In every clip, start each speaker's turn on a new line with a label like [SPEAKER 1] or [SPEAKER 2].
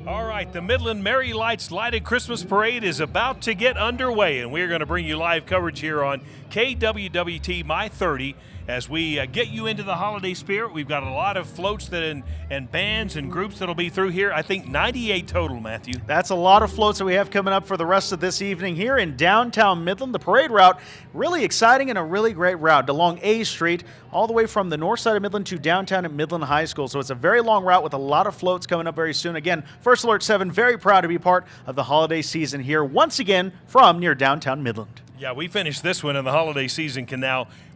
[SPEAKER 1] All right, the Midland Merry Lights Lighted Christmas Parade is about to get underway, and we're going to bring you live coverage here on KWWT My 30 as we get you into the holiday spirit. We've got a lot of floats and bands and groups that'll be through here. I think 98 total, Matthew.
[SPEAKER 2] That's a lot of floats that we have coming up for the rest of this evening here in downtown Midland. The parade route, really exciting and a really great route along A Street, all the way from the north side of Midland to downtown at Midland High School. So it's a very long route with a lot of floats coming up very soon. Again, First Alert 7, very proud to be part of the holiday season here once again from near downtown Midland.
[SPEAKER 1] Yeah, we finished this one, and the holiday season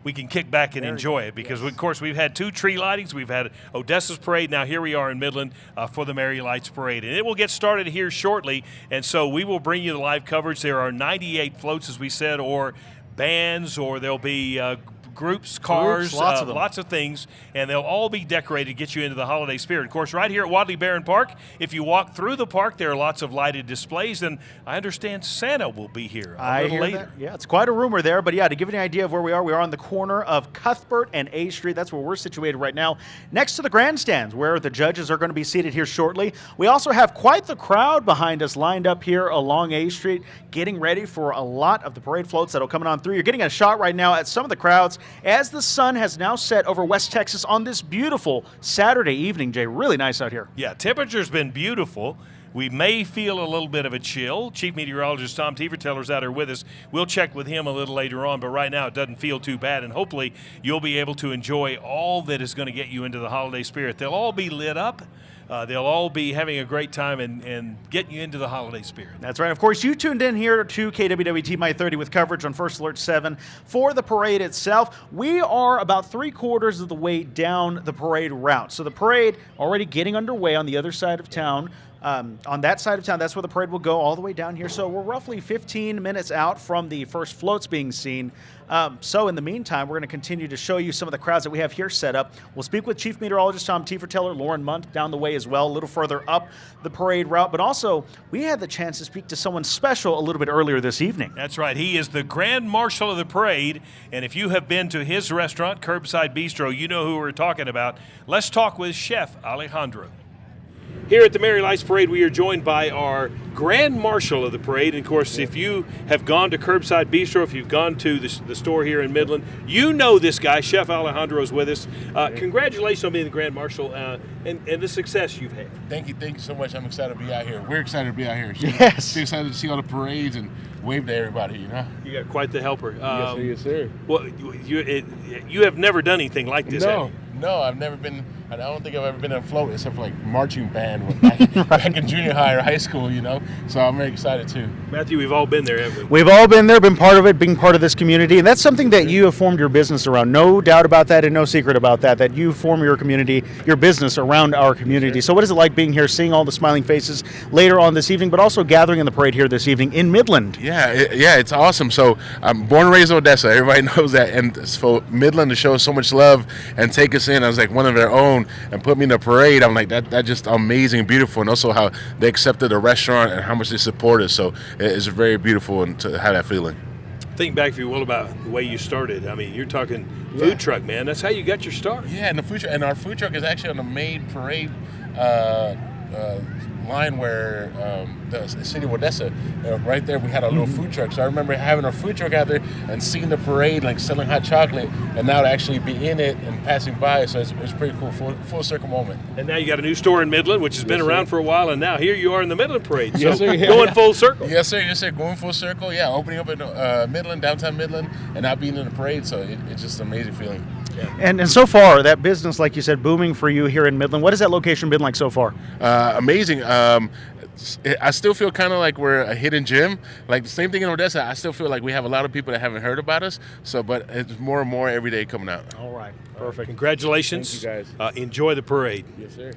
[SPEAKER 1] we can kick back and enjoy it because, of course, we've had 2 tree lightings. We've had Odessa's parade. Now here we are in Midland for the Merry Lights Parade. And it will get started here shortly, and so we will bring you the live coverage. There are 98 floats, as we said, or bands, or there'll be groups, cars, lots of things, and they'll all be decorated to get you into the holiday spirit. Of course, right here at Wadley Barron Park, if you walk through the park, there are lots of lighted displays, and I understand Santa will be here a little later.
[SPEAKER 2] That. Yeah, it's quite a rumor there, but yeah, to give you an idea of where we are on the corner of Cuthbert and A Street. That's where we're situated right now, next to the grandstands, where the judges are going to be seated here shortly. We also have quite the crowd behind us lined up here along A Street, getting ready for a lot of the parade floats that'll come on through. You're getting a shot right now at some of the crowds as the sun has now set over West Texas on this beautiful Saturday evening, Jay. Really nice out here.
[SPEAKER 1] Yeah, temperature's been beautiful. We may feel a little bit of a chill. Chief Meteorologist Tom Tieferteller's out here with us. We'll check with him a little later on, but right now it doesn't feel too bad, and hopefully you'll be able to enjoy all that is going to get you into the holiday spirit. They'll all be lit up. They'll all be having a great time and getting you into the holiday spirit.
[SPEAKER 2] That's right. Of course, you tuned in here to KWWT My 30 with coverage on First Alert 7 for the parade itself. We are about 3/4 of the way down the parade route. So the parade already getting underway on the other side of town. On that side of town, that's where the parade will go all the way down here. So we're roughly 15 minutes out from the first floats being seen. So in the meantime, we're going to continue to show you some of the crowds that we have here set up. We'll speak with Chief Meteorologist Tom Tieferteller, Lauren Munt down the way as well, a little further up the parade route. But also, we had the chance to speak to someone special a little bit earlier this evening.
[SPEAKER 1] That's right. He is the Grand Marshal of the parade. And if you have been to his restaurant, Curbside Bistro, you know who we're talking about. Let's talk with Chef Alejandro. Here at the Merry Lights Parade, we are joined by our Grand Marshal of the parade. And of course, if you have gone to Curbside Bistro, if you've gone to the store here in Midland, you know this guy. Chef Alejandro is with us. Congratulations on being the Grand Marshal and the success you've had.
[SPEAKER 3] Thank you so much. I'm excited to be out here. We're excited to be out here.
[SPEAKER 2] Yes.
[SPEAKER 3] So excited to see all the parades and wave to everybody, you know?
[SPEAKER 1] You got quite the helper.
[SPEAKER 3] Yes, sir.
[SPEAKER 1] Well, you have never done anything like this, have you?
[SPEAKER 3] No, I've never been. I don't think I've ever been in a float except for like marching band back in junior high or high school, you know. So I'm very excited too.
[SPEAKER 1] Matthew, we've all been there, haven't we?
[SPEAKER 2] We've all been there, been part of it, being part of this community, and that's something that you have formed your business around. No doubt about that, and no secret about that. That you form your community, your business around our community. So what is it like being here, seeing all the smiling faces later on this evening, but also gathering in the parade here this evening in Midland?
[SPEAKER 3] Yeah, it's awesome. So I'm born and raised in Odessa. Everybody knows that, and for Midland to show so much love and take us in as like one of their own and put me in the parade, I'm like that just amazing, beautiful, and also how they accepted the restaurant and how much they support us. So it's very beautiful and to have that feeling.
[SPEAKER 1] Think back, if you will, about the way you started. I mean, you're talking food truck, man. That's how you got your start.
[SPEAKER 3] Yeah, and the food truck, and our food truck is actually on the main parade line where the city of Odessa, right there, we had a little food truck. So I remember having a food truck out there and seeing the parade, like selling hot chocolate, and now to actually be in it and passing by. So it's pretty cool, full circle moment.
[SPEAKER 1] And now you got a new store in Midland, which has been around for a while, and now here you are in the Midland parade. So
[SPEAKER 3] Yes, sir.
[SPEAKER 1] going full circle.
[SPEAKER 3] Yes, sir. Going full circle. Yeah, opening up in Midland, downtown Midland, and now being in the parade. So it's just an amazing feeling.
[SPEAKER 1] Yeah.
[SPEAKER 2] And so far, that business, like you said, booming for you here in Midland. What has that location been like so far?
[SPEAKER 3] Amazing. I still feel kind of like we're a hidden gem. Like the same thing in Odessa, I still feel like we have a lot of people that haven't heard about us. So, but it's more and more every day coming out.
[SPEAKER 2] All right. Perfect.
[SPEAKER 1] Congratulations.
[SPEAKER 3] Thank you, guys.
[SPEAKER 1] Enjoy the parade.
[SPEAKER 3] Yes, sir.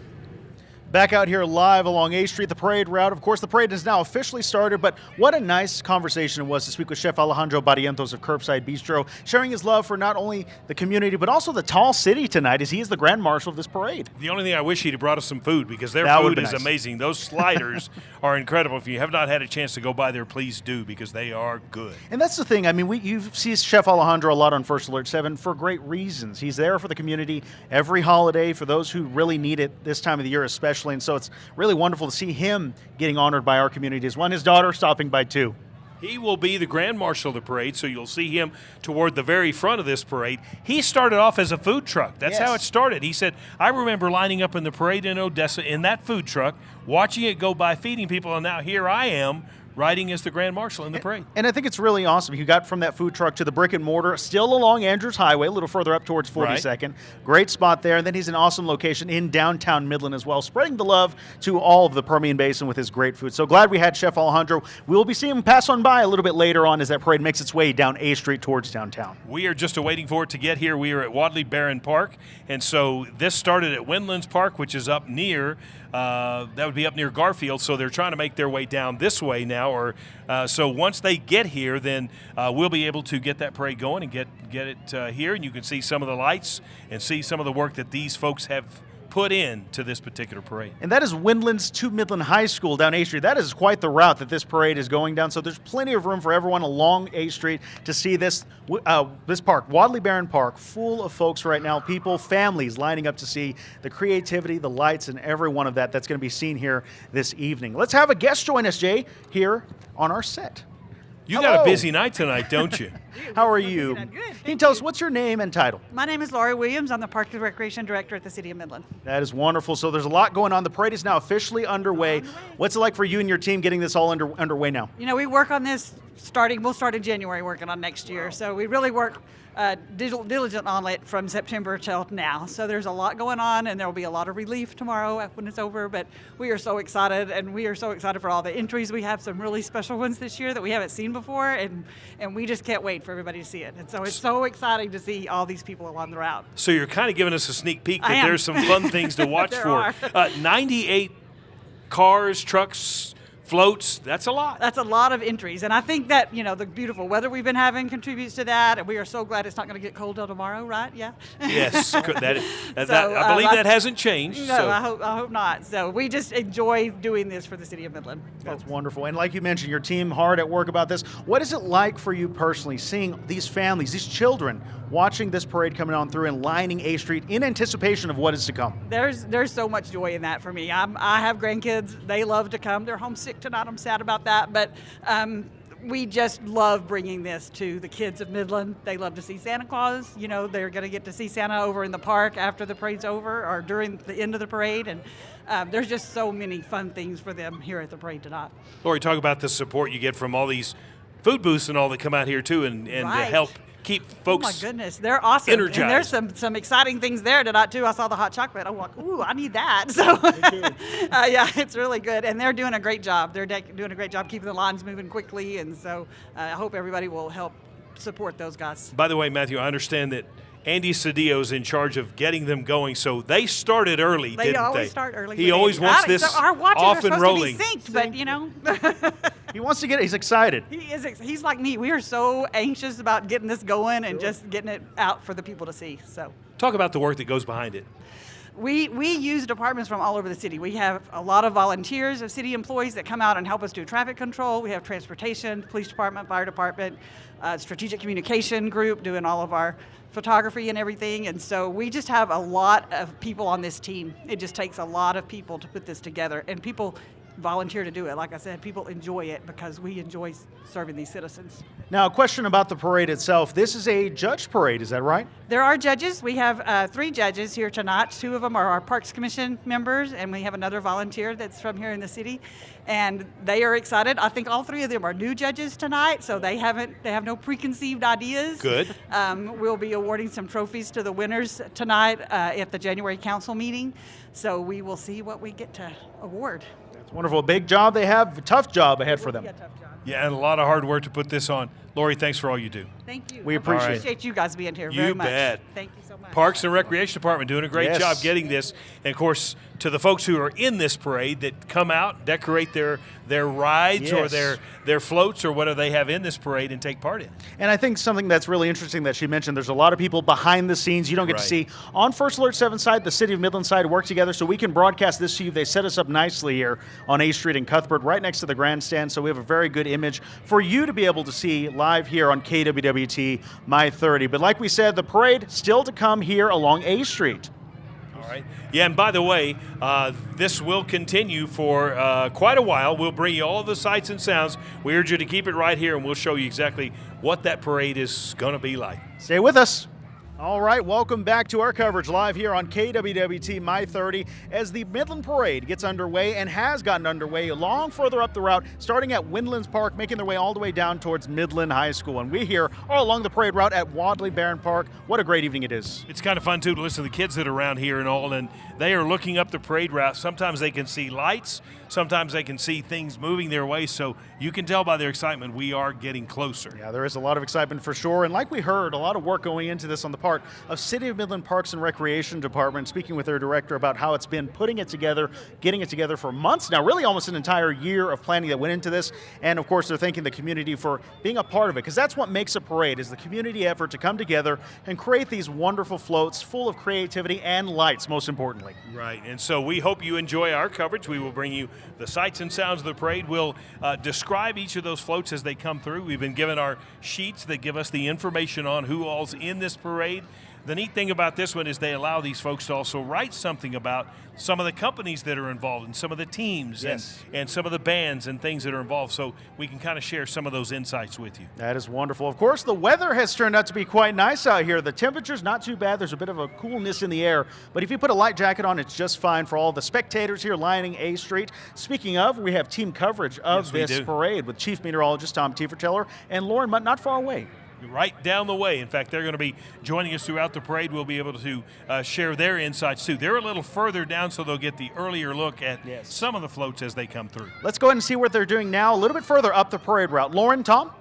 [SPEAKER 2] Back out here live along A Street, the parade route. Of course, the parade has now officially started, but what a nice conversation it was to speak with Chef Alejandro Barrientos of Curbside Bistro, sharing his love for not only the community, but also the tall city tonight, as he is the Grand Marshal of this parade.
[SPEAKER 1] The only thing I wish he'd have brought us some food, because their
[SPEAKER 2] That
[SPEAKER 1] food
[SPEAKER 2] would've been
[SPEAKER 1] is
[SPEAKER 2] nice.
[SPEAKER 1] amazing. Those sliders are incredible. If you have not had a chance to go by there, please do, because they are good.
[SPEAKER 2] And that's the thing. I mean, you see Chef Alejandro a lot on First Alert 7 for great reasons. He's there for the community every holiday, for those who really need it this time of the year especially. especially. And so it's really wonderful to see him getting honored by our community as well. And his daughter stopping by too.
[SPEAKER 1] He will be the Grand Marshal of the parade, so you'll see him toward the very front of this parade. He started off as a food truck. That's how it started. He said, I remember lining up in the parade in Odessa in that food truck, watching it go by, feeding people, and now here I am riding as the Grand Marshal in the parade.
[SPEAKER 2] And I think it's really awesome. He got from that food truck to the brick and mortar, still along Andrews Highway, a little further up towards 42nd. Right. Great spot there. And then he's an awesome location in downtown Midland as well, spreading the love to all of the Permian Basin with his great food. So glad we had Chef Alejandro. We'll be seeing him pass on by a little bit later on as that parade makes its way down A Street towards downtown.
[SPEAKER 1] We are just awaiting for it to get here. We are at Wadley Barron Park. And so this started at Windlands Park, which is up near that would be up near Garfield, so they're trying to make their way down this way now. Or so once they get here, then we'll be able to get that parade going and get it here, and you can see some of the lights and see some of the work that these folks have put in to this particular parade.
[SPEAKER 2] And that is Windlands to Midland High School down A Street. That is quite the route that this parade is going down. So there's plenty of room for everyone along A Street to see this park, Wadley Barron Park, full of folks right now, people, families lining up to see the creativity, the lights, and every one of that's going to be seen here this evening. Let's have a guest join us, Jay, here on our set.
[SPEAKER 1] You got a busy night tonight, don't you?
[SPEAKER 2] How are you?
[SPEAKER 4] Good.
[SPEAKER 2] Can you tell us what's your name and title?
[SPEAKER 4] My name is Laurie Williams. I'm the Park and Recreation Director at the City of Midland.
[SPEAKER 2] That is wonderful. So there's a lot going on. The parade is now officially underway. What's it like for you and your team getting this all underway now?
[SPEAKER 4] You know, we work on this we'll start in January working on next year. So we really work diligent on it from September till now. So there's a lot going on, and there will be a lot of relief tomorrow when it's over. But we are so excited, and we are so excited for all the entries. We have some really special ones this year that we haven't seen before, and we just can't wait for everybody to see it. And so it's so exciting to see all these people along the route.
[SPEAKER 1] So you're kind of giving us a sneak peek that there's some fun things to watch for. 98 cars, trucks, floats, that's a lot.
[SPEAKER 4] That's a lot of entries. And I think that, you know, the beautiful weather we've been having contributes to that. And we are so glad it's not going to get cold till tomorrow, right? Yeah?
[SPEAKER 1] Yes. I believe that hasn't changed.
[SPEAKER 4] No, so. I hope not. So we just enjoy doing this for the City of Midland.
[SPEAKER 2] That's wonderful. And like you mentioned, your team hard at work about this. What is it like for you personally, seeing these families, these children, watching this parade coming on through and lining A Street in anticipation of what is to come?
[SPEAKER 4] There's so much joy in that for me. I have grandkids. They love to come. They're homesick tonight. I'm sad about that. But we just love bringing this to the kids of Midland. They love to see Santa Claus. You know, they're going to get to see Santa over in the park after the parade's over or during the end of the parade. And there's just so many fun things for them here at the parade tonight.
[SPEAKER 1] Lori, talk about the support you get from all these food booths and all that come out here too and help keep folks.
[SPEAKER 4] Oh my goodness, they're awesome.
[SPEAKER 1] Energized.
[SPEAKER 4] And there's some exciting things there tonight too. I saw the hot chocolate. I'm like, ooh, I need that. So yeah, it's really good, and they're doing a great job. They're doing a great job keeping the lines moving quickly, and so I hope everybody will help support those guys.
[SPEAKER 1] By the way, Matthew, I understand that Andy Cedillo's in charge of getting them going, so they started early, didn't they?
[SPEAKER 4] They always start early.
[SPEAKER 1] He always wants this
[SPEAKER 4] so our watches
[SPEAKER 1] off
[SPEAKER 4] are
[SPEAKER 1] and
[SPEAKER 4] supposed
[SPEAKER 1] rolling.
[SPEAKER 4] To be synced, but you know.
[SPEAKER 2] He wants to get it. He's excited.
[SPEAKER 4] He's like me. We are so anxious about getting this going and just getting it out for the people to see. So
[SPEAKER 1] talk about the work that goes behind it.
[SPEAKER 4] We use departments from all over the city. We have a lot of volunteers of city employees that come out and help us do traffic control. We have transportation, police department, fire department, strategic communication group doing all of our photography and everything. And so we just have a lot of people on this team. It just takes a lot of people to put this together, and people volunteer to do it. Like I said, people enjoy it because we enjoy serving these citizens.
[SPEAKER 2] Now, a question about the parade itself. This is a judge parade, is that right?
[SPEAKER 4] There are judges. We have 3 judges here tonight. 2 of them are our Parks Commission members, and we have another volunteer that's from here in the city. And they are excited. I think all 3 of them are new judges tonight, so they have no preconceived ideas.
[SPEAKER 1] Good.
[SPEAKER 4] We'll be awarding some trophies to the winners tonight at the January council meeting. So we will see what we get to award.
[SPEAKER 2] Wonderful. Big job they have. A tough job ahead for them.
[SPEAKER 1] Yeah, and a lot of hard work to put this on. Lori, thanks for all you do.
[SPEAKER 4] Thank you.
[SPEAKER 2] We appreciate
[SPEAKER 4] you guys being here very much.
[SPEAKER 1] You bet.
[SPEAKER 4] Thank you so much.
[SPEAKER 1] Parks and Recreation Department doing a great job getting this. And, of course, to the folks who are in this parade that come out, decorate their rides or their floats or whatever they have in this parade and take part in.
[SPEAKER 2] And I think something that's really interesting that she mentioned, there's a lot of people behind the scenes you don't get to see. On First Alert 7 side, the City of Midland side work together so we can broadcast this to you. They set us up nicely here on A Street in Cuthbert, right next to the grandstand, so we have a very good image for you to be able to see live here on KWWT My 30. But like we said, the parade still to come here along A Street.
[SPEAKER 1] All right. Yeah, and by the way, this will continue for quite a while. We'll bring you all the sights and sounds. We urge you to keep it right here, and we'll show you exactly what that parade is going to be like.
[SPEAKER 2] Stay with us. All right, welcome back to our coverage live here on KWWT My 30 as the Midland Parade gets underway and has gotten underway long further up the route, starting at Windlands Park, making their way all the way down towards Midland High School. And we here are along the parade route at Wadley Barron Park. What a great evening it is.
[SPEAKER 1] It's kind of fun, too, to listen to the kids that are around here and all, and they are looking up the parade route. Sometimes they can see lights. Sometimes they can see things moving their way, so you can tell by their excitement we are getting closer.
[SPEAKER 2] Yeah, there is a lot of excitement for sure, and like we heard, a lot of work going into this on the part of City of Midland Parks and Recreation Department, speaking with their director about how it's been putting it together, getting it together for months now, really almost an entire year of planning that went into this, and of course they're thanking the community for being a part of it, because that's what makes a parade, is the community effort to come together and create these wonderful floats full of creativity and lights, most importantly.
[SPEAKER 1] Right, and so we hope you enjoy our coverage. We will bring you the sights and sounds of the parade. We'll describe each of those floats as they come through. We've been given our sheets that give us the information on who all's in this parade. The neat thing about this one is they allow these folks to also write something about some of the companies that are involved and some of the teams and some of the bands and things that are involved, so we can kind of share some of those insights with you.
[SPEAKER 2] That is wonderful. Of course, the weather has turned out to be quite nice out here. The temperature's not too bad. There's a bit of a coolness in the air, but if you put a light jacket on, it's just fine for all the spectators here lining A Street. Speaking of, we have team coverage of this parade with Chief Meteorologist Tom Tieferteller and Lauren Mutt not far away.
[SPEAKER 1] Right down the way. In fact, they're going to be joining us throughout the parade. We'll be able to share their insights, too. They're a little further down, so they'll get the earlier look at some of the floats as they come through.
[SPEAKER 2] Let's go ahead and see what they're doing now, a little bit further up the parade route. Lauren, Tom?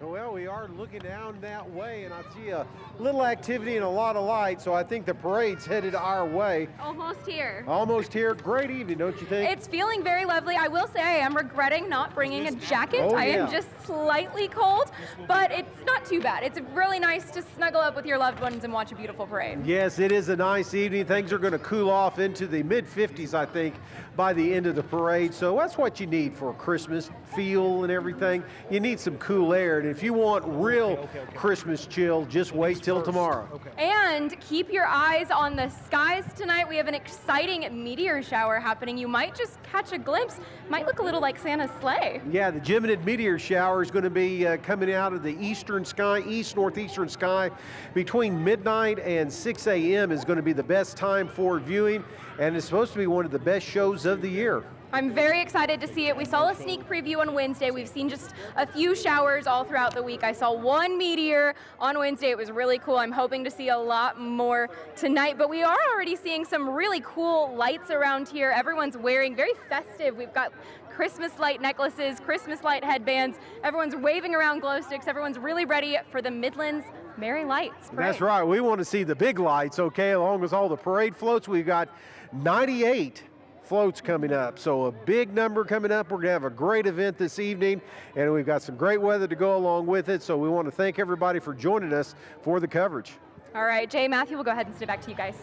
[SPEAKER 5] Well, we are looking down that way, and I see a little activity and a lot of light, so I think the parade's headed our way.
[SPEAKER 6] Almost here.
[SPEAKER 5] Almost here. Great evening, don't you think?
[SPEAKER 6] It's feeling very lovely. I will say I am regretting not bringing a jacket. I am just slightly cold, but it's not too bad. It's really nice to snuggle up with your loved ones and watch a beautiful parade.
[SPEAKER 5] Yes, it is a nice evening. Things are going to cool off into the mid-50s, I think, by the end of the parade. So that's what you need for Christmas feel and everything. You need some cool air. And if you want real Christmas chill, just wait till tomorrow.
[SPEAKER 6] And keep your eyes on the skies tonight. We have an exciting meteor shower happening. You might just catch a glimpse. Might look a little like Santa's sleigh.
[SPEAKER 5] Yeah, the Geminid meteor shower is going to be coming out of the eastern sky, east-northeastern sky. Between midnight and 6 a.m. is going to be the best time for viewing, and it's supposed to be one of the best shows of the year.
[SPEAKER 6] I'm very excited to see it. We saw a sneak preview on Wednesday. We've seen just a few showers all throughout the week. I saw one meteor on Wednesday. It was really cool. I'm hoping to see a lot more tonight, but we are already seeing some really cool lights around here. Everyone's wearing very festive. We've got Christmas light necklaces, Christmas light headbands. Everyone's waving around glow sticks. Everyone's really ready for the Midlands Merry Lights parade.
[SPEAKER 5] That's right. We want to see the big lights, okay, along with all the parade floats. We've got 98 floats coming up, so a big number coming up. We're going to have a great event this evening, and we've got some great weather to go along with it, so we want to thank everybody for joining us for the coverage.
[SPEAKER 6] All right, Jay, Matthew, we'll go ahead and sit back to you guys.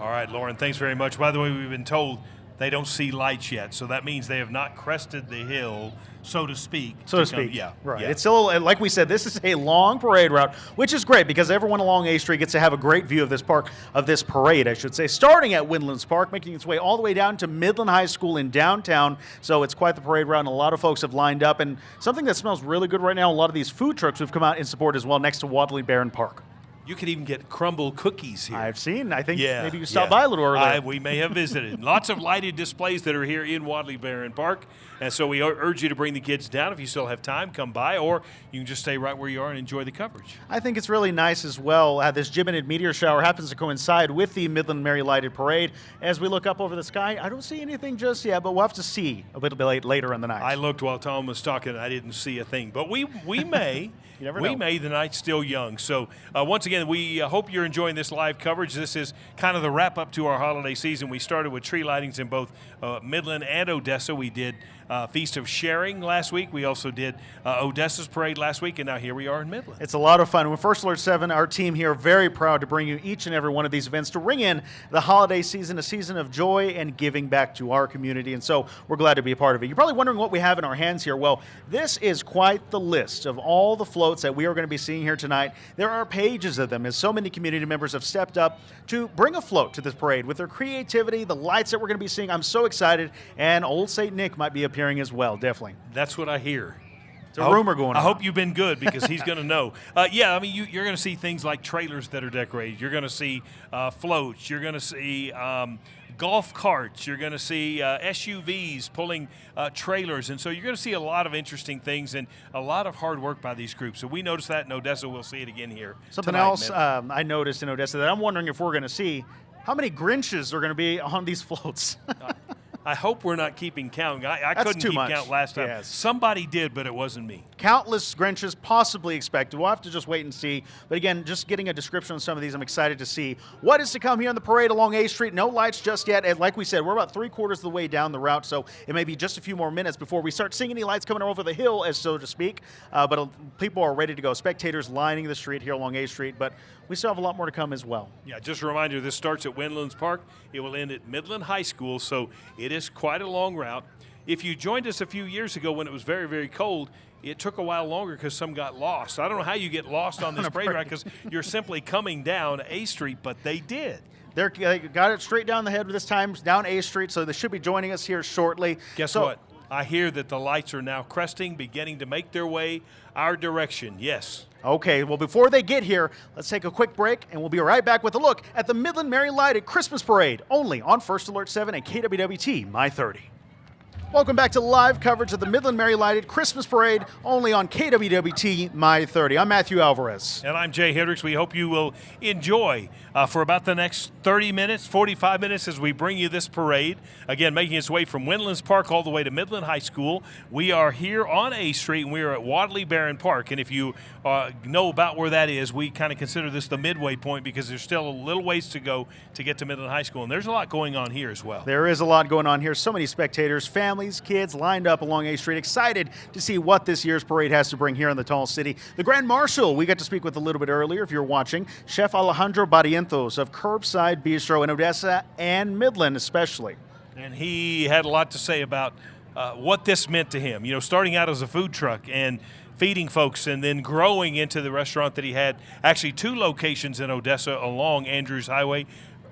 [SPEAKER 1] All right, Lauren, thanks very much. By the way, we've been told they don't see lights yet, so that means they have not crested the hill, so to speak.
[SPEAKER 2] Yeah, right. Yeah. It's still, like we said, this is a long parade route, which is great because everyone along A Street gets to have a great view of this parade, I should say, starting at Windlands Park, making its way all the way down to Midland High School in downtown. So it's quite the parade route, and a lot of folks have lined up. And something that smells really good right now, a lot of these food trucks have come out in support as well next to Wadley Barron Park.
[SPEAKER 1] You could even get crumble cookies here.
[SPEAKER 2] I've seen. I think maybe you stopped by a little earlier.
[SPEAKER 1] We may have visited. Lots of lighted displays that are here in Wadley Barron Park. And so we urge you to bring the kids down. If you still have time, come by, or you can just stay right where you are and enjoy the coverage.
[SPEAKER 2] I think it's really nice as well. This Geminid meteor shower happens to coincide with the Midland Merry Lighted Parade. As we look up over the sky, I don't see anything just yet, but we'll have to see a little bit later in the night.
[SPEAKER 1] I looked while Tom was talking, and I didn't see a thing. But we may.
[SPEAKER 2] You never know.
[SPEAKER 1] We may. The night's still young. So once again, we hope you're enjoying this live coverage. This is kind of the wrap-up to our holiday season. We started with tree lightings in both Midland and Odessa. We did Feast of Sharing last week. We also did Odessa's Parade last week, and now here we are in Midland.
[SPEAKER 2] It's a lot of fun. With First Alert 7, our team here very proud to bring you each and every one of these events to ring in the holiday season, a season of joy and giving back to our community, and so we're glad to be a part of it. You're probably wondering what we have in our hands here. Well, this is quite the list of all the floats that we are going to be seeing here tonight. There are pages of of them, as so many community members have stepped up to bring a float to this parade with their creativity, the lights that we're going to be seeing. I'm so excited, and Old St. Nick might be appearing as well, definitely.
[SPEAKER 1] That's what I hear.
[SPEAKER 2] It's a rumor going on.
[SPEAKER 1] I hope you've been good because he's going to know. Yeah, I mean, you're going to see things like trailers that are decorated. You're going to see floats. You're going to see golf carts. You're going to see SUVs pulling trailers. And so you're going to see a lot of interesting things and a lot of hard work by these groups. So we noticed that in Odessa. We'll see it again here.
[SPEAKER 2] Something else I noticed in Odessa that I'm wondering if we're going to see, how many Grinches are going to be on these floats?
[SPEAKER 1] I hope we're not keeping count. I couldn't keep count last time.
[SPEAKER 2] Yes.
[SPEAKER 1] Somebody did, but it wasn't me.
[SPEAKER 2] Countless Grinches possibly expected. We'll have to just wait and see. But again, just getting a description on some of these, I'm excited to see what is to come here on the parade along A Street. No lights just yet. And like we said, we're about 3/4 of the way down the route, so it may be just a few more minutes before we start seeing any lights coming over the hill, as so to speak. But people are ready to go. Spectators lining the street here along A Street, but we still have a lot more to come as well.
[SPEAKER 1] Yeah, just a reminder, this starts at Windlands Park. It will end at Midland High School, so it is quite a long route. If you joined us a few years ago when it was very, very cold, it took a while longer because some got lost. I don't know how you get lost on this parade ride because you're simply coming down A Street, but they did.
[SPEAKER 2] They got it straight down the head this time, down A Street, so they should be joining us here shortly.
[SPEAKER 1] Guess what? I hear that the lights are now cresting, beginning to make their way our direction. Yes.
[SPEAKER 2] Okay, well, before they get here, let's take a quick break, and we'll be right back with a look at the Midland Merry Lighted Christmas Parade, only on First Alert 7 and KWWT My 30. Welcome back to live coverage of the Midland Merry Lighted Christmas Parade, only on KWWT My 30. I'm Matthew Alvarez.
[SPEAKER 1] And I'm Jay Hendricks. We hope you will enjoy for about the next 30 minutes, 45 minutes as we bring you this parade. Again, making its way from Windlands Park all the way to Midland High School. We are here on A Street, and we are at Wadley Barron Park. And if you know about where that is, we kind of consider this the midway point because there's still a little ways to go to get to Midland High School. And there's a lot going on here as well.
[SPEAKER 2] There is a lot going on here. So many spectators, families, kids lined up along A Street, excited to see what this year's parade has to bring here in the Tall City. The Grand Marshal, we got to speak with a little bit earlier, if you're watching, Chef Alejandro Barrientos of Curbside Bistro in Odessa and Midland especially.
[SPEAKER 1] And he had a lot to say about what this meant to him. You know, starting out as a food truck and feeding folks and then growing into the restaurant that he had, actually 2 locations in Odessa along Andrews Highway.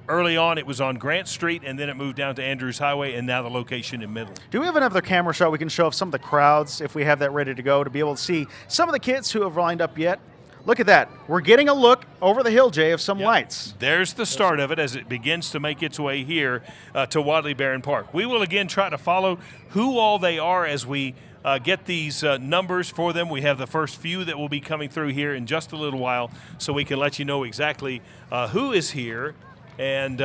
[SPEAKER 1] Early on, it was on Grant Street, and then it moved down to Andrews Highway, and now the location in Midland.
[SPEAKER 2] Do we have another camera shot we can show of some of the crowds, if we have that ready to go, to be able to see some of the kids who have lined up yet? Look at that. We're getting a look over the hill, Jay, of some lights.
[SPEAKER 1] There's the start of it as it begins to make its way here to Wadley Barron Park. We will again try to follow who all they are as we get these numbers for them. We have the first few that will be coming through here in just a little while, so we can let you know exactly who is here and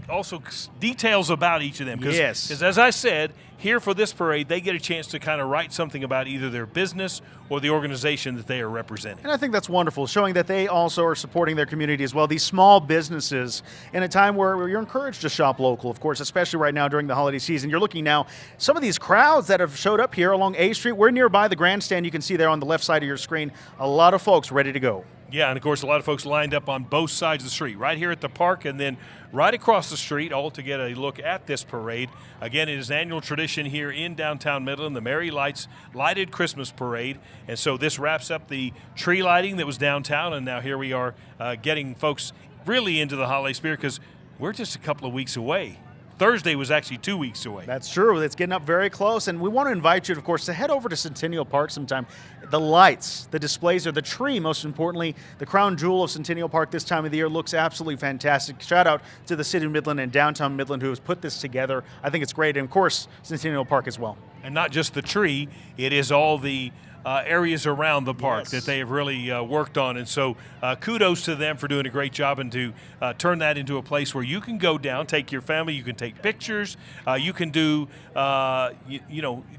[SPEAKER 1] also details about each of them.
[SPEAKER 2] Yes.
[SPEAKER 1] Because as I said, here for this parade, they get a chance to kind of write something about either their business or the organization that they are representing.
[SPEAKER 2] And I think that's wonderful, showing that they also are supporting their community as well, these small businesses in a time where you're encouraged to shop local, of course, especially right now during the holiday season. You're looking now, some of these crowds that have showed up here along A Street, we're nearby the grandstand. You can see there on the left side of your screen, a lot of folks ready to go.
[SPEAKER 1] Yeah, and of course, a lot of folks lined up on both sides of the street, right here at the park and then right across the street, all to get a look at this parade. Again, it is an annual tradition here in downtown Midland, the Merry Lights Lighted Christmas Parade. And so this wraps up the tree lighting that was downtown, and now here we are getting folks really into the holiday spirit because we're just a couple of weeks away. Thursday was actually 2 weeks away.
[SPEAKER 2] That's true. It's getting up very close. And we want to invite you, of course, to head over to Centennial Park sometime. The lights, the displays, or the tree, most importantly, the crown jewel of Centennial Park this time of the year, looks absolutely fantastic. Shout out to the City of Midland and Downtown Midland who has put this together. I think it's great. And, of course, Centennial Park as well.
[SPEAKER 1] And not just the tree, it is all the areas around the park that they have really worked on. And so kudos to them for doing a great job and to turn that into a place where you can go down, take your family, you can take pictures, you can do,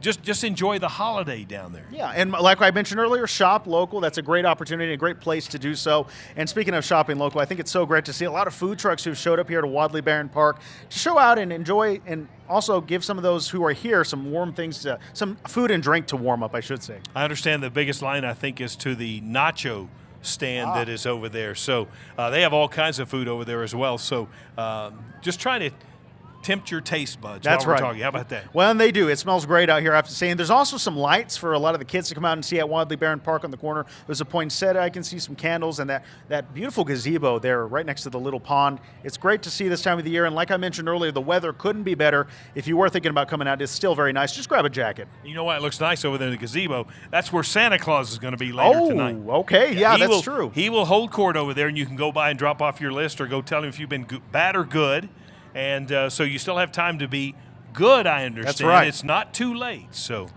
[SPEAKER 1] just enjoy the holiday down there.
[SPEAKER 2] Yeah, and like I mentioned earlier, shop local. That's a great opportunity, a great place to do so. And speaking of shopping local, I think it's so great to see a lot of food trucks who've showed up here to Wadley Barron Park to show out and enjoy and also give some of those who are here some warm things, some food and drink to warm up, I should say.
[SPEAKER 1] I understand the biggest line, I think, is to the nacho stand that is over there. So they have all kinds of food over there as well. So just trying to tempt your taste buds
[SPEAKER 2] That's
[SPEAKER 1] while we're
[SPEAKER 2] right.
[SPEAKER 1] talking. How about that?
[SPEAKER 2] Well, and they do. It smells great out here, I have to say. And there's also some lights for a lot of the kids to come out and see at Wadley Barron Park on the corner. There's a poinsettia. I can see some candles and that beautiful gazebo there right next to the little pond. It's great to see this time of the year. And like I mentioned earlier, the weather couldn't be better. If you were thinking about coming out, it's still very nice. Just grab a jacket.
[SPEAKER 1] You know what? It looks nice over there in the gazebo. That's where Santa Claus is going to be later tonight.
[SPEAKER 2] Okay. Yeah, that's true.
[SPEAKER 1] He will hold court over there, and you can go by and drop off your list or go tell him if you've been bad or good. And so you still have time to be good, I understand.
[SPEAKER 2] That's right.
[SPEAKER 1] It's not too late. So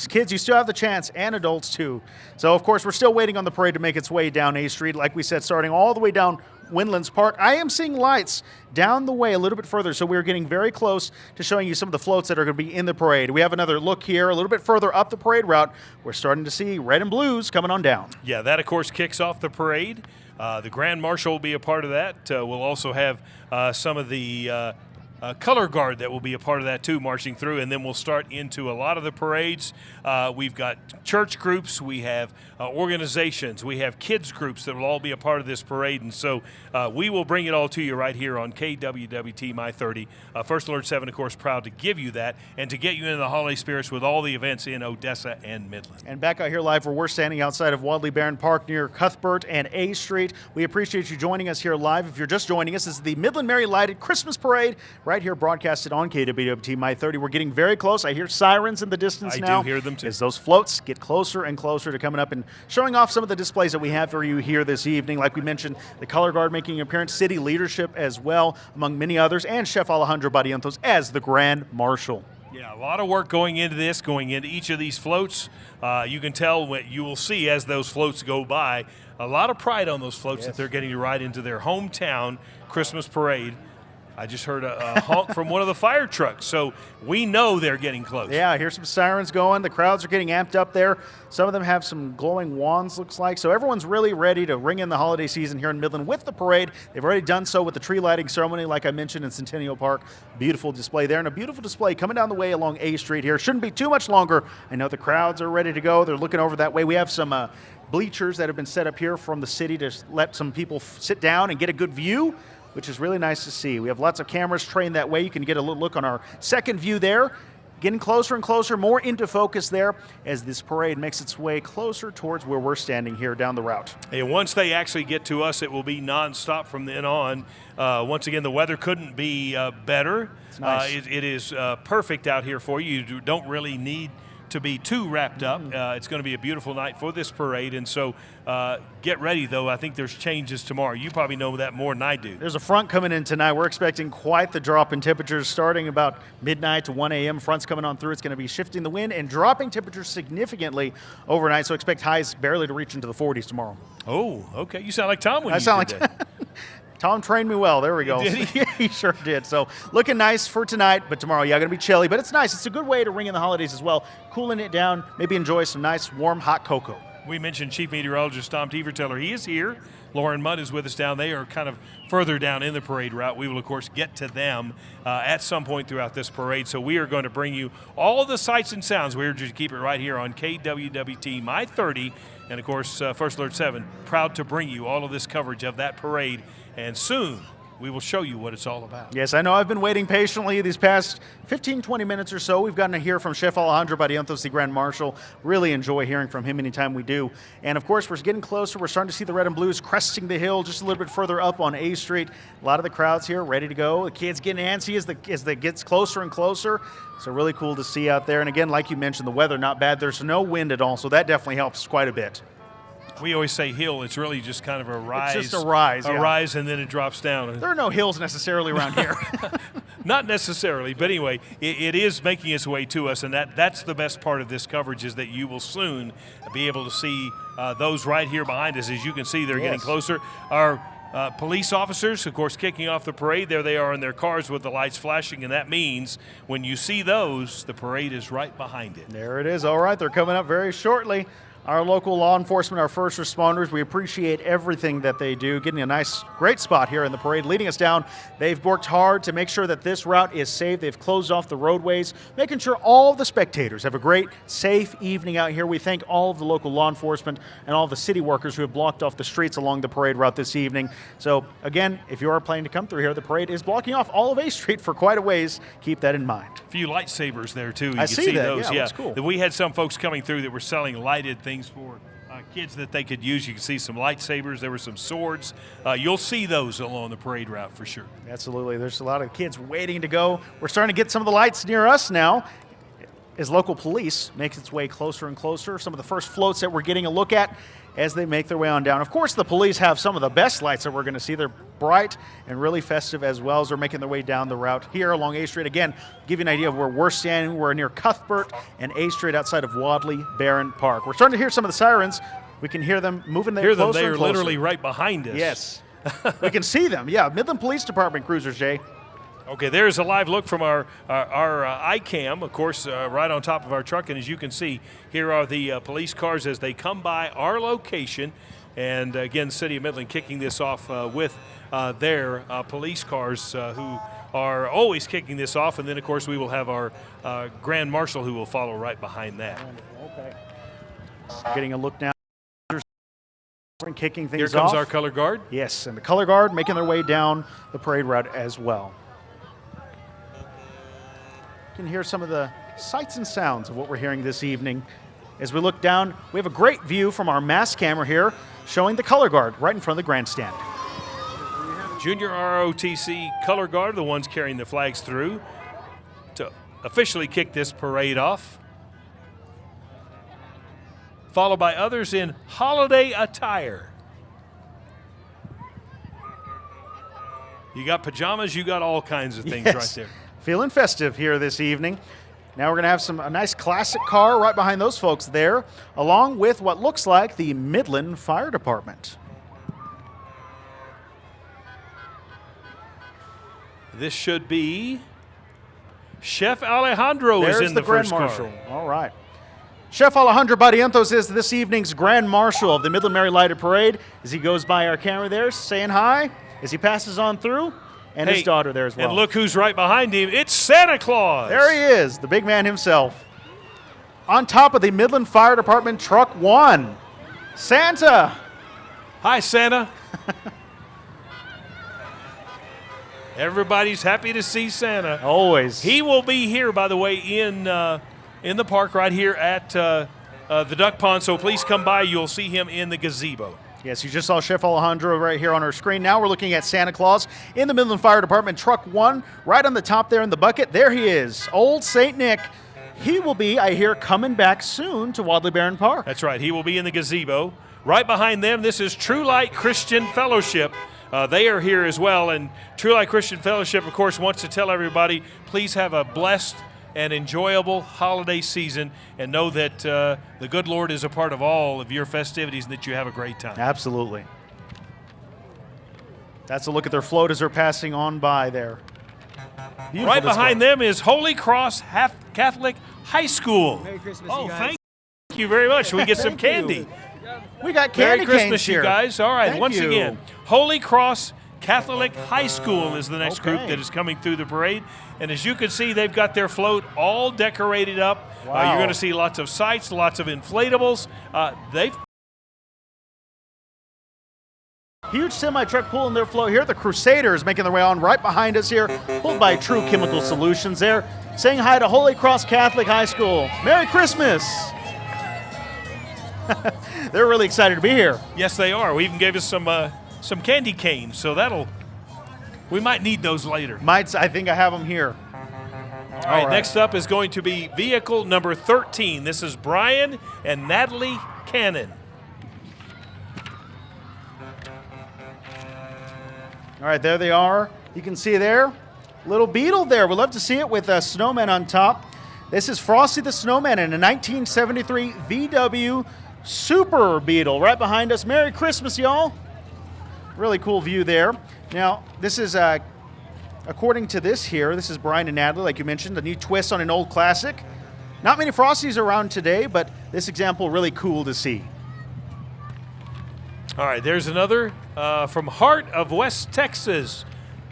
[SPEAKER 2] Kids, you still have the chance, and adults too. So, of course, we're still waiting on the parade to make its way down A Street, like we said, starting all the way down Windlands Park. I am seeing lights down the way a little bit further, so we're getting very close to showing you some of the floats that are going to be in the parade. We have another look here a little bit further up the parade route. We're starting to see red and blues coming on down.
[SPEAKER 1] yeah, that, of course, kicks off the parade. The Grand Marshal will be a part of that. We'll also have some of the color guard that will be a part of that too, marching through, and then we'll start into a lot of the parades. We've got church groups, we have organizations, we have kids groups that will all be a part of this parade, and so we will bring it all to you right here on KWWT My 30. First Alert 7, of course, proud to give you that and to get you into the holiday spirits with all the events in Odessa and Midland.
[SPEAKER 2] And back out here live where we're standing outside of Wadley Barron Park near Cuthbert and A Street. We appreciate you joining us here live. If you're just joining us, this is the Midland Merry Lighted Christmas Parade right here broadcasted on KWWT My 30. We're getting very close. I hear sirens in the distance now.
[SPEAKER 1] I do hear them too.
[SPEAKER 2] As those floats get closer and closer to coming up and showing off some of the displays that we have for you here this evening. Like we mentioned, the Color Guard making an appearance, city leadership as well, among many others, and Chef Alejandro Barrientos as the Grand Marshal.
[SPEAKER 1] Yeah, a lot of work going into this, going into each of these floats. You can tell what you will see as those floats go by. A lot of pride on those floats that they're getting to ride into their hometown Christmas parade. I just heard a honk from one of the fire trucks, so we know they're getting close.
[SPEAKER 2] Yeah, I hear some sirens going. The crowds are getting amped up there. Some of them have some glowing wands, looks like. So everyone's really ready to ring in the holiday season here in Midland with the parade. They've already done so with the tree lighting ceremony, like I mentioned, in Centennial Park. Beautiful display there, and a beautiful display coming down the way along A Street here. Shouldn't be too much longer. I know the crowds are ready to go. They're looking over that way. We have some bleachers that have been set up here from the city to let some people sit down and get a good view, which is really nice to see. We have lots of cameras trained that way. You can get a little look on our second view there. Getting closer and closer, more into focus there as this parade makes its way closer towards where we're standing here down the route.
[SPEAKER 1] And once they actually get to us, it will be nonstop from then on. Once again, the weather couldn't be better.
[SPEAKER 2] It's nice.
[SPEAKER 1] It is perfect out here for you. You don't really need to be too wrapped up. It's going to be a beautiful night for this parade, and so get ready, though. I think there's changes tomorrow. You probably know that more than I do.
[SPEAKER 2] There's a front coming in tonight. We're expecting quite the drop in temperatures starting about midnight to 1 a.m. Front's coming on through. It's going to be shifting the wind and dropping temperatures significantly overnight, so expect highs barely to reach into the 40s tomorrow.
[SPEAKER 1] Oh, okay. You sound like Tom when
[SPEAKER 2] I
[SPEAKER 1] you
[SPEAKER 2] sound
[SPEAKER 1] did
[SPEAKER 2] like
[SPEAKER 1] that.
[SPEAKER 2] Tom trained me well. There we go.
[SPEAKER 1] Did he?
[SPEAKER 2] He sure did. So looking nice for tonight, but tomorrow, yeah, going to be chilly. But it's nice. It's a good way to ring in the holidays as well. Cooling it down. Maybe enjoy some nice, warm, hot cocoa.
[SPEAKER 1] We mentioned Chief Meteorologist Tom Teeverteller. He is here. Lauren Mudd is with us down. They are kind of further down in the parade route. We will, of course, get to them at some point throughout this parade. So we are going to bring you all of the sights and sounds. We're just keep it right here on KWWT My 30. And, of course, First Alert 7, proud to bring you all of this coverage of that parade. And soon, we will show you what it's all about.
[SPEAKER 2] Yes, I know I've been waiting patiently these past 15, 20 minutes or so. We've gotten to hear from Chef Alejandro Barrientos, the Grand Marshal. Really enjoy hearing from him anytime we do. And, of course, we're getting closer. We're starting to see the red and blues cresting the hill just a little bit further up on A Street. A lot of the crowds here ready to go. The kids getting antsy as it gets closer and closer. So really cool to see out there. And, again, like you mentioned, the weather not bad. There's no wind at all, so that definitely helps quite a bit.
[SPEAKER 1] We always say hill. It's really just kind of a rise.
[SPEAKER 2] It's just a rise,
[SPEAKER 1] A
[SPEAKER 2] yeah.
[SPEAKER 1] rise, and then it drops down.
[SPEAKER 2] There are no hills necessarily around here.
[SPEAKER 1] Not necessarily, but anyway, it is making its way to us, and that's the best part of this coverage is that you will soon be able to see those right here behind us. As you can see, they're getting closer. Our police officers, of course, kicking off the parade. There they are in their cars with the lights flashing, and that means when you see those, the parade is right behind it.
[SPEAKER 2] There it is. All right, they're coming up very shortly. Our local law enforcement, our first responders, we appreciate everything that they do, getting a nice, great spot here in the parade, leading us down. They've worked hard to make sure that this route is safe. They've closed off the roadways, making sure all of the spectators have a great, safe evening out here. We thank all of the local law enforcement and all of the city workers who have blocked off the streets along the parade route this evening. So, again, if you are planning to come through here, the parade is blocking off all of A Street for quite a ways. Keep that in mind.
[SPEAKER 1] A few lightsabers there, too. You
[SPEAKER 2] I
[SPEAKER 1] can
[SPEAKER 2] see that.
[SPEAKER 1] those.
[SPEAKER 2] Yeah, looks cool.
[SPEAKER 1] We had some folks coming through that were selling lighted things for kids that they could use. You can see some lightsabers. There were some swords. You'll see those along the parade route for sure.
[SPEAKER 2] Absolutely. There's a lot of kids waiting to go. We're starting to get some of the lights near us now as local police makes its way closer and closer. Some of the first floats that we're getting a look at as they make their way on down. Of course, the police have some of the best lights that we're going to see. They're bright and really festive as well as they're making their way down the route here along A Street. Again, give you an idea of where we're standing. We're near Cuthbert and A Street outside of Wadley Barron Park. We're starting to hear some of the sirens. We can hear them moving there closer and closer.
[SPEAKER 1] They are literally right behind us.
[SPEAKER 2] Yes. We can see them. Yeah, Midland Police Department cruisers, Jay.
[SPEAKER 1] Okay, there's a live look from our iCam, of course, right on top of our truck. And as you can see, here are the police cars as they come by our location. And again, the city of Midland kicking this off with their police cars who are always kicking this off. And then, of course, we will have our Grand Marshal who will follow right behind that.
[SPEAKER 2] Okay. Getting a look now. Kicking things
[SPEAKER 1] Here comes
[SPEAKER 2] off.
[SPEAKER 1] our color guard.
[SPEAKER 2] Yes, and the color guard making their way down the parade route as well. You can hear some of the sights and sounds of what we're hearing this evening. As we look down, we have a great view from our mass camera here showing the color guard right in front of the grandstand.
[SPEAKER 1] Junior ROTC color guard, the ones carrying the flags through to officially kick this parade off. Followed by others in holiday attire. You got pajamas, you got all kinds of things right there.
[SPEAKER 2] Feeling festive here this evening. Now we're going to have a nice classic car right behind those folks there, along with what looks like the Midland Fire Department.
[SPEAKER 1] This should be Chef Alejandro is in the
[SPEAKER 2] Grand
[SPEAKER 1] first
[SPEAKER 2] Marshal.
[SPEAKER 1] car.
[SPEAKER 2] All right. Chef Alejandro Barrientos is this evening's Grand Marshal of the Midland Merry Lighted Parade as he goes by our camera there saying hi as he passes on through, and his daughter there as well.
[SPEAKER 1] And look who's right behind him. It's Santa Claus.
[SPEAKER 2] There he is, the big man himself. On top of the Midland Fire Department Truck 1, Santa.
[SPEAKER 1] Hi, Santa. Everybody's happy to see Santa.
[SPEAKER 2] Always.
[SPEAKER 1] He will be here, by the way, in the park right here at the duck pond, so please come by. You'll see him in the gazebo.
[SPEAKER 2] Yes, you just saw Chef Alejandro right here on our screen. Now we're looking at Santa Claus in the Midland Fire Department Truck 1, right on the top there in the bucket. There he is, Old St. Nick. He will be, I hear, coming back soon to Wadley Barron Park.
[SPEAKER 1] That's right. He will be in the gazebo. Right behind them, this is True Light Christian Fellowship. They are here as well, and True Light Christian Fellowship, of course, wants to tell everybody, please have a blessed and enjoyable holiday season, and know that the good Lord is a part of all of your festivities and that you have a great time.
[SPEAKER 2] Absolutely. That's a look at their float as they're passing on by there. Beautiful
[SPEAKER 1] right
[SPEAKER 2] display.
[SPEAKER 1] behind them is Holy Cross Catholic High School.
[SPEAKER 7] Merry Christmas,
[SPEAKER 1] oh,
[SPEAKER 7] you guys.
[SPEAKER 1] thank you very much. We get some
[SPEAKER 2] Thank you.
[SPEAKER 1] candy.
[SPEAKER 2] We got
[SPEAKER 1] Merry
[SPEAKER 2] candy
[SPEAKER 1] Christmas,
[SPEAKER 2] canes
[SPEAKER 1] you
[SPEAKER 2] here.
[SPEAKER 1] guys. All right,
[SPEAKER 2] Thank
[SPEAKER 1] once
[SPEAKER 2] you.
[SPEAKER 1] again, Holy Cross Catholic High School is the next group
[SPEAKER 2] Okay.
[SPEAKER 1] that is coming through the parade. And as you can see, they've got their float all decorated up.
[SPEAKER 2] Wow.
[SPEAKER 1] You're going to see lots of sights, lots of inflatables. They've
[SPEAKER 2] Huge semi-truck pulling their float here. The Crusaders making their way on right behind us here, pulled by True Chemical Solutions there, saying hi to Holy Cross Catholic High School. Merry Christmas! They're really excited to be here.
[SPEAKER 1] Yes, they are. We even gave us some candy canes, so we might need those later.
[SPEAKER 2] I think I have them here.
[SPEAKER 1] All right, next up is going to be vehicle number 13. This is Brian and Natalie Cannon.
[SPEAKER 2] All right, there they are. You can see there, little beetle there. We'd love to see it with a snowman on top. This is Frosty the Snowman in a 1973 VW Super Beetle right behind us. Merry Christmas, y'all. Really cool view there. Now, this is, according to this here, this is Brian and Natalie, like you mentioned, a new twist on an old classic. Not many Frosties around today, but this example really cool to see.
[SPEAKER 1] All right, there's another from Heart of West Texas.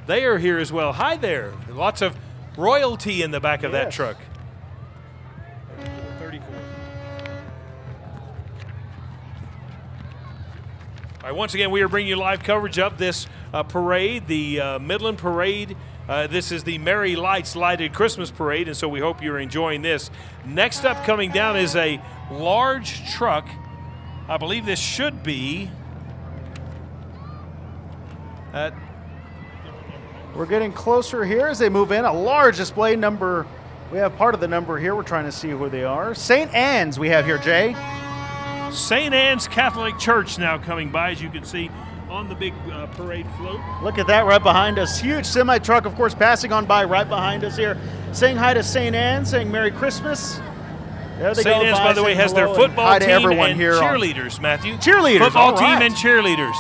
[SPEAKER 1] They are here as well. Hi there. Lots of royalty in the back of that truck. 34. All right, once again, we are bringing you live coverage of this parade, the Midland Parade. This is the Merry Lights Lighted Christmas Parade, and so we hope you're enjoying this. Next up coming down is a large truck. I believe this should be...
[SPEAKER 2] We're getting closer here as they move in. A large display number. We have part of the number here. We're trying to see who they are. St. Anne's we have here, Jay.
[SPEAKER 1] St. Anne's Catholic Church now coming by, as you can see, on the big parade float.
[SPEAKER 2] Look at that right behind us. Huge semi-truck, of course, passing on by right behind us here. Saying hi to St. Anne's, saying Merry Christmas. There they go.
[SPEAKER 1] St. Anne's, by the way, has their football team and cheerleaders, Matthew.
[SPEAKER 2] Cheerleaders,
[SPEAKER 1] Football
[SPEAKER 2] all right.
[SPEAKER 1] team and cheerleaders.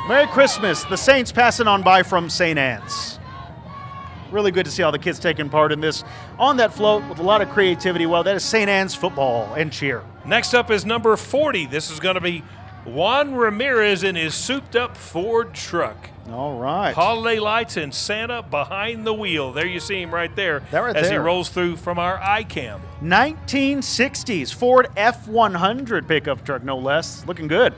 [SPEAKER 2] Merry Christmas. The Saints passing on by from St. Anne's. Really good to see all the kids taking part in this on that float with a lot of creativity. Well, that is St. Anne's football and cheer.
[SPEAKER 1] Next up is number 40. This is going to be Juan Ramirez in his souped-up Ford truck.
[SPEAKER 2] All right.
[SPEAKER 1] Holiday lights and Santa behind the wheel. There you see him right there as he rolls through from our iCam.
[SPEAKER 2] 1960s Ford F100 pickup truck, no less. Looking good.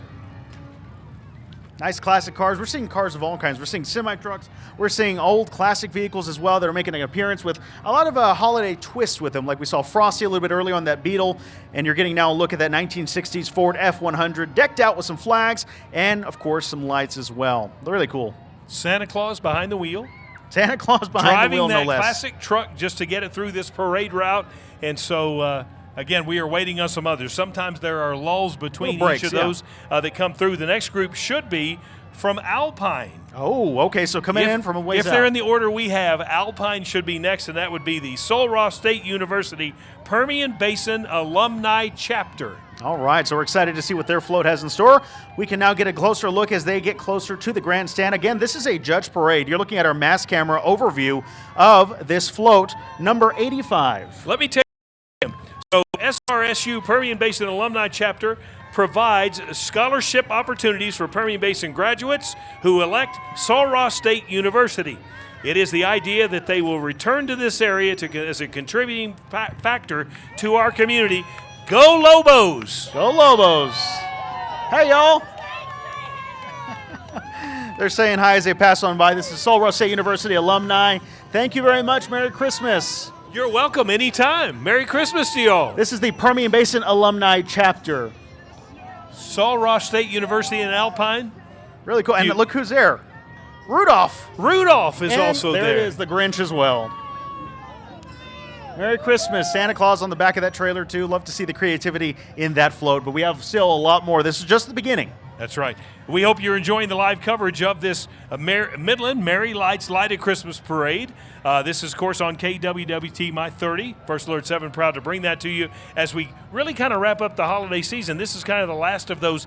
[SPEAKER 2] Nice classic cars. We're seeing cars of all kinds. We're seeing semi-trucks. We're seeing old classic vehicles as well that are making an appearance with a lot of a holiday twist with them. Like we saw Frosty a little bit earlier on that Beetle, and you're getting now a look at that 1960s Ford F100 decked out with some flags and, of course, some lights as well. They're really cool.
[SPEAKER 1] Santa Claus behind the wheel.
[SPEAKER 2] Santa Claus behind the wheel, no less.
[SPEAKER 1] Driving that classic truck just to get it through this parade route. And so, again, we are waiting on some others. Sometimes there are lulls between each of those that come through. The next group should be from Alpine.
[SPEAKER 2] Oh, okay, so coming in from a ways out.
[SPEAKER 1] If they're in the order we have, Alpine should be next, and that would be the Sul Ross State University Permian Basin Alumni Chapter.
[SPEAKER 2] All right, so we're excited to see what their float has in store. We can now get a closer look as they get closer to the grandstand. Again, this is a judge parade. You're looking at our mass camera overview of this float, number 85.
[SPEAKER 1] Let me tell you, so SRSU Permian Basin Alumni Chapter provides scholarship opportunities for Permian Basin graduates who elect Sul Ross State University. It is the idea that they will return to this area as a contributing factor to our community. Go Lobos!
[SPEAKER 2] Go Lobos! Hey, y'all! They're saying hi as they pass on by. This is Sul Ross State University alumni. Thank you very much. Merry Christmas.
[SPEAKER 1] You're welcome anytime. Merry Christmas to y'all.
[SPEAKER 2] This is the Permian Basin Alumni Chapter.
[SPEAKER 1] Sul Ross State University in Alpine.
[SPEAKER 2] Really cool. And look who's there. Rudolph.
[SPEAKER 1] Rudolph is also there.
[SPEAKER 2] There it is, the Grinch as well. Merry Christmas. Santa Claus on the back of that trailer, too. Love to see the creativity in that float, but we have still a lot more. This is just the beginning.
[SPEAKER 1] That's right. We hope you're enjoying the live coverage of this Midland Merry Lights Lighted Christmas Parade. This is, of course, on KWWT My 30. First Alert 7 proud to bring that to you as we really kind of wrap up the holiday season. This is kind of the last of those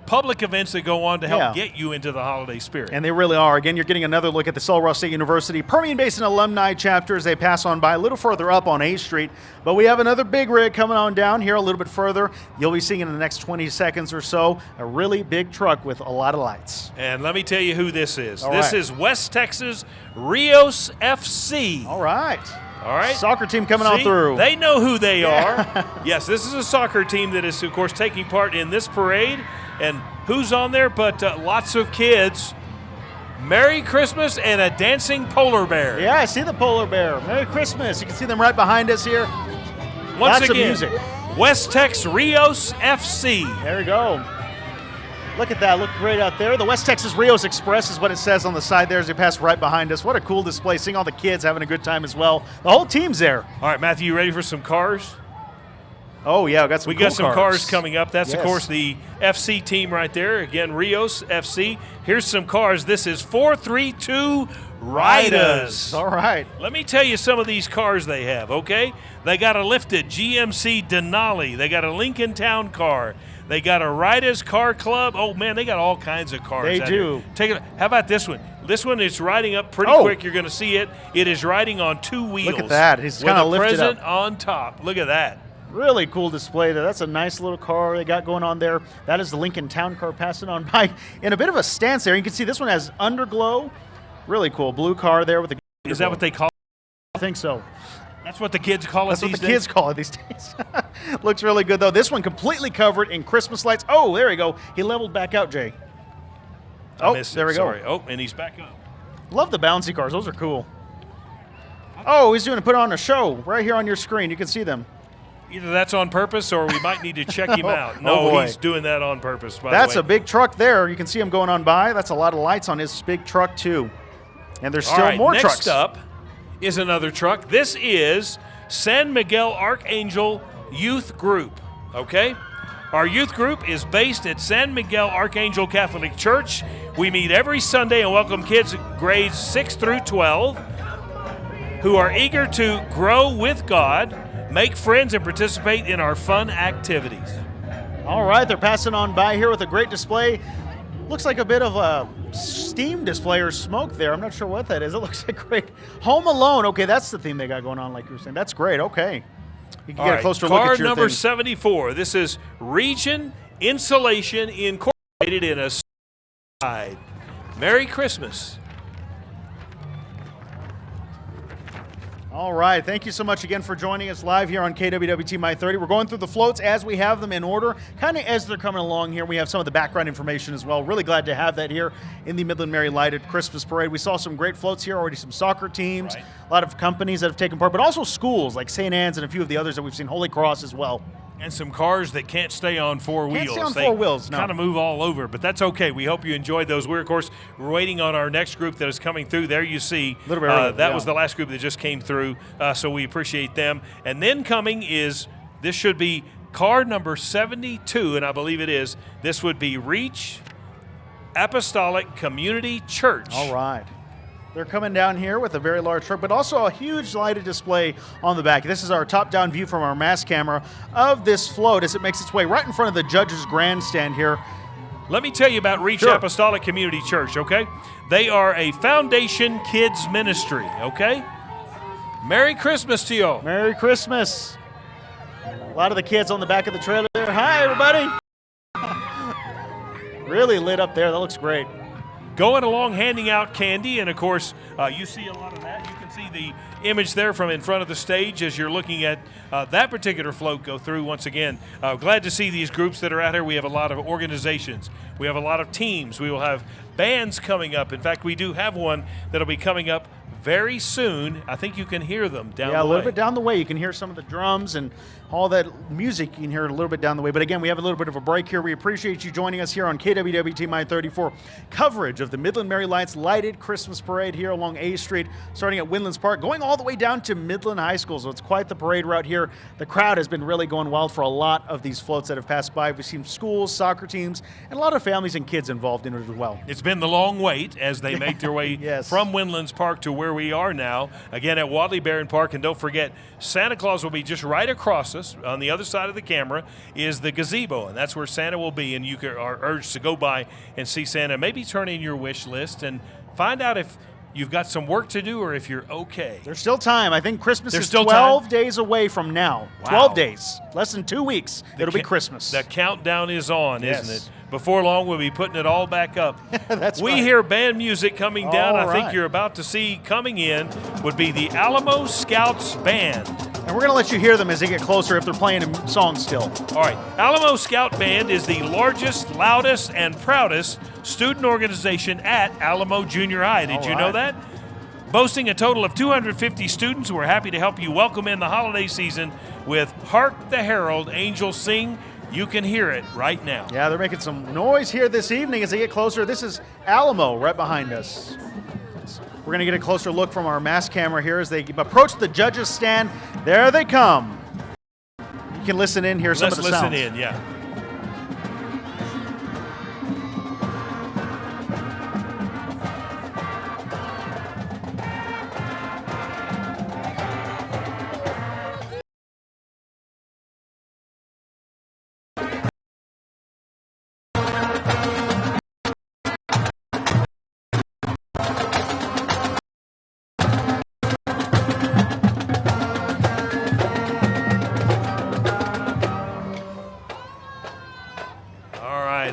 [SPEAKER 1] public events that go on to help get you into the holiday spirit.
[SPEAKER 2] And they really are. Again, you're getting another look at the Sul Ross State University Permian Basin Alumni Chapter as they pass on by a little further up on A Street. But we have another big rig coming on down here a little bit further. You'll be seeing in the next 20 seconds or so a really big truck with a lot of lights.
[SPEAKER 1] And let me tell you who this is. This is West Texas Rios FC.
[SPEAKER 2] All right.
[SPEAKER 1] All right.
[SPEAKER 2] Soccer team coming on through.
[SPEAKER 1] They know who they are. Yes, this is a soccer team that is, of course, taking part in this parade. And who's on there but lots of kids. Merry Christmas and a dancing polar bear.
[SPEAKER 2] Yeah, I see the polar bear. Merry Christmas. You can see them right behind us here.
[SPEAKER 1] Once
[SPEAKER 2] Lots
[SPEAKER 1] again,
[SPEAKER 2] of music.
[SPEAKER 1] West Tex Rios FC.
[SPEAKER 2] There we go. Look at that. Look great out there. The West Texas Rios Express is what it says on the side there as they pass right behind us. What a cool display. Seeing all the kids having a good time as well. The whole team's there.
[SPEAKER 1] All right, Matthew, you ready for some cars?
[SPEAKER 2] Oh, yeah,
[SPEAKER 1] we got some cars coming up. That's, of course, the FC team right there. Again, Rios FC. Here's some cars. This is 432 Riders.
[SPEAKER 2] All right.
[SPEAKER 1] Let me tell you some of these cars they have, okay? They got a lifted GMC Denali. They got a Lincoln Town car. They got a Riders Car Club. Oh, man, they got all kinds of cars.
[SPEAKER 2] They do.
[SPEAKER 1] How about this one? This one is riding up pretty quick. You're going to see it. It is riding on two wheels.
[SPEAKER 2] Look at that. He's kind of lifted up.
[SPEAKER 1] With a present on top. Look at that.
[SPEAKER 2] Really cool display there. That's a nice little car they got going on there. That is the Lincoln Town Car passing on by in a bit of a stance there. You can see this one has underglow. Really cool. Blue car there with the.
[SPEAKER 1] Is that what they call it?
[SPEAKER 2] I think so.
[SPEAKER 1] That's what the kids call it
[SPEAKER 2] That's
[SPEAKER 1] these
[SPEAKER 2] what the
[SPEAKER 1] days?
[SPEAKER 2] kids call it these days. Looks really good, though. This one completely covered in Christmas lights. Oh, there we go. He leveled back out, Jay.
[SPEAKER 1] I missed
[SPEAKER 2] there
[SPEAKER 1] it.
[SPEAKER 2] we go.
[SPEAKER 1] Sorry. Oh, and he's back up.
[SPEAKER 2] Love the bouncy cars. Those are cool. Oh, he's put on a show right here on your screen. You can see them.
[SPEAKER 1] Either that's on purpose or we might need to check him out.
[SPEAKER 2] Oh,
[SPEAKER 1] No,
[SPEAKER 2] boy.
[SPEAKER 1] he's doing that on purpose, by
[SPEAKER 2] That's
[SPEAKER 1] the way.
[SPEAKER 2] a big truck there. You can see him going on by. That's a lot of lights on his big truck, too. And there's
[SPEAKER 1] All
[SPEAKER 2] still
[SPEAKER 1] right,
[SPEAKER 2] more
[SPEAKER 1] next
[SPEAKER 2] trucks.
[SPEAKER 1] up is another truck. This is San Miguel Archangel Youth Group, okay? Our youth group is based at San Miguel Archangel Catholic Church. We meet every Sunday and welcome kids grades 6 through 12 who are eager to grow with God, make friends, and participate in our fun activities.
[SPEAKER 2] All right, they're passing on by here with a great display. Looks like a bit of a steam display or smoke there. I'm not sure what that is. It looks like great. Home Alone. Okay, that's the theme they got going on, like you were saying. That's great. Okay. You can
[SPEAKER 1] All
[SPEAKER 2] get
[SPEAKER 1] right,
[SPEAKER 2] a closer look
[SPEAKER 1] car
[SPEAKER 2] at your
[SPEAKER 1] number
[SPEAKER 2] thing.
[SPEAKER 1] 74. This is Region Insulation Incorporated in a side. Merry Christmas.
[SPEAKER 2] All right, thank you so much again for joining us live here on KWWT My 30. We're going through the floats as we have them in order, kind of as they're coming along here. We have some of the background information as well. Really glad to have that here in the Midland Mary Lighted Christmas Parade. We saw some great floats here already, some soccer teams,
[SPEAKER 1] Right.
[SPEAKER 2] a lot of companies that have taken part, but also schools like St. Anne's and a few of the others that we've seen, Holy Cross as well.
[SPEAKER 1] And some cars that can't stay on four
[SPEAKER 2] Can't
[SPEAKER 1] wheels.
[SPEAKER 2] stay on
[SPEAKER 1] They
[SPEAKER 2] four wheels, no.
[SPEAKER 1] kind of move all over, but that's okay. We hope you enjoyed those. We're, of course, waiting on our next group that is coming through. There you see.
[SPEAKER 2] A little bit earlier,
[SPEAKER 1] that
[SPEAKER 2] yeah.
[SPEAKER 1] was the last group that just came through, so we appreciate them. And then coming is, this should be car number 72, and I believe it is. This would be Reach Apostolic Community Church.
[SPEAKER 2] All right. They're coming down here with a very large truck, but also a huge lighted display on the back. This is our top-down view from our mass camera of this float as it makes its way right in front of the judge's grandstand here.
[SPEAKER 1] Let me tell you about Reach
[SPEAKER 2] Sure.
[SPEAKER 1] Apostolic Community Church, okay? They are a Foundation Kids ministry, okay? Merry Christmas to you.
[SPEAKER 2] Merry Christmas. A lot of the kids on the back of the trailer there. Hi, everybody. Really lit up there. That looks great.
[SPEAKER 1] Going along handing out candy, and of course, you see a lot of that. You can see the image there from in front of the stage as you're looking at that particular float go through. Once again, glad to see these groups that are out here. We have a lot of organizations. We have a lot of teams. We will have bands coming up. In fact, we do have one that'll be coming up very soon. I think you can hear them down the way.
[SPEAKER 2] Yeah, a little bit down the way. You can hear some of the drums and all that music. You can hear it a little bit down the way. But again, we have a little bit of a break here. We appreciate you joining us here on KWWT My 34 coverage of the Midland Mary Lights Lighted Christmas Parade here along A Street, starting at Windlands Park, going all the way down to Midland High School. So it's quite the parade route here. The crowd has been really going wild for a lot of these floats that have passed by. We've seen schools, soccer teams, and a lot of families and kids involved in it as well.
[SPEAKER 1] It's been the long wait as they make their way
[SPEAKER 2] Yes.
[SPEAKER 1] from Windlands Park to where we are now, again at Wadley Barron Park. And don't forget, Santa Claus will be just right across us. On the other side of the camera is the gazebo, and that's where Santa will be. And you are urged to go by and see Santa. Maybe turn in your wish list and find out if you've got some work to do or if you're okay.
[SPEAKER 2] There's still time. I think Christmas
[SPEAKER 1] There's
[SPEAKER 2] is
[SPEAKER 1] still
[SPEAKER 2] 12
[SPEAKER 1] time?
[SPEAKER 2] days away from now.
[SPEAKER 1] Wow.
[SPEAKER 2] 12 days. Less than 2 weeks. It'll be
[SPEAKER 1] ca-
[SPEAKER 2] Christmas.
[SPEAKER 1] The countdown is on,
[SPEAKER 2] Yes.
[SPEAKER 1] isn't it? Before long, we'll be putting it all back up.
[SPEAKER 2] That's
[SPEAKER 1] we
[SPEAKER 2] right.
[SPEAKER 1] hear band music coming down.
[SPEAKER 2] All
[SPEAKER 1] I think
[SPEAKER 2] right.
[SPEAKER 1] you're about to see coming in would be the Alamo Scouts Band.
[SPEAKER 2] And we're going to let you hear them as they get closer if they're playing a song still.
[SPEAKER 1] All right, Alamo Scout Band is the largest, loudest, and proudest student organization at Alamo Junior High. Did
[SPEAKER 2] All
[SPEAKER 1] you know
[SPEAKER 2] right.
[SPEAKER 1] that? Boasting a total of 250 students, we're happy to help you welcome in the holiday season with Hark the Herald Angels Sing. You can hear it right now.
[SPEAKER 2] Yeah, they're making some noise here this evening as they get closer. This is Alamo right behind us. We're going to get a closer look from our mass camera here as they approach the judges' stand. There they come. You can listen in here some
[SPEAKER 1] Let's
[SPEAKER 2] of the
[SPEAKER 1] listen
[SPEAKER 2] sounds.
[SPEAKER 1] in, yeah.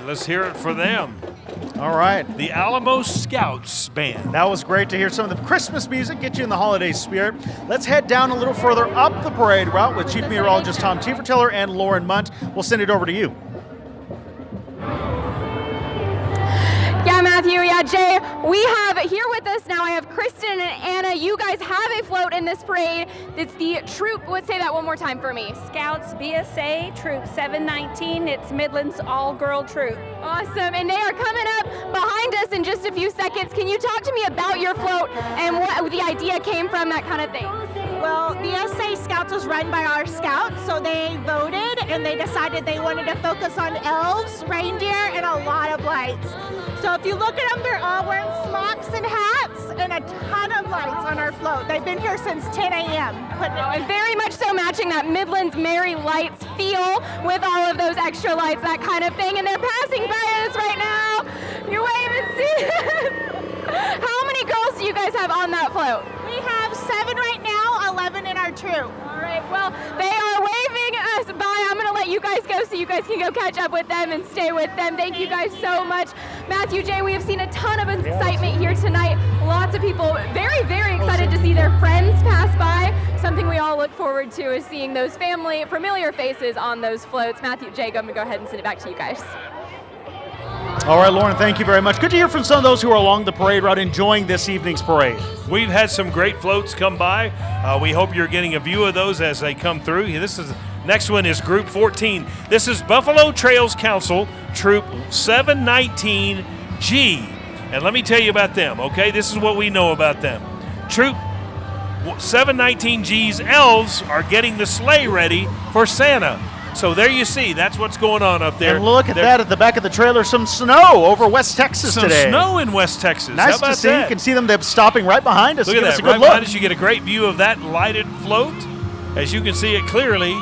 [SPEAKER 1] let's hear it for them.
[SPEAKER 2] All right.
[SPEAKER 1] The Alamo Scouts Band.
[SPEAKER 2] That was great to hear some of the Christmas music, get you in the holiday spirit. Let's head down a little further up the parade route with Chief Meteorologist Tom Tiefertiller and Lauren Munt. We'll send it over to you.
[SPEAKER 6] Yeah, Matthew. Yeah, Jay. We have here with us now, I have Kristen and Anna. You guys have a float in this parade. It's the Troop, let's say that one more time for me.
[SPEAKER 7] Scouts BSA Troop 719. It's Midland's all-girl troop.
[SPEAKER 6] Awesome, and they are coming up behind us in just a few seconds. Can you talk to me about your float and what the idea came from, that kind of thing?
[SPEAKER 7] Well, BSA Scouts was run by our scouts, so they voted and they decided they wanted to focus on elves, reindeer, and a lot of lights. So if you look at them, they're all wearing smocks and hats and a ton of lights on our float. They've been here since 10 a.m.
[SPEAKER 6] And very much so matching that Midland's Merry Lights feel with all of those extra lights, that kind of thing. And they're passing by us right now. You're waving, see them. How many girls do you guys have on that float?
[SPEAKER 7] We have 7 right now, 11 in our troop.
[SPEAKER 6] All right, well, they are waving us by. I'm going to let you guys go so you guys can go catch up with them and stay with them. Thank you guys so much. Matthew, Jay, we have seen a ton of excitement here tonight. Lots of people very, very excited to see their friends pass by. Something we all look forward to is seeing those familiar faces on those floats. Matthew, Jay, I'm going to go ahead and send it back to you guys.
[SPEAKER 2] All right, Lauren, thank you very much. Good to hear from some of those who are along the parade route enjoying this evening's parade.
[SPEAKER 1] We've had some great floats come by. We hope you're getting a view of those as they come through. Next one is Group 14. This is Buffalo Trails Council, Troop 719G. And let me tell you about them, okay? This is what we know about them. Troop 719G's elves are getting the sleigh ready for Santa. So there you see, that's what's going on up there.
[SPEAKER 2] And look at that at the back of the trailer, some snow over West Texas today.
[SPEAKER 1] Some snow in West Texas.
[SPEAKER 2] Nice
[SPEAKER 1] How about
[SPEAKER 2] to see.
[SPEAKER 1] that?
[SPEAKER 2] You can see them stopping right behind us.
[SPEAKER 1] Look at
[SPEAKER 2] Give us
[SPEAKER 1] that,
[SPEAKER 2] a good
[SPEAKER 1] right
[SPEAKER 2] look.
[SPEAKER 1] behind us. You get a great view of that lighted float. As you can see it clearly,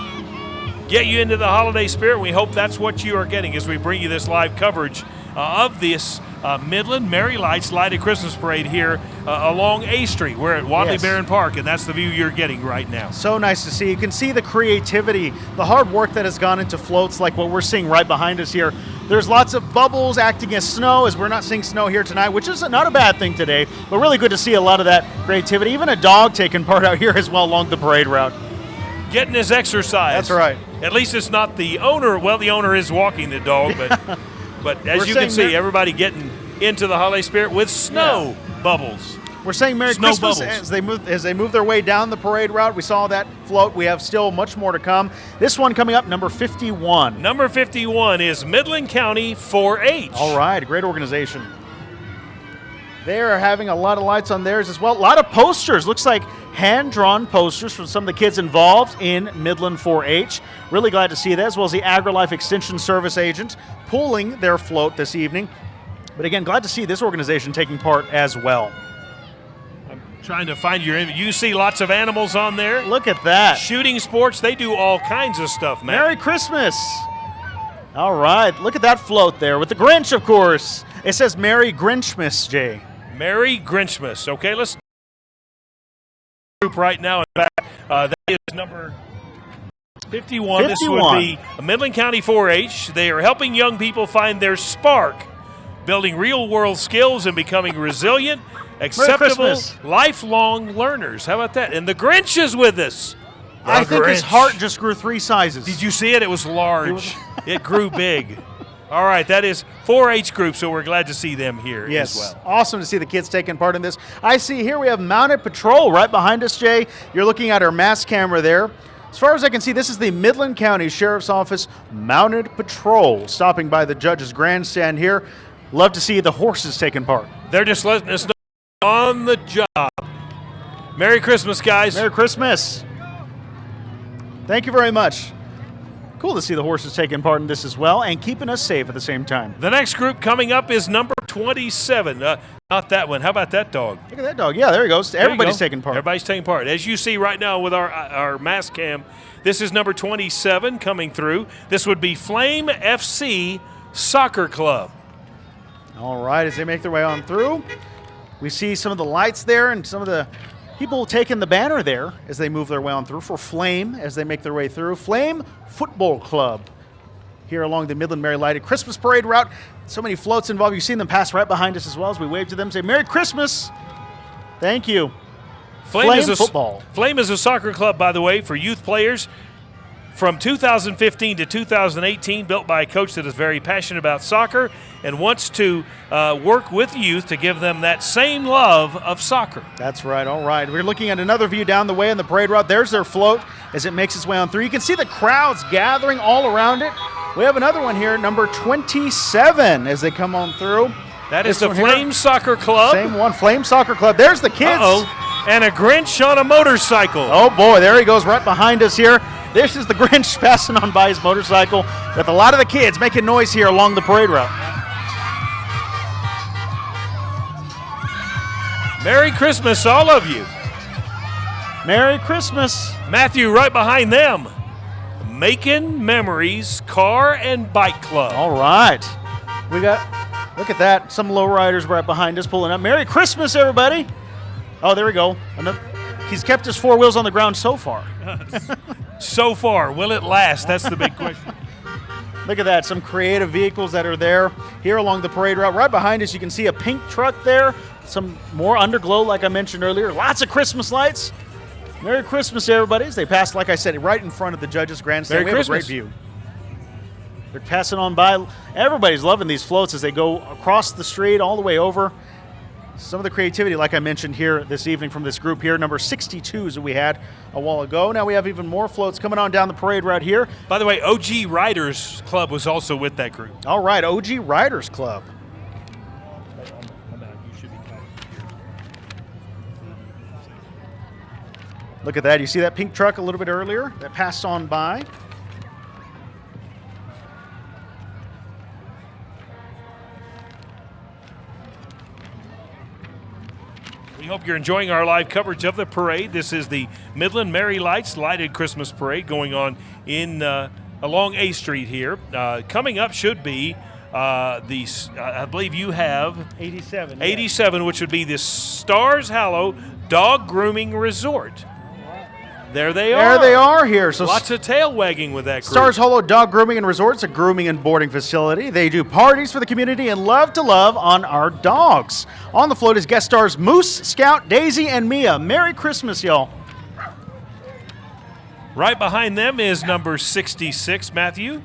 [SPEAKER 1] get you into the holiday spirit. We hope that's what you are getting as we bring you this live coverage of this Midland Merry Lights Lighted Christmas Parade here along A Street. We're at Wadley Barron Park, and that's the view you're getting right now.
[SPEAKER 2] So nice to see. You can see the creativity, the hard work that has gone into floats like what we're seeing right behind us here. There's lots of bubbles acting as snow, as we're not seeing snow here tonight, which is not a bad thing today, but really good to see a lot of that creativity. Even a dog taking part out here as well along the parade route.
[SPEAKER 1] Getting his exercise.
[SPEAKER 2] That's right.
[SPEAKER 1] At least it's not the owner. Well, the owner is walking the dog, but as you can see, everybody getting into the holiday spirit with snow bubbles.
[SPEAKER 2] We're saying Merry
[SPEAKER 1] Snow
[SPEAKER 2] Christmas
[SPEAKER 1] bubbles.
[SPEAKER 2] as they move their way down the parade route. We saw that float. We have still much more to come. This one coming up, number 51.
[SPEAKER 1] Number 51 is Midland County 4-H.
[SPEAKER 2] All right, a great organization. They are having a lot of lights on theirs as well. A lot of posters. Looks like hand-drawn posters from some of the kids involved in Midland 4-H. Really glad to see that, as well as the AgriLife Extension Service agents pulling their float this evening. But again, glad to see this organization taking part as well.
[SPEAKER 1] I'm trying to find you see lots of animals on there.
[SPEAKER 2] Look at that.
[SPEAKER 1] Shooting sports, they do all kinds of stuff, man.
[SPEAKER 2] Merry Christmas. All right, look at that float there with the Grinch, of course. It says Merry Grinchmas, Jay.
[SPEAKER 1] Merry Grinchmas. Okay, let's group right now. In fact, that is number 51. This would be Midland County 4-H. They are helping young people find their spark, building real-world skills and becoming resilient, acceptable, lifelong learners. How about that? And the Grinch is with us.
[SPEAKER 2] I think his heart just grew 3 sizes.
[SPEAKER 1] Did you see it? It was large. It grew big. All right, that is 4-H group, so we're glad to see them here as well.
[SPEAKER 2] Awesome to see the kids taking part in this. I see here we have Mounted Patrol right behind us, Jay. You're looking at our mass camera there. As far as I can see, this is the Midland County Sheriff's Office Mounted Patrol stopping by the judge's grandstand here. Love to see the horses taking part.
[SPEAKER 1] They're just letting us know on the job. Merry Christmas, guys.
[SPEAKER 2] Merry Christmas. Thank you very much. Cool to see the horses taking part in this as well and keeping us safe at the same time.
[SPEAKER 1] The next group coming up is number 27. Not that one. How about that dog?
[SPEAKER 2] Look at that dog. Yeah, there he goes. Everybody's taking part.
[SPEAKER 1] Everybody's taking part. As you see right now with our mass cam, this is number 27 coming through. This would be Flame FC Soccer Club.
[SPEAKER 2] All right, as they make their way on through, we see some of the lights there and some of the people taking the banner there as they move their way on through for Flame as they make their way through. Flame Football Club. here along the Midland Merry Lighted Christmas Parade route. So many floats involved. You've seen them pass right behind us as well as we wave to them, say Merry Christmas. Thank you. Flame football.
[SPEAKER 1] Flame is a soccer club, by the way, for youth players. From 2015 to 2018, built by a coach that is very passionate about soccer and wants to work with youth to give them that same love of soccer.
[SPEAKER 2] That's right. All right. We're looking at another view down the way on the parade route. There's their float as it makes its way on through. You can see the crowds gathering all around it. We have another one here, number 27, as they come on through.
[SPEAKER 1] That is the Flame Soccer Club.
[SPEAKER 2] Same one, Flame Soccer Club. There's the kids.
[SPEAKER 1] Uh-oh. And a Grinch on a motorcycle.
[SPEAKER 2] Oh, boy. There he goes right behind us here. This is the Grinch passing on by his motorcycle with a lot of the kids making noise here along the parade route.
[SPEAKER 1] Merry Christmas, all of you.
[SPEAKER 2] Merry Christmas.
[SPEAKER 1] Matthew, right behind them. Making Memories Car and Bike Club.
[SPEAKER 2] All right. We got, look at that, some lowriders right behind us pulling up. Merry Christmas, everybody. Oh, there we go. He's kept his four wheels on the ground so far.
[SPEAKER 1] So far, will it last? That's the big question.
[SPEAKER 2] Look at that, some creative vehicles that are there here along the parade route. Right behind us, you can see a pink truck there, some more underglow like I mentioned earlier, lots of Christmas lights. Merry Christmas, everybody. As they pass, like I said, right in front of the judges' grandstand.
[SPEAKER 1] Merry Christmas.
[SPEAKER 2] Have a great view. They're passing on by. Everybody's loving these floats as they go across the street all the way over. Some of the creativity, like I mentioned here this evening from this group here, number 62s that we had a while ago. Now we have even more floats coming on down the parade route here.
[SPEAKER 1] By the way, OG Riders Club was also with that group.
[SPEAKER 2] All right, OG Riders Club. Look at that. You see that pink truck a little bit earlier that passed on by?
[SPEAKER 1] We hope you're enjoying our live coverage of the parade. This is the Midland Merry Lights Lighted Christmas Parade going on in along A Street here. Coming up should be I believe you have
[SPEAKER 2] 87.
[SPEAKER 1] 87, which would be the Stars Hollow Dog Grooming Resort. There they are.
[SPEAKER 2] There they are here. So
[SPEAKER 1] lots of tail wagging with that group.
[SPEAKER 2] Stars Hollow Dog Grooming and Resorts, a grooming and boarding facility. They do parties for the community and love to love on our dogs. On the float is guest stars Moose, Scout, Daisy, and Mia. Merry Christmas, y'all.
[SPEAKER 1] Right behind them is number 66, Matthew.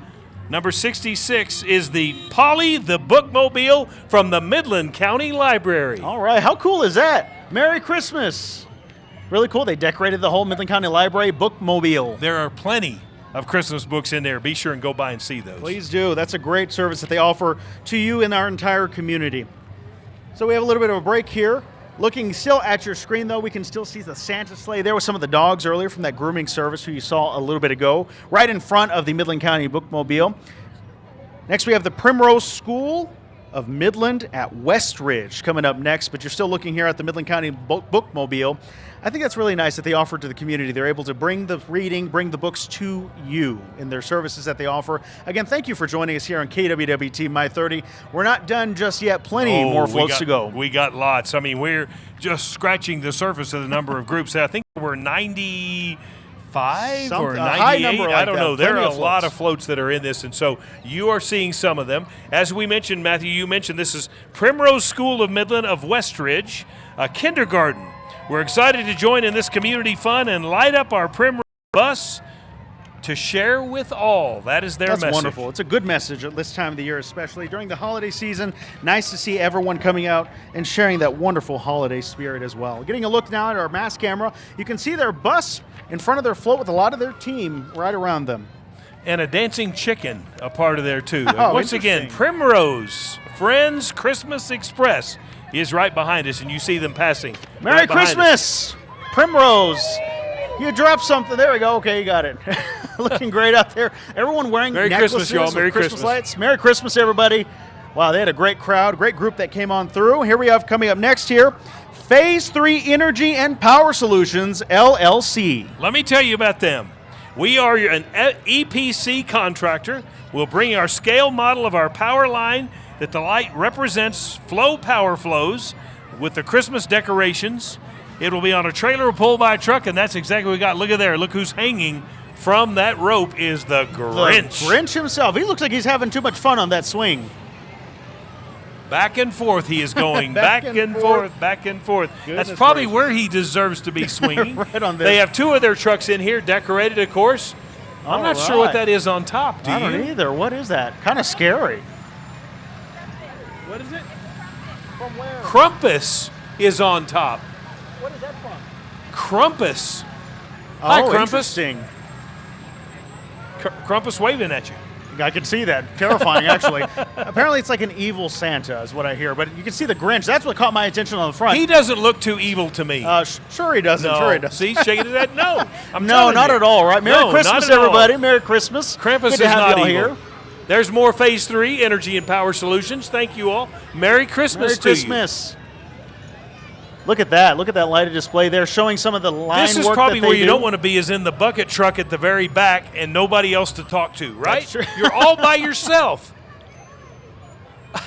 [SPEAKER 1] Number 66 is the Polly the Bookmobile from the Midland County Library.
[SPEAKER 2] All right. How cool is that? Merry Christmas. Really cool. They decorated the whole Midland County Library bookmobile.
[SPEAKER 1] There are plenty of Christmas books in there. Be sure and go by and see those.
[SPEAKER 2] Please do. That's a great service that they offer to you and our entire community. So we have a little bit of a break here. Looking still at your screen, though, we can still see the Santa sleigh. There were some of the dogs earlier from that grooming service who you saw a little bit ago, right in front of the Midland County bookmobile. Next, we have the Primrose School of Midland at Westridge coming up next, but you're still looking here at the Midland County bookmobile. I think that's really nice that they offer to the community. They're able to bring the reading, bring the books to you in their services that they offer. Again, thank you for joining us here on KWWT My 30. We're not done just yet. Plenty more floats to go.
[SPEAKER 1] We got lots. I mean, we're just scratching the surface of the number of groups. I think we're 95 or 98.
[SPEAKER 2] High number like
[SPEAKER 1] I don't know. There are a
[SPEAKER 2] floats.
[SPEAKER 1] lot of floats that are in this, and so you are seeing some of them. As we mentioned, Matthew, you mentioned this is Primrose School of Midland of Westridge, a kindergarten. We're excited to join in this community fun and light up our Primrose bus to share with all. That is their message.
[SPEAKER 2] That's wonderful. It's a good message at this time of the year, especially during the holiday season. Nice to see everyone coming out and sharing that wonderful holiday spirit as well. Getting a look now at our mass camera, you can see their bus in front of their float with a lot of their team right around them.
[SPEAKER 1] And a dancing chicken, a part of there too.
[SPEAKER 2] Oh,
[SPEAKER 1] once again, Primrose Friends Christmas Express is right behind us, and you see them passing.
[SPEAKER 2] Merry
[SPEAKER 1] right
[SPEAKER 2] Christmas, Primrose. You dropped something. There we go. Okay, you got it. Looking great out there. Everyone wearing
[SPEAKER 1] Merry
[SPEAKER 2] necklaces
[SPEAKER 1] Christmas, y'all.
[SPEAKER 2] with
[SPEAKER 1] Merry
[SPEAKER 2] Christmas
[SPEAKER 1] Christmas.
[SPEAKER 2] lights. Merry Christmas, everybody. Wow, they had a great crowd, great group that came on through. Here we have coming up next here, Phase 3 Energy and Power Solutions, LLC.
[SPEAKER 1] Let me tell you about them. We are an EPC contractor. We'll bring our scale model of our power line that the light represents power flows with the Christmas decorations. It will be on a trailer pulled by a truck, and that's exactly what we got. Look at there. Look who's hanging from that rope is the Grinch.
[SPEAKER 2] The Grinch himself. He looks like he's having too much fun on that swing.
[SPEAKER 1] Back and forth he is going. back and forth, back and forth.
[SPEAKER 2] Goodness
[SPEAKER 1] That's probably
[SPEAKER 2] gracious.
[SPEAKER 1] where he deserves to be swinging.
[SPEAKER 2] Right on this.
[SPEAKER 1] They have 2 of their trucks in here, decorated, of course. I'm not sure what
[SPEAKER 2] right.
[SPEAKER 1] that is on top. Do
[SPEAKER 2] I
[SPEAKER 1] you?
[SPEAKER 2] don't either. What is that? Kind of scary.
[SPEAKER 1] What is it?
[SPEAKER 2] From where?
[SPEAKER 1] Crumpus is on top.
[SPEAKER 2] What is that from?
[SPEAKER 1] Crumpus. Hi,
[SPEAKER 2] Oh,
[SPEAKER 1] Crumpus.
[SPEAKER 2] interesting.
[SPEAKER 1] Crumpus waving at you.
[SPEAKER 2] I can see that. Terrifying, actually. Apparently, it's like an evil Santa, is what I hear. But you can see the Grinch. That's what caught my attention on the front.
[SPEAKER 1] He doesn't look too evil to me.
[SPEAKER 2] Sure he doesn't.
[SPEAKER 1] no.
[SPEAKER 2] Sure he does.
[SPEAKER 1] See, shaking his head. No. I'm
[SPEAKER 2] No,
[SPEAKER 1] telling
[SPEAKER 2] not
[SPEAKER 1] you.
[SPEAKER 2] at all, right? Merry
[SPEAKER 1] No,
[SPEAKER 2] Christmas,
[SPEAKER 1] not at all.
[SPEAKER 2] everybody. Merry Christmas.
[SPEAKER 1] Krampus
[SPEAKER 2] Good
[SPEAKER 1] is
[SPEAKER 2] to have
[SPEAKER 1] not
[SPEAKER 2] y'all
[SPEAKER 1] evil.
[SPEAKER 2] here.
[SPEAKER 1] There's more Phase 3, Energy and Power Solutions. Thank you all. Merry Christmas
[SPEAKER 2] Merry
[SPEAKER 1] to
[SPEAKER 2] Christmas. Look at that. Look at that lighted display there showing some of the line
[SPEAKER 1] you. This is
[SPEAKER 2] work
[SPEAKER 1] probably
[SPEAKER 2] that
[SPEAKER 1] where
[SPEAKER 2] they
[SPEAKER 1] you
[SPEAKER 2] do.
[SPEAKER 1] don't want to be is in the bucket truck at the very back and nobody else to talk to, right?
[SPEAKER 2] That's true.
[SPEAKER 1] You're all by yourself.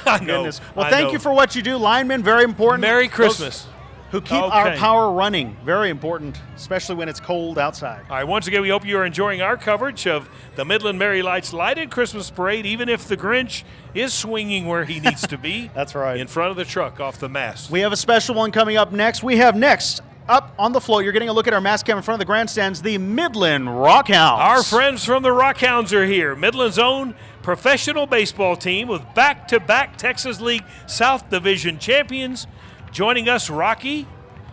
[SPEAKER 1] I know.
[SPEAKER 2] Goodness. Well,
[SPEAKER 1] I
[SPEAKER 2] thank
[SPEAKER 1] know.
[SPEAKER 2] you for what you do. Linemen, very important.
[SPEAKER 1] Merry
[SPEAKER 2] Those
[SPEAKER 1] Christmas.
[SPEAKER 2] who keep our
[SPEAKER 1] Okay.
[SPEAKER 2] power running. Very important, especially when it's cold outside.
[SPEAKER 1] All right, once again, we hope you are enjoying our coverage of the Midland Merry Lights Lighted Christmas Parade, even if the Grinch is swinging where he needs to be.
[SPEAKER 2] That's right.
[SPEAKER 1] In front of the truck off the mast.
[SPEAKER 2] We have a special one coming up next. We have next up on the floor. You're getting a look at our mass cam in front of the grandstands, the Midland Rockhounds.
[SPEAKER 1] Our friends from the Rockhounds are here. Midland's own professional baseball team with back-to-back Texas League South Division champions. Joining us, Rocky.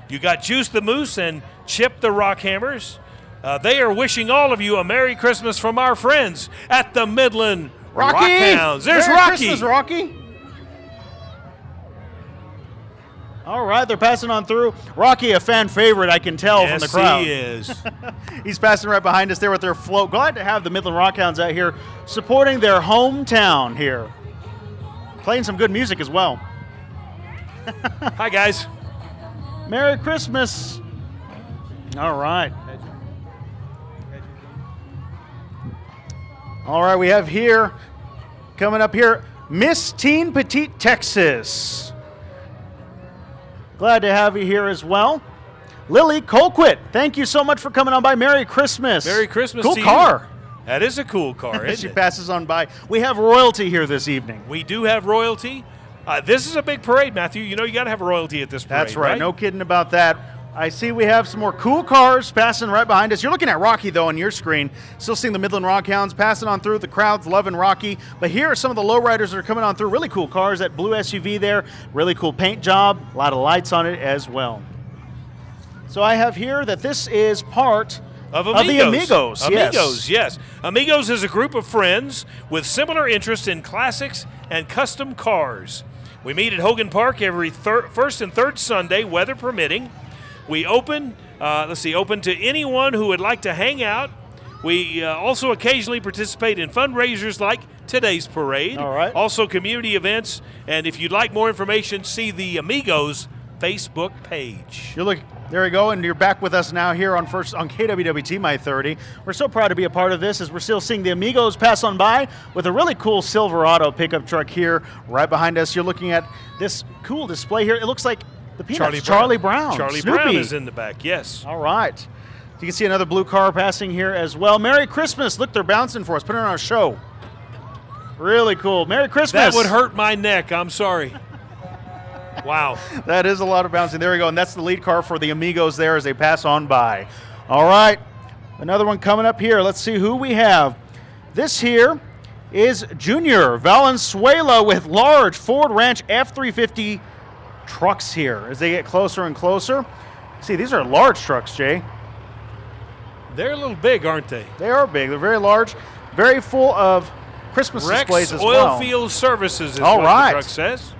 [SPEAKER 1] You got Juice the Moose and Chip the Rockhammers. They are wishing all of you a Merry Christmas from our friends at the Midland
[SPEAKER 2] Rocky!
[SPEAKER 1] Rockhounds. There's
[SPEAKER 2] Merry
[SPEAKER 1] Rocky.
[SPEAKER 2] Christmas, Rocky. All right, they're passing on through. Rocky, a fan favorite, I can tell from the crowd.
[SPEAKER 1] Yes, he is.
[SPEAKER 2] He's passing right behind us there with their float. Glad to have the Midland Rockhounds out here supporting their hometown here. Playing some good music as well.
[SPEAKER 1] Hi, guys.
[SPEAKER 2] Merry Christmas. All right. All right, we have here, coming up here, Miss Teen Petite Texas. Glad to have you here as well. Lily Colquitt, thank you so much for coming on by. Merry Christmas.
[SPEAKER 1] Merry Christmas
[SPEAKER 2] cool
[SPEAKER 1] to you.
[SPEAKER 2] car.
[SPEAKER 1] That is a cool car,
[SPEAKER 2] As
[SPEAKER 1] isn't
[SPEAKER 2] she
[SPEAKER 1] it?
[SPEAKER 2] passes on by. We have royalty here this evening.
[SPEAKER 1] We do have royalty. This is a big parade, Matthew. You know you got to have royalty at this parade.
[SPEAKER 2] That's right. No kidding about that. I see we have some more cool cars passing right behind us. You're looking at Rocky, though, on your screen. Still seeing the Midland Rockhounds passing on through. The crowd's loving Rocky. But here are some of the lowriders that are coming on through. Really cool cars. That blue SUV there. Really cool paint job. A lot of lights on it as well. So I have here that this is part
[SPEAKER 1] of
[SPEAKER 2] the
[SPEAKER 1] Amigos.
[SPEAKER 2] Amigos.
[SPEAKER 1] Amigos, yes. Amigos is a group of friends with similar interests in classics and custom cars. We meet at Hogan Park every first and third Sunday, weather permitting. We open to anyone who would like to hang out. We also occasionally participate in fundraisers like today's parade.
[SPEAKER 2] All right.
[SPEAKER 1] Also community events. And if you'd like more information, see the Amigos Facebook page.
[SPEAKER 2] There you go, and you're back with us now here on KWWT My 30. We're so proud to be a part of this as we're still seeing the Amigos pass on by with a really cool Silverado pickup truck here right behind us. You're looking at this cool display here. It looks like the Peanuts. Charlie Brown.
[SPEAKER 1] Charlie
[SPEAKER 2] Snoopy.
[SPEAKER 1] Brown is in the back, yes.
[SPEAKER 2] All right. You can see another blue car passing here as well. Merry Christmas. Look, they're bouncing for us, putting on a show. Really cool. Merry Christmas.
[SPEAKER 1] That would hurt my neck. I'm sorry. Wow.
[SPEAKER 2] That is a lot of bouncing. There we go. And that's the lead car for the Amigos there as they pass on by. All right. Another one coming up here. Let's see who we have. This here is Junior Valenzuela with large Ford Ranch F-350 trucks here as they get closer and closer. See, these are large trucks, Jay.
[SPEAKER 1] They're a little big, aren't they?
[SPEAKER 2] They are big. They're very large, very full of Christmas
[SPEAKER 1] Rex
[SPEAKER 2] displays as well.
[SPEAKER 1] Oilfield Services is
[SPEAKER 2] All
[SPEAKER 1] what
[SPEAKER 2] right.
[SPEAKER 1] the truck says.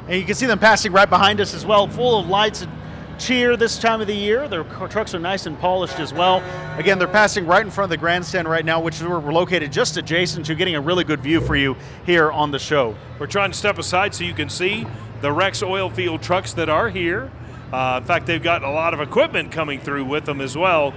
[SPEAKER 2] And you can see them passing right behind us as well, full of lights and cheer this time of the year. Their trucks are nice and polished as well. Again, they're passing right in front of the grandstand right now, which we're located just adjacent to, getting a really good view for you here on the show.
[SPEAKER 1] We're trying to step aside so you can see the Rex Oilfield trucks that are here. In fact, they've got a lot of equipment coming through with them as well,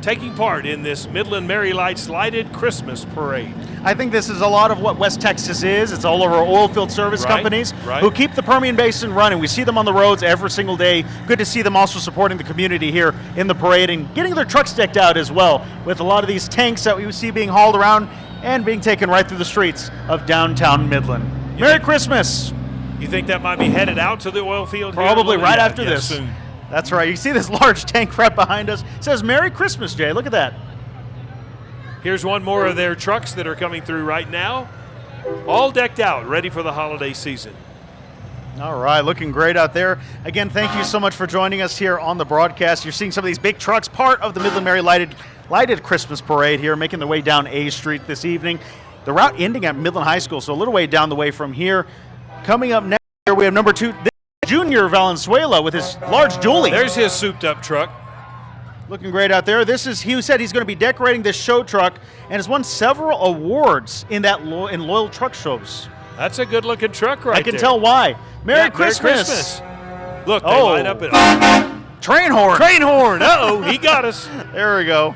[SPEAKER 1] taking part in this Midland Merry Lights Lighted Christmas Parade.
[SPEAKER 2] I think this is a lot of what West Texas is. It's all of our oil field service companies who keep the Permian Basin running. We see them on the roads every single day. Good to see them also supporting the community here in the parade and getting their trucks decked out as well, with a lot of these tanks that we see being hauled around and being taken right through the streets of downtown Midland. Merry Christmas.
[SPEAKER 1] You think that might be headed out to the oil field?
[SPEAKER 2] Probably right after this.
[SPEAKER 1] Soon.
[SPEAKER 2] That's right. You see this large tank right behind us. It says Merry Christmas, Jay. Look at that.
[SPEAKER 1] Here's one more of their trucks that are coming through right now, all decked out, ready for the holiday season.
[SPEAKER 2] All right, looking great out there. Again, thank you so much for joining us here on the broadcast. You're seeing some of these big trucks, part of the Midland Mary lighted Christmas parade here, making their way down A Street this evening. The route ending at Midland High School, so a little way down the way from here. Coming up next here, we have number 2, Junior Valenzuela with his large dually.
[SPEAKER 1] There's his souped-up truck.
[SPEAKER 2] Looking great out there. This is, he said he's going to be decorating this show truck and has won several awards in loyal truck shows.
[SPEAKER 1] That's a good-looking truck right there.
[SPEAKER 2] I can tell why. Merry Christmas.
[SPEAKER 1] Look, they light up
[SPEAKER 2] train horn.
[SPEAKER 1] Train horn. Uh-oh, he got us.
[SPEAKER 2] There we go.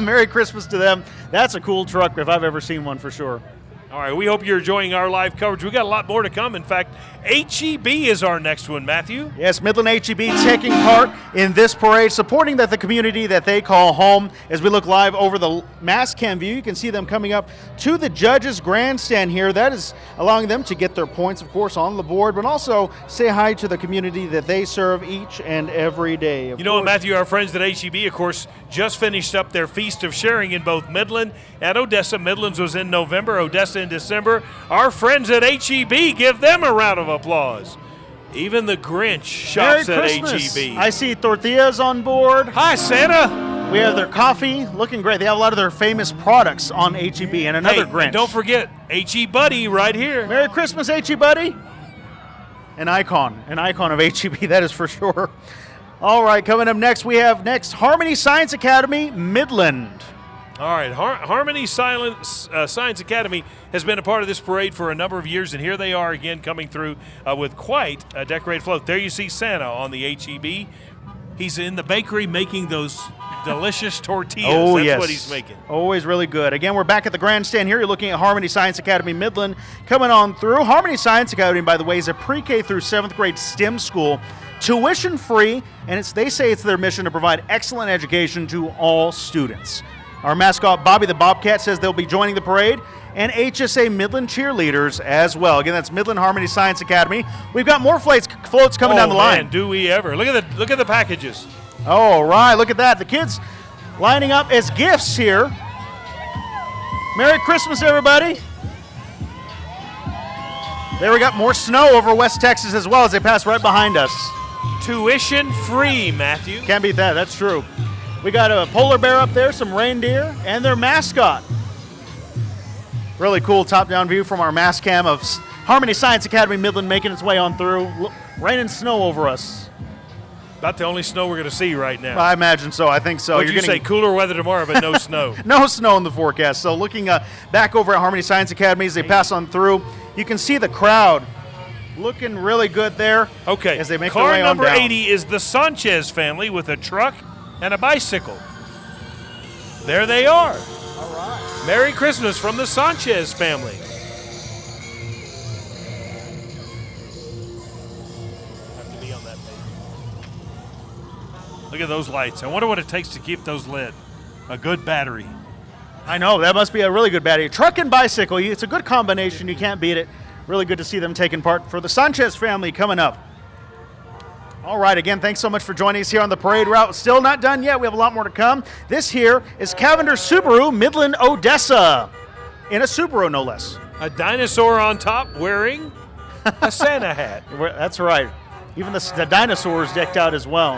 [SPEAKER 2] Merry Christmas to them. That's a cool truck if I've ever seen one for sure.
[SPEAKER 1] All right, we hope you're enjoying our live coverage. We got a lot more to come. In fact, HEB is our next one, Matthew.
[SPEAKER 2] Yes, Midland HEB taking part in this parade, supporting the community that they call home. As we look live over the mass cam view, you can see them coming up to the judges' grandstand here. That is allowing them to get their points, of course, on the board, but also say hi to the community that they serve each and every day.
[SPEAKER 1] You know what, Matthew, our friends at HEB, of course, just finished up their Feast of Sharing in both Midland and Odessa. Midland's was in November, Odessa in December. Our friends at HEB, give them a round of applause. Even the Grinch shops at HEB.
[SPEAKER 2] I see tortillas on board.
[SPEAKER 1] Hi, Santa.
[SPEAKER 2] We have their coffee, looking great. They have a lot of their famous products on HEB and another Grinch.
[SPEAKER 1] And don't forget, HE Buddy right here.
[SPEAKER 2] Merry Christmas, HE Buddy. An icon of HEB, that is for sure. All right, coming up next, we have Harmony Science Academy, Midland.
[SPEAKER 1] All right, Harmony Science Academy has been a part of this parade for a number of years, and here they are again coming through with quite a decorated float. There you see Santa on the HEB. He's in the bakery making those delicious tortillas.
[SPEAKER 2] Oh,
[SPEAKER 1] That's
[SPEAKER 2] yes.
[SPEAKER 1] what he's making.
[SPEAKER 2] Always really good. Again, we're back at the grandstand here. You're looking at Harmony Science Academy Midland coming on through. Harmony Science Academy, by the way, is a pre-K through 7th grade STEM school, tuition free, and they say it's their mission to provide excellent education to all students. Our mascot, Bobby the Bobcat, says they'll be joining the parade, and HSA Midland cheerleaders as well. Again, that's Midland Harmony Science Academy. We've got more floats coming down the line.
[SPEAKER 1] Man, do we ever. Look at the packages.
[SPEAKER 2] All right, look at that. The kids lining up as gifts here. Merry Christmas, everybody. There we got more snow over West Texas as well as they pass right behind us.
[SPEAKER 1] Tuition free, Matthew.
[SPEAKER 2] Can't beat that, that's true. We got a polar bear up there, some reindeer, and their mascot. Really cool top-down view from our mass cam of Harmony Science Academy Midland making its way on through. Rain and snow over us.
[SPEAKER 1] About the only snow we're going to see right now.
[SPEAKER 2] I imagine so. I think so.
[SPEAKER 1] Would you say cooler weather tomorrow, but no snow?
[SPEAKER 2] No snow in the forecast. So looking back over at Harmony Science Academy as they pass on through, you can see the crowd looking really good there.
[SPEAKER 1] Okay.
[SPEAKER 2] As they make their way on
[SPEAKER 1] Car
[SPEAKER 2] down.
[SPEAKER 1] number 80 is the Sanchez family with a truck and a bicycle. There they are.
[SPEAKER 2] All right.
[SPEAKER 1] Merry Christmas from the Sanchez family. Have to be on that page. Look at those lights. I wonder what it takes to keep those lit. A good battery.
[SPEAKER 2] I know, that must be a really good battery. Truck and bicycle, it's a good combination. You can't beat it. Really good to see them taking part for the Sanchez family coming up. All right, again, thanks so much for joining us here on the parade route. Still not done yet. We have a lot more to come. This here is Cavender Subaru, Midland, Odessa. In a Subaru, no less.
[SPEAKER 1] A dinosaur on top wearing a Santa hat.
[SPEAKER 2] That's right. Even the dinosaurs decked out as well.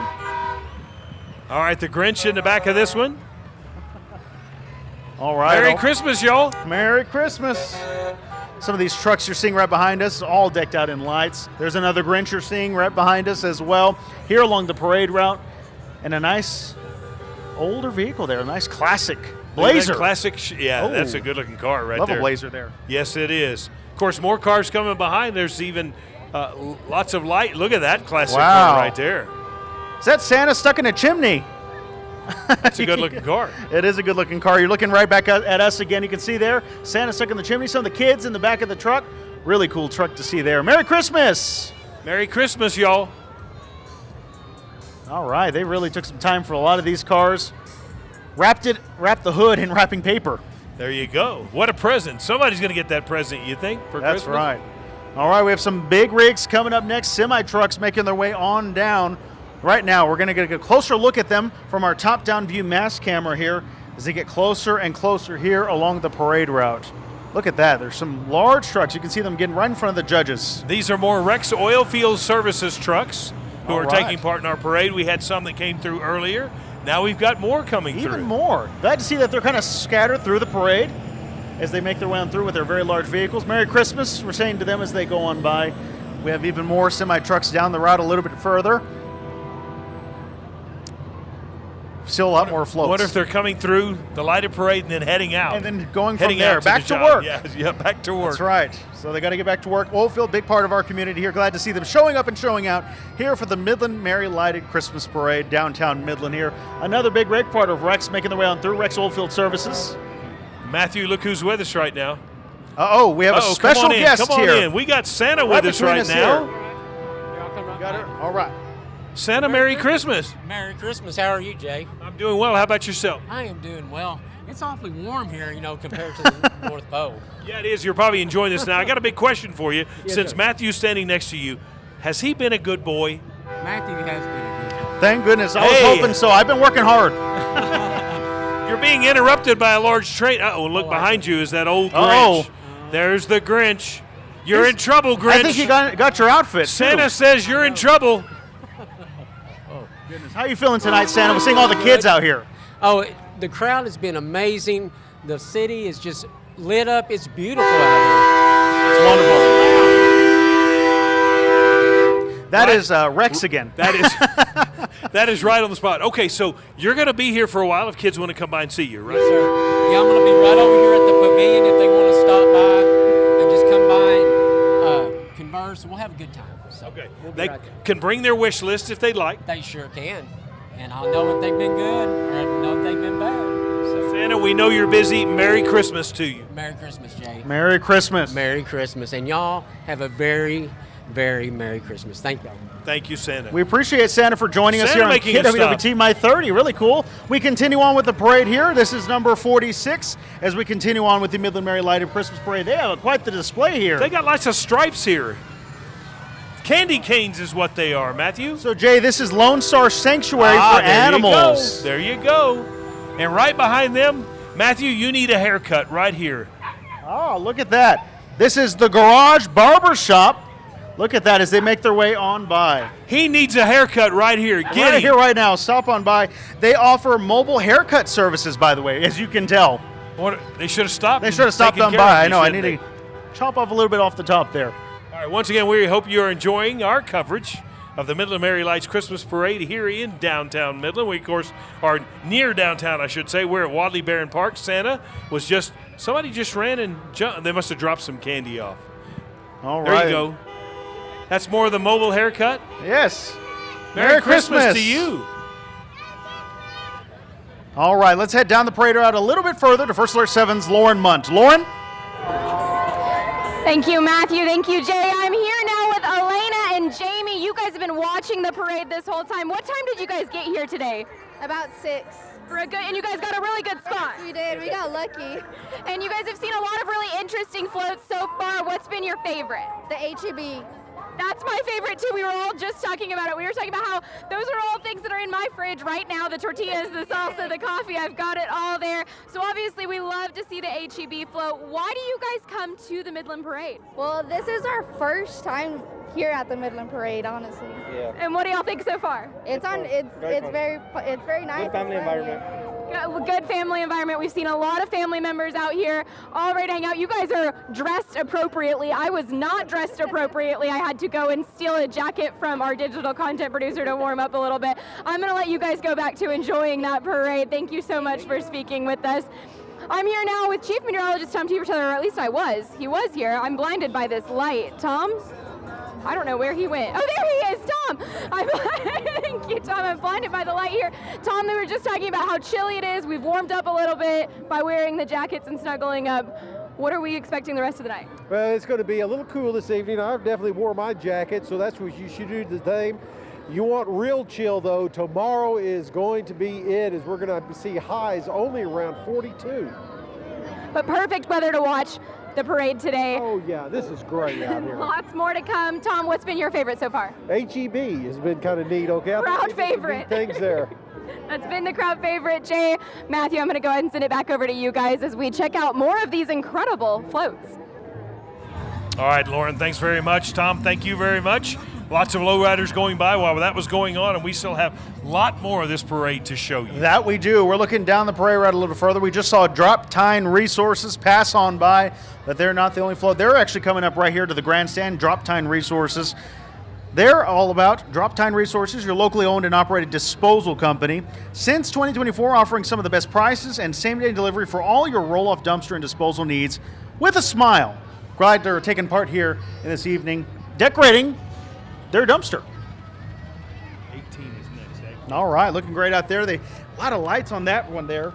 [SPEAKER 1] All right, the Grinch in the back of this one.
[SPEAKER 2] All right.
[SPEAKER 1] Merry Christmas, y'all.
[SPEAKER 2] Merry Christmas. Some of these trucks you're seeing right behind us, all decked out in lights. There's another Grinch you're seeing right behind us as well, here along the parade route. And a nice older vehicle there, a nice classic Blazer.
[SPEAKER 1] Classic, that's a good-looking car right
[SPEAKER 2] Love
[SPEAKER 1] there.
[SPEAKER 2] a Blazer there.
[SPEAKER 1] Yes, it is. Of course, more cars coming behind. There's even lots of light. Look at that classic car right there.
[SPEAKER 2] Is that Santa stuck in a chimney?
[SPEAKER 1] That's a good-looking car.
[SPEAKER 2] It is a good-looking car. You're looking right back at us again. You can see there, Santa stuck in the chimney. Some of the kids in the back of the truck. Really cool truck to see there. Merry Christmas!
[SPEAKER 1] Merry Christmas, y'all.
[SPEAKER 2] All right, they really took some time for a lot of these cars. Wrapped the hood in wrapping paper.
[SPEAKER 1] There you go. What a present. Somebody's going to get that present, you think, for
[SPEAKER 2] That's
[SPEAKER 1] Christmas?
[SPEAKER 2] right. All right, we have some big rigs coming up next. Semi-trucks making their way on down. Right now, we're going to get a closer look at them from our top-down view mass camera here as they get closer and closer here along the parade route. Look at that. There's some large trucks. You can see them getting right in front of the judges.
[SPEAKER 1] These are more Rex Oilfield Services trucks who
[SPEAKER 2] All
[SPEAKER 1] are
[SPEAKER 2] right.
[SPEAKER 1] taking part in our parade. We had some that came through earlier. Now we've got more coming through.
[SPEAKER 2] Even more. Glad to see that they're kind of scattered through the parade as they make their way on through with their very large vehicles. Merry Christmas, we're saying to them as they go on by. We have even more semi-trucks down the route a little bit further. Still a lot more floats.
[SPEAKER 1] What if they're coming through the lighted parade and then heading out?
[SPEAKER 2] And then going
[SPEAKER 1] Heading
[SPEAKER 2] from there,
[SPEAKER 1] out
[SPEAKER 2] back
[SPEAKER 1] the
[SPEAKER 2] to
[SPEAKER 1] job.
[SPEAKER 2] work.
[SPEAKER 1] Yeah, back to work.
[SPEAKER 2] That's right. So they got to get back to work. Oldfield, big part of our community here. Glad to see them showing up and showing out here for the Midland Merry Lighted Christmas Parade, downtown Midland here. Another big rig part of Rex making their way on through, Rex Oldfield Services.
[SPEAKER 1] Matthew, look who's with us right now.
[SPEAKER 2] We have a special
[SPEAKER 1] come on
[SPEAKER 2] guest
[SPEAKER 1] Come on
[SPEAKER 2] here.
[SPEAKER 1] in. We got Santa with us
[SPEAKER 2] between
[SPEAKER 1] right
[SPEAKER 2] us
[SPEAKER 1] now.
[SPEAKER 2] here. Got her? All right.
[SPEAKER 1] Santa, Merry Christmas.
[SPEAKER 8] Merry Christmas. How are you, Jay?
[SPEAKER 1] I'm doing well. How about yourself?
[SPEAKER 8] I am doing well. It's awfully warm here, compared to the North Pole.
[SPEAKER 1] Yeah, it is. You're probably enjoying this now. I got a big question for you. Since
[SPEAKER 8] sir.
[SPEAKER 1] Matthew's standing next to you, has he been a good boy?
[SPEAKER 8] Matthew has been a good.
[SPEAKER 2] Thank goodness. I was
[SPEAKER 1] Hey.
[SPEAKER 2] hoping so. I've been working hard.
[SPEAKER 1] You're being interrupted by a large train. Uh-oh, look behind you is that old Grinch.
[SPEAKER 2] Uh-oh.
[SPEAKER 1] There's the Grinch. You're in trouble, Grinch.
[SPEAKER 2] I think you got your outfit,
[SPEAKER 1] Santa
[SPEAKER 2] too.
[SPEAKER 1] says you're in trouble.
[SPEAKER 2] Goodness. How are you feeling tonight, Santa? We're seeing all the kids out here.
[SPEAKER 8] Oh, the crowd has been amazing. The city is just lit up. It's beautiful out
[SPEAKER 2] It's wonderful. That is Rex again.
[SPEAKER 1] That is right on the spot. Okay, so you're going to be here for a while if kids want to come by and see you, right?
[SPEAKER 8] here. Sir, yeah, I'm going to be right over here at the pavilion if they want to stop by and just come by and converse. We'll have a good time. So
[SPEAKER 1] Okay.
[SPEAKER 8] we'll be
[SPEAKER 1] They
[SPEAKER 8] right there.
[SPEAKER 1] can bring their wish list if they'd like.
[SPEAKER 8] They sure can. And I'll know if they've been good or I know if they've been bad. So,
[SPEAKER 1] Santa, we know you're busy. Merry Christmas to you.
[SPEAKER 8] Merry Christmas, Jay.
[SPEAKER 2] Merry Christmas.
[SPEAKER 8] Merry Christmas. And y'all have a very, very Merry Christmas. Thank y'all.
[SPEAKER 1] Thank you, Santa.
[SPEAKER 2] We appreciate Santa for joining us
[SPEAKER 1] Santa
[SPEAKER 2] here on
[SPEAKER 1] making us
[SPEAKER 2] KWWT My 30. Really cool. We continue on with the parade here. This is number 46 as we continue on with the Midland Merry Lighted Christmas Parade. They have quite the display here.
[SPEAKER 1] They got lots of stripes here. Candy canes is what they are, Matthew.
[SPEAKER 2] So, Jay, this is Lone Star Sanctuary for animals.
[SPEAKER 1] There you go. And right behind them, Matthew, you need a haircut right here.
[SPEAKER 2] Oh, look at that. This is the Garage Barber Shop. Look at that as they make their way on by.
[SPEAKER 1] He needs a haircut right here. Get
[SPEAKER 2] Right
[SPEAKER 1] him.
[SPEAKER 2] here, right now. Stop on by. They offer mobile haircut services, by the way, as you can tell.
[SPEAKER 1] They should have stopped.
[SPEAKER 2] They
[SPEAKER 1] and
[SPEAKER 2] should have stopped
[SPEAKER 1] taken
[SPEAKER 2] on
[SPEAKER 1] care of
[SPEAKER 2] by. I
[SPEAKER 1] you,
[SPEAKER 2] know. I need
[SPEAKER 1] shouldn't
[SPEAKER 2] to chop off a little bit off the top there.
[SPEAKER 1] All right, once again, we hope you're enjoying our coverage of the Midland Merry Lights Christmas Parade here in downtown Midland. We, of course, are near downtown, I should say. We're at Wadley Barron Park. Santa was somebody just ran and jumped. They must have dropped some candy off.
[SPEAKER 2] All
[SPEAKER 1] There
[SPEAKER 2] right.
[SPEAKER 1] you go. That's more of the mobile haircut.
[SPEAKER 2] Yes.
[SPEAKER 1] Merry Christmas to you.
[SPEAKER 2] All right, let's head down the parade route a little bit further to First Alert 7's Lauren Munt. Lauren?
[SPEAKER 6] Thank you, Matthew. Thank you, Jay. I'm here now with Elena and Jamie. You guys have been watching the parade this whole time. What time did you guys get here today?
[SPEAKER 9] About 6.
[SPEAKER 6] And you guys got a really good spot.
[SPEAKER 9] We did. We got lucky.
[SPEAKER 6] And you guys have seen a lot of really interesting floats so far. What's been your favorite?
[SPEAKER 9] The HEB.
[SPEAKER 6] That's my favorite too. We were all just talking about it. We were talking about how those are all things that are in my fridge right now. The tortillas, the salsa, the coffee, I've got it all there. So obviously we love to see the HEB float. Why do you guys come to the Midland Parade?
[SPEAKER 9] Well, this is our first time here at the Midland Parade, honestly.
[SPEAKER 10] Yeah.
[SPEAKER 6] And what do y'all think so far?
[SPEAKER 9] It's very nice.
[SPEAKER 10] Good family environment.
[SPEAKER 6] Good family environment. We've seen a lot of family members out here all ready to hang out. You guys are dressed appropriately. I was not dressed appropriately. I had to go and steal a jacket from our digital content producer to warm up a little bit. I'm going to let you guys go back to enjoying that parade. Thank you so much for speaking with us. I'm here now with Chief Meteorologist Tom Teeter, or at least I was. He was here. I'm blinded by this light. Tom? I don't know where he went. Oh, there he is. Tom! Tom. Thank you, Tom. I'm blinded by the light here. Tom, we were just talking about how chilly it is. We've warmed up a little bit by wearing the jackets and snuggling up. What are we expecting the rest of the night?
[SPEAKER 5] Well, it's going to be a little cool this evening. I've definitely wore my jacket, so that's what you should do the same. You want real chill, though. Tomorrow is going to be it, as we're going to see highs only around 42.
[SPEAKER 6] But perfect weather to watch the parade today.
[SPEAKER 5] Oh, yeah, this is great out here.
[SPEAKER 6] Lots more to come. Tom, what's been your favorite so far?
[SPEAKER 5] HEB has been kind of neat, okay?
[SPEAKER 6] Crowd favorite.
[SPEAKER 5] Things there.
[SPEAKER 6] That's been the crowd favorite. Jay, Matthew, I'm going to go ahead and send it back over to you guys as we check out more of these incredible floats.
[SPEAKER 1] All right, Lauren, thanks very much. Tom, thank you very much. Lots of lowriders going by while that was going on, and we still have a lot more of this parade to show you.
[SPEAKER 2] That we do. We're looking down the parade route a little further. We just saw Drop Tine Resources pass on by, but they're not the only float. They're actually coming up right here to the grandstand, Drop Tine Resources. They're all about Drop Tine Resources, your locally owned and operated disposal company. Since 2024, offering some of the best prices and same-day delivery for all your roll-off dumpster and disposal needs with a smile. Glad they're taking part here in this evening, decorating their dumpster.
[SPEAKER 1] 18 is next, eh?
[SPEAKER 2] All right, looking great out there. A lot of lights on that one there.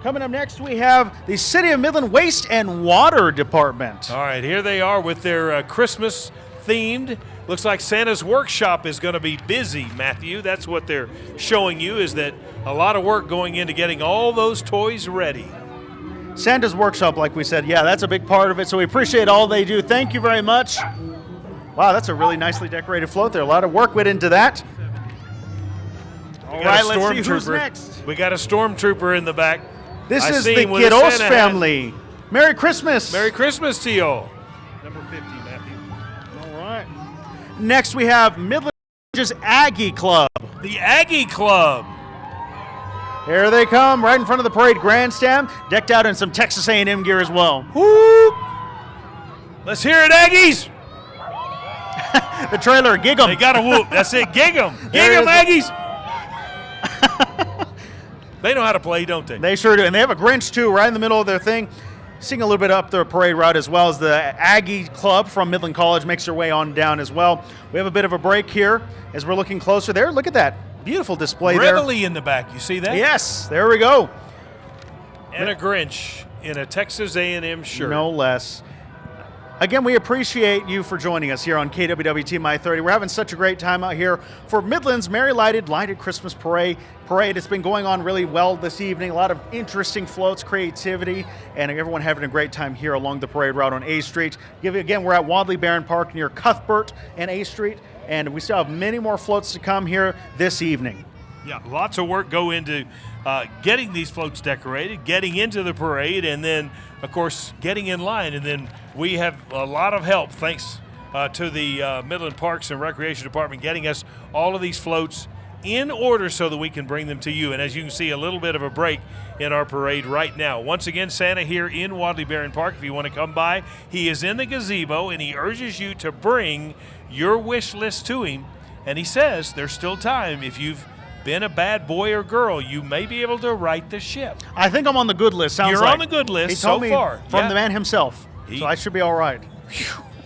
[SPEAKER 2] Coming up next, we have the City of Midland Waste and Water Department.
[SPEAKER 1] All right, here they are with their Christmas themed. Looks like Santa's workshop is going to be busy, Matthew. That's what they're showing you, is that a lot of work going into getting all those toys ready.
[SPEAKER 2] Santa's workshop, like we said, yeah, that's a big part of it, so we appreciate all they do. Thank you very much. Wow, that's a really nicely decorated float there. A lot of work went into that. All right, let's see who's next.
[SPEAKER 1] We got a stormtrooper in the back.
[SPEAKER 2] This is the Quiroz family. Merry Christmas.
[SPEAKER 1] Merry Christmas to you all. Number 50, Matthew.
[SPEAKER 2] All right. Next, we have Midland Aggie Club.
[SPEAKER 1] The Aggie Club.
[SPEAKER 2] Here they come, right in front of the parade grandstand, decked out in some Texas A&M gear as well.
[SPEAKER 1] Whoop! Let's hear it, Aggies.
[SPEAKER 2] The trailer, gig 'em.
[SPEAKER 1] They got a whoop. That's it, gig 'em. Gig 'em, Aggies. They know how to play, don't they?
[SPEAKER 2] They sure do, and they have a Grinch, too, right in the middle of their thing. Seeing a little bit up their parade route as well as the Aggie Club from Midland College makes their way on down as well. We have a bit of a break here as we're looking closer there. Look at that beautiful display there.
[SPEAKER 1] Reveille in the back, you see that?
[SPEAKER 2] Yes, there we go.
[SPEAKER 1] And a Grinch in a Texas A&M shirt.
[SPEAKER 2] No less. Again, we appreciate you for joining us here on KWWT My 30. We're having such a great time out here for Midland's Merry Lighted Christmas Parade. It's been going on really well this evening. A lot of interesting floats, creativity, and everyone having a great time here along the parade route on A Street. Again, we're at Wadley Barron Park near Cuthbert and A Street, and we still have many more floats to come here this evening.
[SPEAKER 1] Yeah, lots of work go into getting these floats decorated, getting into the parade, and then, of course, getting in line. And then we have a lot of help, thanks to the Midland Parks and Recreation Department, getting us all of these floats in order so that we can bring them to you. And as you can see, a little bit of a break in our parade right now. Once again, Santa here in Wadley Barron Park. If you want to come by, he is in the gazebo, and he urges you to bring your wish list to him. And he says there's still time. If you've been a bad boy or girl, you may be able to right the ship.
[SPEAKER 2] I think I'm on the good list.
[SPEAKER 1] You're on the good list
[SPEAKER 2] he
[SPEAKER 1] so
[SPEAKER 2] told me
[SPEAKER 1] far.
[SPEAKER 2] From the man himself. So I should be all right.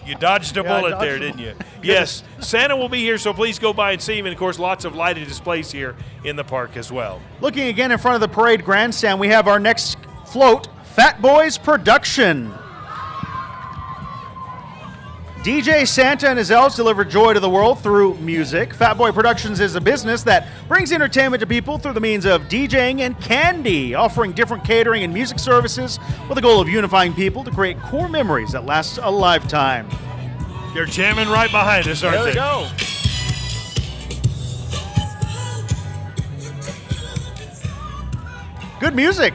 [SPEAKER 1] You dodged a bullet there, didn't you? Yes, Santa will be here, so please go by and see him. And, of course, lots of lighted displays here in the park as well.
[SPEAKER 2] Looking again in front of the parade grandstand, we have our next float, Fat Boys Production. DJ Santa and his elves deliver joy to the world through music. Fat Boy Productions is a business that brings entertainment to people through the means of DJing and candy, offering different catering and music services with the goal of unifying people to create core memories that last a lifetime.
[SPEAKER 1] They're jamming right behind us, aren't they?
[SPEAKER 2] There we go. Good music.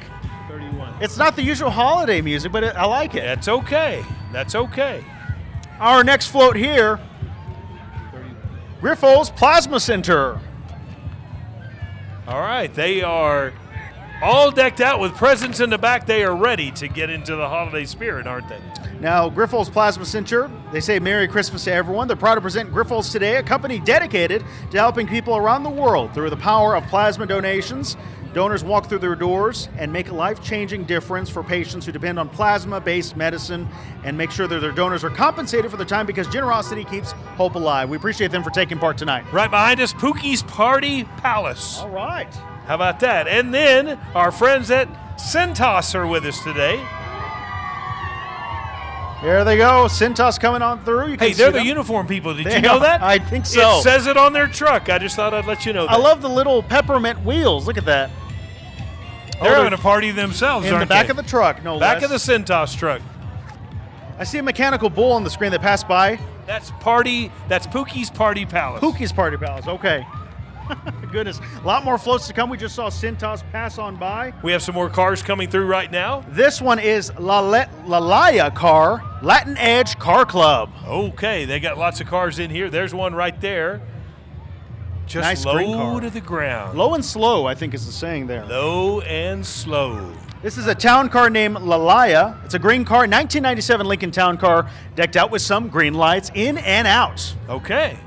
[SPEAKER 1] 31.
[SPEAKER 2] It's not the usual holiday music, but I like it.
[SPEAKER 1] That's okay. That's okay.
[SPEAKER 2] Our next float here, Griffo's Plasma Center.
[SPEAKER 1] All right, they are all decked out with presents in the back. They are ready to get into the holiday spirit, aren't they?
[SPEAKER 2] Now, Griffo's Plasma Center, they say Merry Christmas to everyone. They're proud to present Griffo's today, a company dedicated to helping people around the world through the power of plasma donations. Donors walk through their doors and make a life-changing difference for patients who depend on plasma-based medicine, and make sure that their donors are compensated for their time, because generosity keeps hope alive. We appreciate them for taking part tonight.
[SPEAKER 1] Right behind us, Pookie's Party Palace.
[SPEAKER 2] All right.
[SPEAKER 1] How about that? And then our friends at Cintas are with us today.
[SPEAKER 2] There they go. Cintas coming on through. You can
[SPEAKER 1] Hey, they're
[SPEAKER 2] see
[SPEAKER 1] the
[SPEAKER 2] them.
[SPEAKER 1] uniform people. Did
[SPEAKER 2] They
[SPEAKER 1] you know
[SPEAKER 2] are.
[SPEAKER 1] that?
[SPEAKER 2] I think so.
[SPEAKER 1] It says it on their truck. I just thought I'd let you know that.
[SPEAKER 2] I love the little peppermint wheels. Look at that.
[SPEAKER 1] They're having a party themselves,
[SPEAKER 2] in
[SPEAKER 1] aren't
[SPEAKER 2] the back
[SPEAKER 1] they?
[SPEAKER 2] of the truck, no
[SPEAKER 1] Back
[SPEAKER 2] less.
[SPEAKER 1] of the Cintas truck.
[SPEAKER 2] I see a mechanical bull on the screen that passed by.
[SPEAKER 1] That's Pookie's Party Palace.
[SPEAKER 2] Pookie's Party Palace. Okay. Goodness. A lot more floats to come. We just saw Cintas pass on by.
[SPEAKER 1] We have some more cars coming through right now.
[SPEAKER 2] This one is Lalaya Car, Latin Edge Car Club.
[SPEAKER 1] Okay, they got lots of cars in here. There's one right there. Just
[SPEAKER 2] Nice
[SPEAKER 1] low
[SPEAKER 2] green car.
[SPEAKER 1] to the ground.
[SPEAKER 2] Low and slow, I think is the saying there.
[SPEAKER 1] Low and slow.
[SPEAKER 2] This is a town car named Lalaya. It's a green car, 1997 Lincoln Town Car, decked out with some green lights in and out.
[SPEAKER 1] Okay.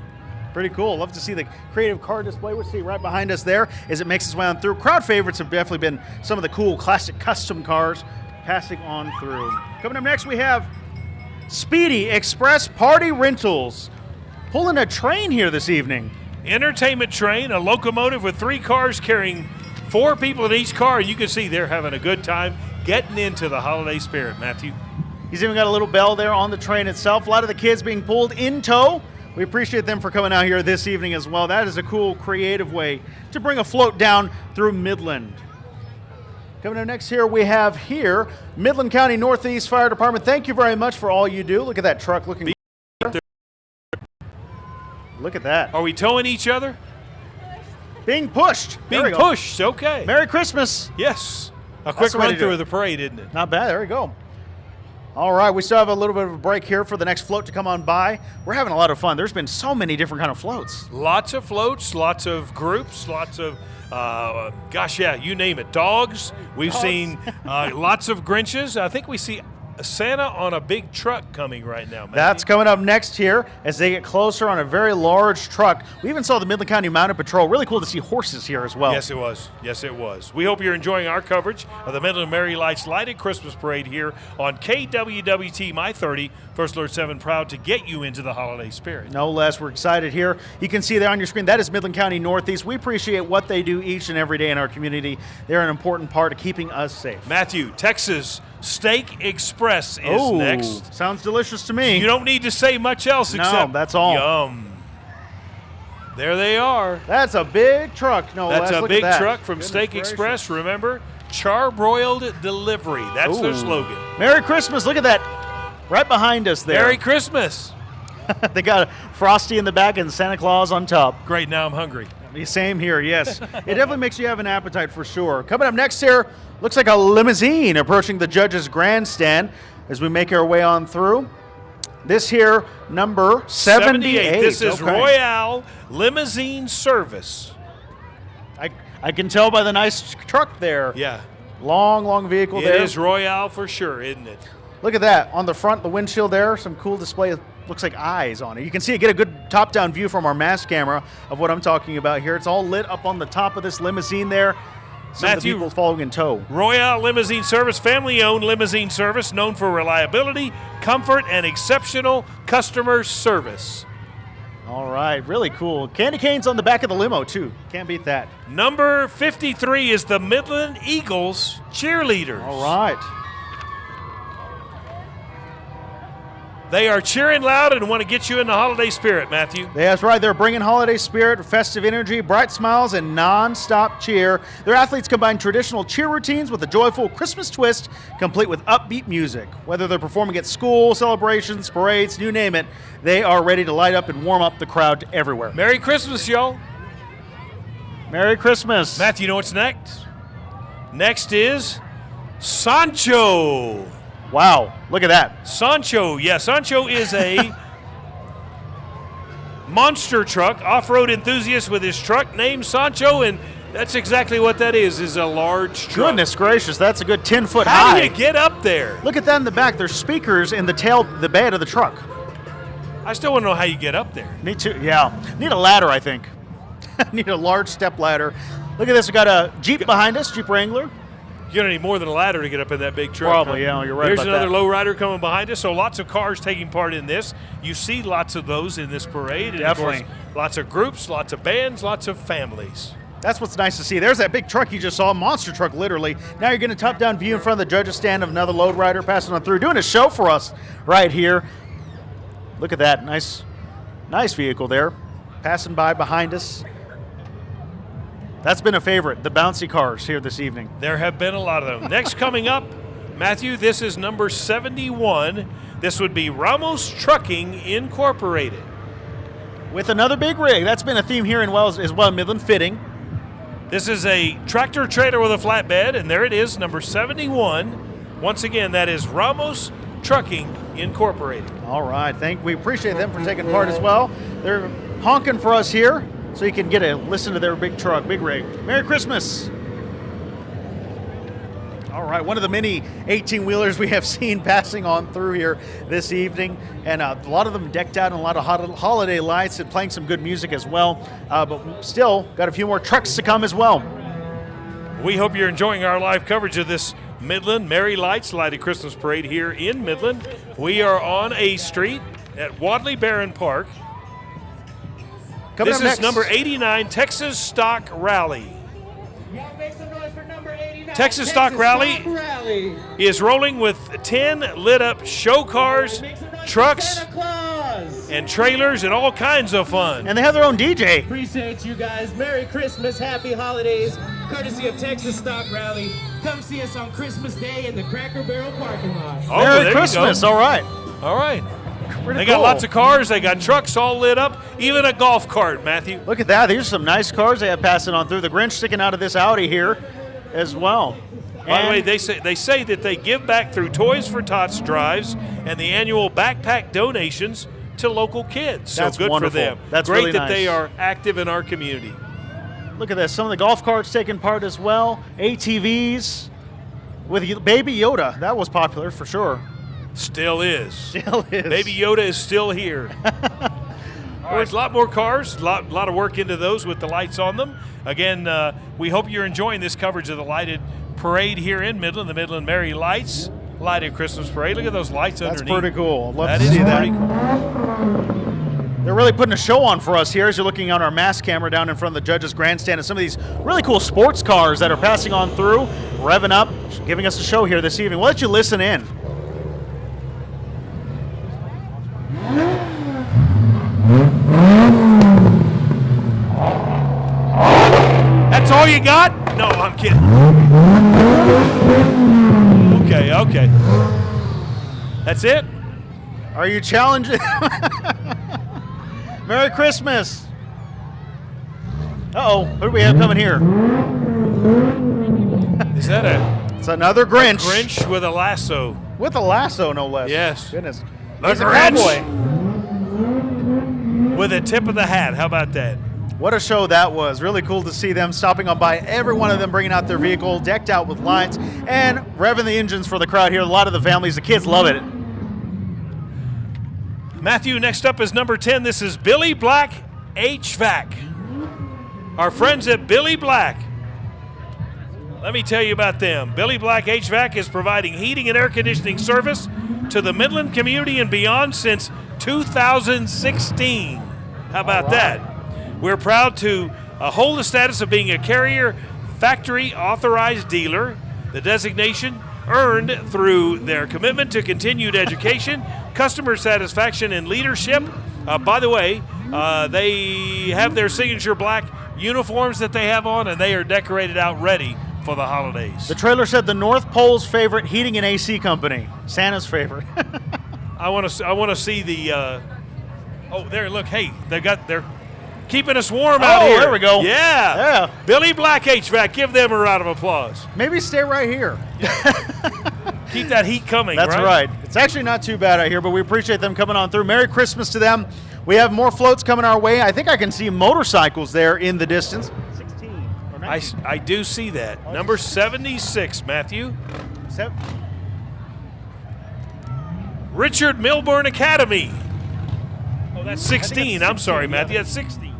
[SPEAKER 2] Pretty cool. Love to see the creative car display. We'll see right behind us there as it makes its way on through. Crowd favorites have definitely been some of the cool classic custom cars passing on through. Coming up next, we have Speedy Express Party Rentals pulling a train here this evening.
[SPEAKER 1] Entertainment train, a locomotive with 3 cars carrying 4 people in each car. And you can see they're having a good time getting into the holiday spirit, Matthew.
[SPEAKER 2] He's even got a little bell there on the train itself. A lot of the kids being pulled in tow. We appreciate them for coming out here this evening as well. That is a cool, creative way to bring a float down through Midland. Coming up next here, we have here Midland County Northeast Fire Department. Thank you very much for all you do. Look at that truck looking. Look at that.
[SPEAKER 1] Are we towing each other?
[SPEAKER 2] Being pushed. There we
[SPEAKER 1] Being
[SPEAKER 2] go.
[SPEAKER 1] pushed, okay.
[SPEAKER 2] Merry Christmas.
[SPEAKER 1] Yes. A quick
[SPEAKER 2] the way to
[SPEAKER 1] run
[SPEAKER 2] do
[SPEAKER 1] through
[SPEAKER 2] it.
[SPEAKER 1] of the parade, isn't it?
[SPEAKER 2] Not bad. There we go. All right, we still have a little bit of a break here for the next float to come on by. We're having a lot of fun. There's been so many different kind of floats.
[SPEAKER 1] Lots of floats, lots of groups, lots of, you name it. Dogs. We've seen lots of Grinches. I think we see Santa on a big truck coming right now, Matthew.
[SPEAKER 2] That's coming up next here as they get closer on a very large truck. We even saw the Midland County Mounted Patrol. Really cool to see horses here as well.
[SPEAKER 1] Yes, it was. Yes, it was. We hope you're enjoying our coverage of the Midland Merry Lights Lighted Christmas Parade here on KWWT My 30. First Alert 7, proud to get you into the holiday spirit.
[SPEAKER 2] No less. We're excited here. You can see there on your screen, that is Midland County Northeast. We appreciate what they do each and every day in our community. They're an important part of keeping us safe.
[SPEAKER 1] Matthew, Texas Steak Express is next.
[SPEAKER 2] Sounds delicious to me.
[SPEAKER 1] You don't need to say much else except
[SPEAKER 2] that's all.
[SPEAKER 1] Yum. There they are.
[SPEAKER 2] That's a big truck. No,
[SPEAKER 1] That's
[SPEAKER 2] less.
[SPEAKER 1] a
[SPEAKER 2] Look
[SPEAKER 1] big
[SPEAKER 2] at that.
[SPEAKER 1] truck from
[SPEAKER 2] Goodness
[SPEAKER 1] Steak
[SPEAKER 2] gracious.
[SPEAKER 1] Express. Remember, charbroiled delivery. That's their
[SPEAKER 2] Ooh.
[SPEAKER 1] slogan.
[SPEAKER 2] Merry Christmas. Look at that. Right behind us there.
[SPEAKER 1] Merry Christmas.
[SPEAKER 2] They got Frosty in the back and Santa Claus on top.
[SPEAKER 1] Great, now I'm hungry.
[SPEAKER 2] Same here, yes. It definitely makes you have an appetite for sure. Coming up next here, looks like a limousine approaching the judges' grandstand as we make our way on through. This here, number 78.
[SPEAKER 1] This is
[SPEAKER 2] Okay.
[SPEAKER 1] Royale Limousine Service.
[SPEAKER 2] I can tell by the nice truck there.
[SPEAKER 1] Yeah.
[SPEAKER 2] Long vehicle there.
[SPEAKER 1] It is Royale for sure, isn't it?
[SPEAKER 2] Look at that. On the front, the windshield there, some cool display. Looks like eyes on it. You can see it, get a good top-down view from our mass camera of what I'm talking about here. It's all lit up on the top of this limousine there. Some of the
[SPEAKER 1] Matthew,
[SPEAKER 2] people following in tow.
[SPEAKER 1] Royale Limousine Service, family-owned limousine service known for reliability, comfort, and exceptional customer service.
[SPEAKER 2] All right, really cool. Candy canes on the back of the limo, too. Can't beat that.
[SPEAKER 1] Number 53 is the Midland Eagles cheerleaders.
[SPEAKER 2] All right.
[SPEAKER 1] They are cheering loud and want to get you in the holiday spirit, Matthew.
[SPEAKER 2] That's right. They're bringing holiday spirit, festive energy, bright smiles, and non-stop cheer. Their athletes combine traditional cheer routines with a joyful Christmas twist, complete with upbeat music. Whether they're performing at school, celebrations, parades, you name it, they are ready to light up and warm up the crowd everywhere.
[SPEAKER 1] Merry Christmas, y'all.
[SPEAKER 2] Merry Christmas.
[SPEAKER 1] Matthew, you know what's next? Next is Sancho.
[SPEAKER 2] Wow, look at that.
[SPEAKER 1] Sancho, yeah, Sancho is a monster truck, off-road enthusiast with his truck named Sancho, and that's exactly what that is a large truck.
[SPEAKER 2] Goodness gracious, that's a good 10-foot
[SPEAKER 1] How
[SPEAKER 2] high.
[SPEAKER 1] do you get up there?
[SPEAKER 2] Look at that in the back. There's speakers in the bed of the truck.
[SPEAKER 1] I still want to know how you get up there.
[SPEAKER 2] Me too, yeah. Need a ladder, I think. Need a large step ladder. Look at this. We got a Jeep behind us, Jeep Wrangler.
[SPEAKER 1] You're going to need more than a ladder to get up in that big truck.
[SPEAKER 2] Probably, yeah, you're right
[SPEAKER 1] Here's
[SPEAKER 2] about
[SPEAKER 1] another
[SPEAKER 2] that.
[SPEAKER 1] lowrider coming behind us, so lots of cars taking part in this. You see lots of those in this parade. And
[SPEAKER 2] Definitely.
[SPEAKER 1] Of course, lots of groups, lots of bands, lots of families.
[SPEAKER 2] That's what's nice to see. There's that big truck you just saw, monster truck, literally. Now you're getting a top-down view in front of the judges' stand of another load rider passing on through, doing a show for us right here. Look at that, nice vehicle there, passing by behind us. That's been a favorite, the bouncy cars here this evening.
[SPEAKER 1] There have been a lot of them. Next coming up, Matthew, this is number 71. This would be Ramos Trucking Incorporated.
[SPEAKER 2] With another big rig. That's been a theme here in Wells as well, Midland Fitting.
[SPEAKER 1] This is a tractor trailer with a flatbed, and there it is, number 71. Once again, that is Ramos Trucking Incorporated.
[SPEAKER 2] All right, we appreciate them for taking part as well. They're honking for us here, so you can get a listen to their big truck, big rig. Merry Christmas. All right, one of the many 18-wheelers we have seen passing on through here this evening, and a lot of them decked out in a lot of holiday lights and playing some good music as well, but still got a few more trucks to come as well.
[SPEAKER 1] We hope you're enjoying our live coverage of this Midland Merry Lights Lighted Christmas Parade here in Midland. We are on A Street at Wadley Barron Park.
[SPEAKER 2] Coming
[SPEAKER 1] This
[SPEAKER 2] up
[SPEAKER 1] is
[SPEAKER 2] next,
[SPEAKER 1] number 89, Texas Stock Rally. Texas Stock Rally is rolling with 10 lit-up show cars, trucks, and trailers, and all kinds of fun.
[SPEAKER 2] And they have their own DJ.
[SPEAKER 10] Appreciate you guys. Merry Christmas, happy holidays, courtesy of Texas Stock Rally. Come see us on Christmas Day in the Cracker Barrel parking lot.
[SPEAKER 1] Oh, there
[SPEAKER 2] Merry
[SPEAKER 1] you
[SPEAKER 2] Christmas,
[SPEAKER 1] go.
[SPEAKER 2] all right.
[SPEAKER 1] All right.
[SPEAKER 2] Pretty
[SPEAKER 1] They got
[SPEAKER 2] cool.
[SPEAKER 1] lots of cars. They got trucks all lit up, even a golf cart, Matthew.
[SPEAKER 2] Look at that. These are some nice cars they have passing on through. The Grinch sticking out of this Audi here as well.
[SPEAKER 1] By the way,
[SPEAKER 2] And
[SPEAKER 1] they say that they give back through Toys for Tots drives and the annual backpack donations to local kids. So
[SPEAKER 2] That's
[SPEAKER 1] good
[SPEAKER 2] wonderful.
[SPEAKER 1] for them.
[SPEAKER 2] That's
[SPEAKER 1] great
[SPEAKER 2] really
[SPEAKER 1] that they
[SPEAKER 2] nice.
[SPEAKER 1] are active in our community.
[SPEAKER 2] look at this. Some of the golf carts taking part as well. ATVs with Baby Yoda. That was popular for sure.
[SPEAKER 1] Still is.
[SPEAKER 2] Still is.
[SPEAKER 1] Baby Yoda is still here. There's a lot more cars, a lot of work into those with the lights on them. Again, we hope you're enjoying this coverage of the lighted parade here in Midland, the Midland Merry Lights lighted Christmas parade. Look at those lights
[SPEAKER 2] That's
[SPEAKER 1] underneath.
[SPEAKER 2] pretty cool. Love
[SPEAKER 1] That
[SPEAKER 2] to
[SPEAKER 1] is
[SPEAKER 2] see that.
[SPEAKER 1] pretty cool.
[SPEAKER 2] They're really putting a show on for us here as you're looking on our mass camera down in front of the judges' grandstand, and some of these really cool sports cars that are passing on through, revving up, giving us a show here this evening. We'll let you listen in.
[SPEAKER 1] That's all you got? No, I'm kidding. Okay. That's it?
[SPEAKER 2] Are you challenging? Merry Christmas. Uh-oh, who do we have coming here?
[SPEAKER 1] Is that
[SPEAKER 2] It's another Grinch.
[SPEAKER 1] Grinch with a lasso?
[SPEAKER 2] With a lasso, no less.
[SPEAKER 1] Yes.
[SPEAKER 2] Goodness.
[SPEAKER 1] The
[SPEAKER 2] He's a
[SPEAKER 1] Grinch.
[SPEAKER 2] cowboy.
[SPEAKER 1] With a tip of the hat. How about that?
[SPEAKER 2] What a show that was. Really cool to see them stopping on by. Every one of them bringing out their vehicle, decked out with lights, and revving the engines for the crowd here. A lot of the families, the kids love it.
[SPEAKER 1] Matthew, next up is number 10. This is Billy Black HVAC. Our friends at Billy Black. Let me tell you about them. Billy Black HVAC is providing heating and air conditioning service to the Midland community and beyond since 2016. How about that? We're proud to hold the status of being a Carrier Factory Authorized Dealer. The designation earned through their commitment to continued education, customer satisfaction, and leadership. By the way, they have their signature black uniforms that they have on, and they are decorated out ready for the holidays.
[SPEAKER 2] The trailer said the North Pole's favorite heating and AC company. Santa's favorite.
[SPEAKER 1] I want to see the. Oh, there! Look, hey, they're keeping us warm out here.
[SPEAKER 2] Oh, there we go.
[SPEAKER 1] Yeah. Billy Black HVAC. Give them a round of applause.
[SPEAKER 2] Maybe stay right here.
[SPEAKER 1] Keep that heat coming.
[SPEAKER 2] That's right. It's actually not too bad out here, but we appreciate them coming on through. Merry Christmas to them. We have more floats coming our way. I think I can see motorcycles there in the distance. 16 or 19.
[SPEAKER 1] I do see that. Number 76, Matthew. Richard Milburn Academy. Oh, that's 16. I'm sorry, Matthew. That's 16.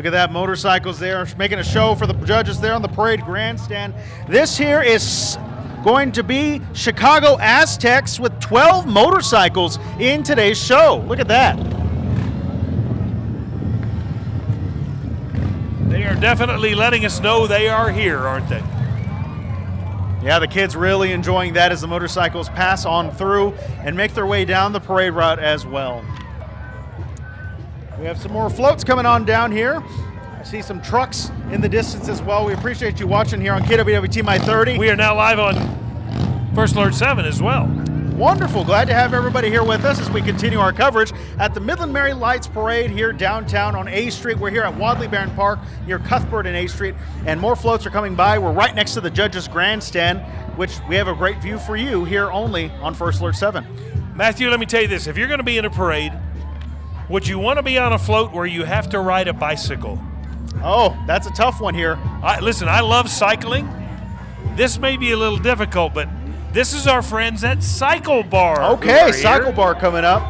[SPEAKER 2] Look at that, motorcycles there, making a show for the judges there on the parade grandstand. This here is going to be Chicago Aztecs with 12 motorcycles in today's show. Look at that.
[SPEAKER 1] They are definitely letting us know they are here, aren't they?
[SPEAKER 2] Yeah, the kids really enjoying that as the motorcycles pass on through and make their way down the parade route as well. We have some more floats coming on down here. I see some trucks in the distance as well. We appreciate you watching here on KWWT My 30.
[SPEAKER 1] We are now live on First Alert 7 as well.
[SPEAKER 2] Wonderful. Glad to have everybody here with us as we continue our coverage at the Midland Merry Lights Parade here downtown on A Street. We're here at Wadley Barron Park near Cuthbert and A Street, and more floats are coming by. We're right next to the Judges Grandstand, which we have a great view for you here only on First Alert 7.
[SPEAKER 1] Matthew, let me tell you this. If you're going to be in a parade, would you want to be on a float where you have to ride a bicycle?
[SPEAKER 2] Oh, that's a tough one here.
[SPEAKER 1] Listen, I love cycling. This may be a little difficult, but this is our friends at Cycle Bar.
[SPEAKER 2] Okay, Cycle Bar coming up.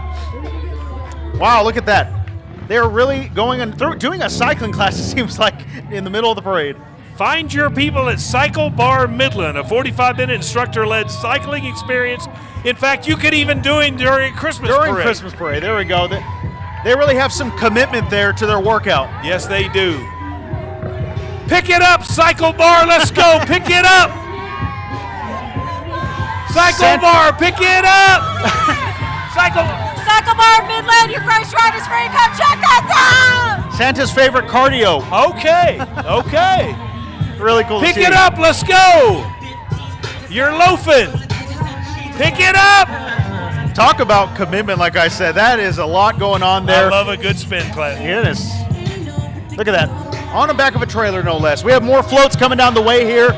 [SPEAKER 2] Wow, look at that. They're really going and doing a cycling class, it seems like, in the middle of the parade.
[SPEAKER 1] Find your people at Cycle Bar Midland, a 45-minute instructor-led cycling experience. In fact, you could even do it during Christmas parade.
[SPEAKER 2] During Christmas parade, there we go. They really have some commitment there to their workout.
[SPEAKER 1] Yes, they do. Pick it up, Cycle Bar, let's go, pick it up. Cycle Bar, pick it up! Cycle
[SPEAKER 11] Bar Midland, your first ride is free. Come check us out!
[SPEAKER 2] Santa's favorite cardio.
[SPEAKER 1] Okay.
[SPEAKER 2] Really cool.
[SPEAKER 1] Pick it up, let's go! You're loafing. Pick it up!
[SPEAKER 2] Talk about commitment, like I said. That is a lot going on there.
[SPEAKER 1] I love a good spin class.
[SPEAKER 2] It is. Look at that. On the back of a trailer, no less. We have more floats coming down the way here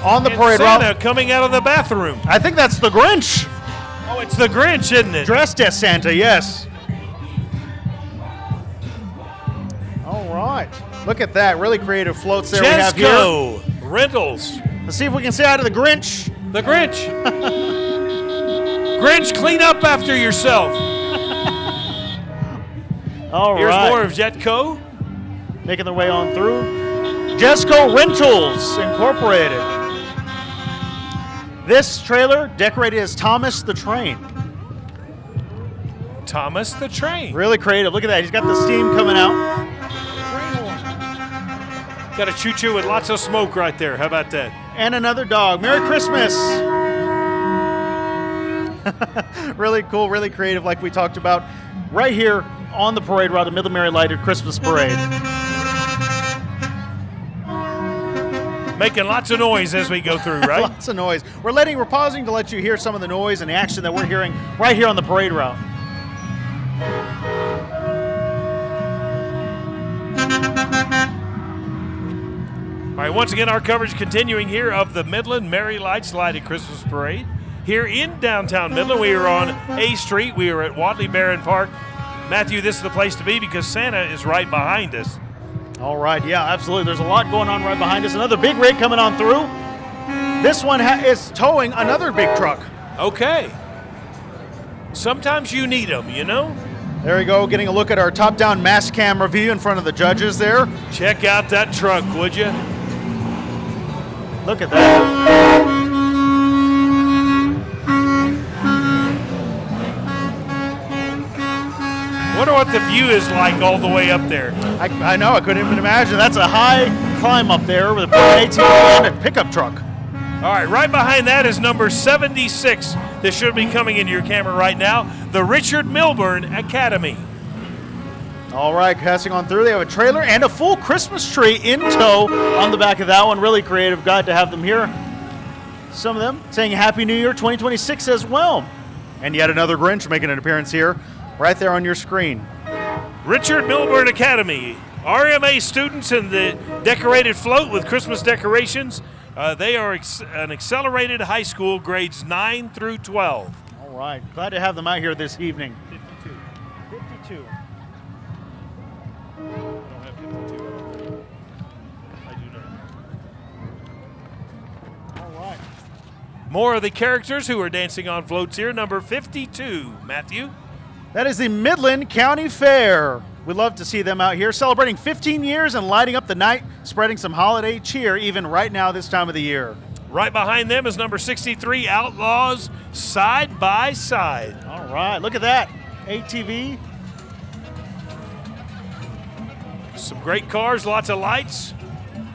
[SPEAKER 2] on the parade route.
[SPEAKER 1] Santa coming out of the bathroom.
[SPEAKER 2] I think that's the Grinch.
[SPEAKER 1] Oh, it's the Grinch, isn't it?
[SPEAKER 2] Dressed as Santa, yes. All right. Look at that. Really creative floats there we have here.
[SPEAKER 1] Jesco Rentals.
[SPEAKER 2] Let's see if we can say hi to the Grinch.
[SPEAKER 1] The Grinch. Grinch, clean up after yourself.
[SPEAKER 2] All right.
[SPEAKER 1] Here's more of Jetco.
[SPEAKER 2] Making their way on through. Jesco Rentals Incorporated. This trailer decorated as Thomas the Train.
[SPEAKER 1] Thomas the Train.
[SPEAKER 2] Really creative. Look at that. He's got the steam coming out.
[SPEAKER 1] Got a choo-choo with lots of smoke right there. How about that?
[SPEAKER 2] And another dog. Merry Christmas. Really cool, really creative, like we talked about right here on the parade route, the Midland Merry Lighted Christmas Parade.
[SPEAKER 1] Making lots of noise as we go through, right?
[SPEAKER 2] Lots of noise. We're pausing to let you hear some of the noise and the action that we're hearing right here on the parade route.
[SPEAKER 1] All right, once again, our coverage continuing here of the Midland Merry Lights Lighted Christmas Parade. Here in downtown Midland, we are on A Street. We are at Wadley Barron Park. Matthew, this is the place to be because Santa is right behind us.
[SPEAKER 2] All right, yeah, absolutely. There's a lot going on right behind us. Another big rig coming on through. This one is towing another big truck.
[SPEAKER 1] Okay. Sometimes you need them, you know?
[SPEAKER 2] There we go, getting a look at our top-down mass cam review in front of the judges there.
[SPEAKER 1] Check out that truck, would you?
[SPEAKER 2] Look at that.
[SPEAKER 1] Wonder what the view is like all the way up there.
[SPEAKER 2] I know, I couldn't even imagine. That's a high climb up there with a 18 pickup truck.
[SPEAKER 1] All right behind that is number 76. This should be coming into your camera right now. The Richard Milburn Academy.
[SPEAKER 2] All right, passing on through. They have a trailer and a full Christmas tree in tow on the back of that one. Really creative. Glad to have them here. Some of them saying Happy New Year 2026 as well. And yet another Grinch making an appearance here. Right there on your screen.
[SPEAKER 1] Richard Milburn Academy. RMA students in the decorated float with Christmas decorations. They are an accelerated high school, grades 9 through 12.
[SPEAKER 2] All right. Glad to have them out here this evening. 52.
[SPEAKER 1] I don't have 52. I do not.
[SPEAKER 2] All right.
[SPEAKER 1] More of the characters who are dancing on floats here. Number 52, Matthew.
[SPEAKER 2] That is the Midland County Fair We love to see them out here celebrating 15 years and lighting up the night, spreading some holiday cheer even right now this time of the year.
[SPEAKER 1] Right behind them is number 63, Outlaws, Side by Side.
[SPEAKER 2] All right, look at that. ATV.
[SPEAKER 1] Some great cars, lots of lights.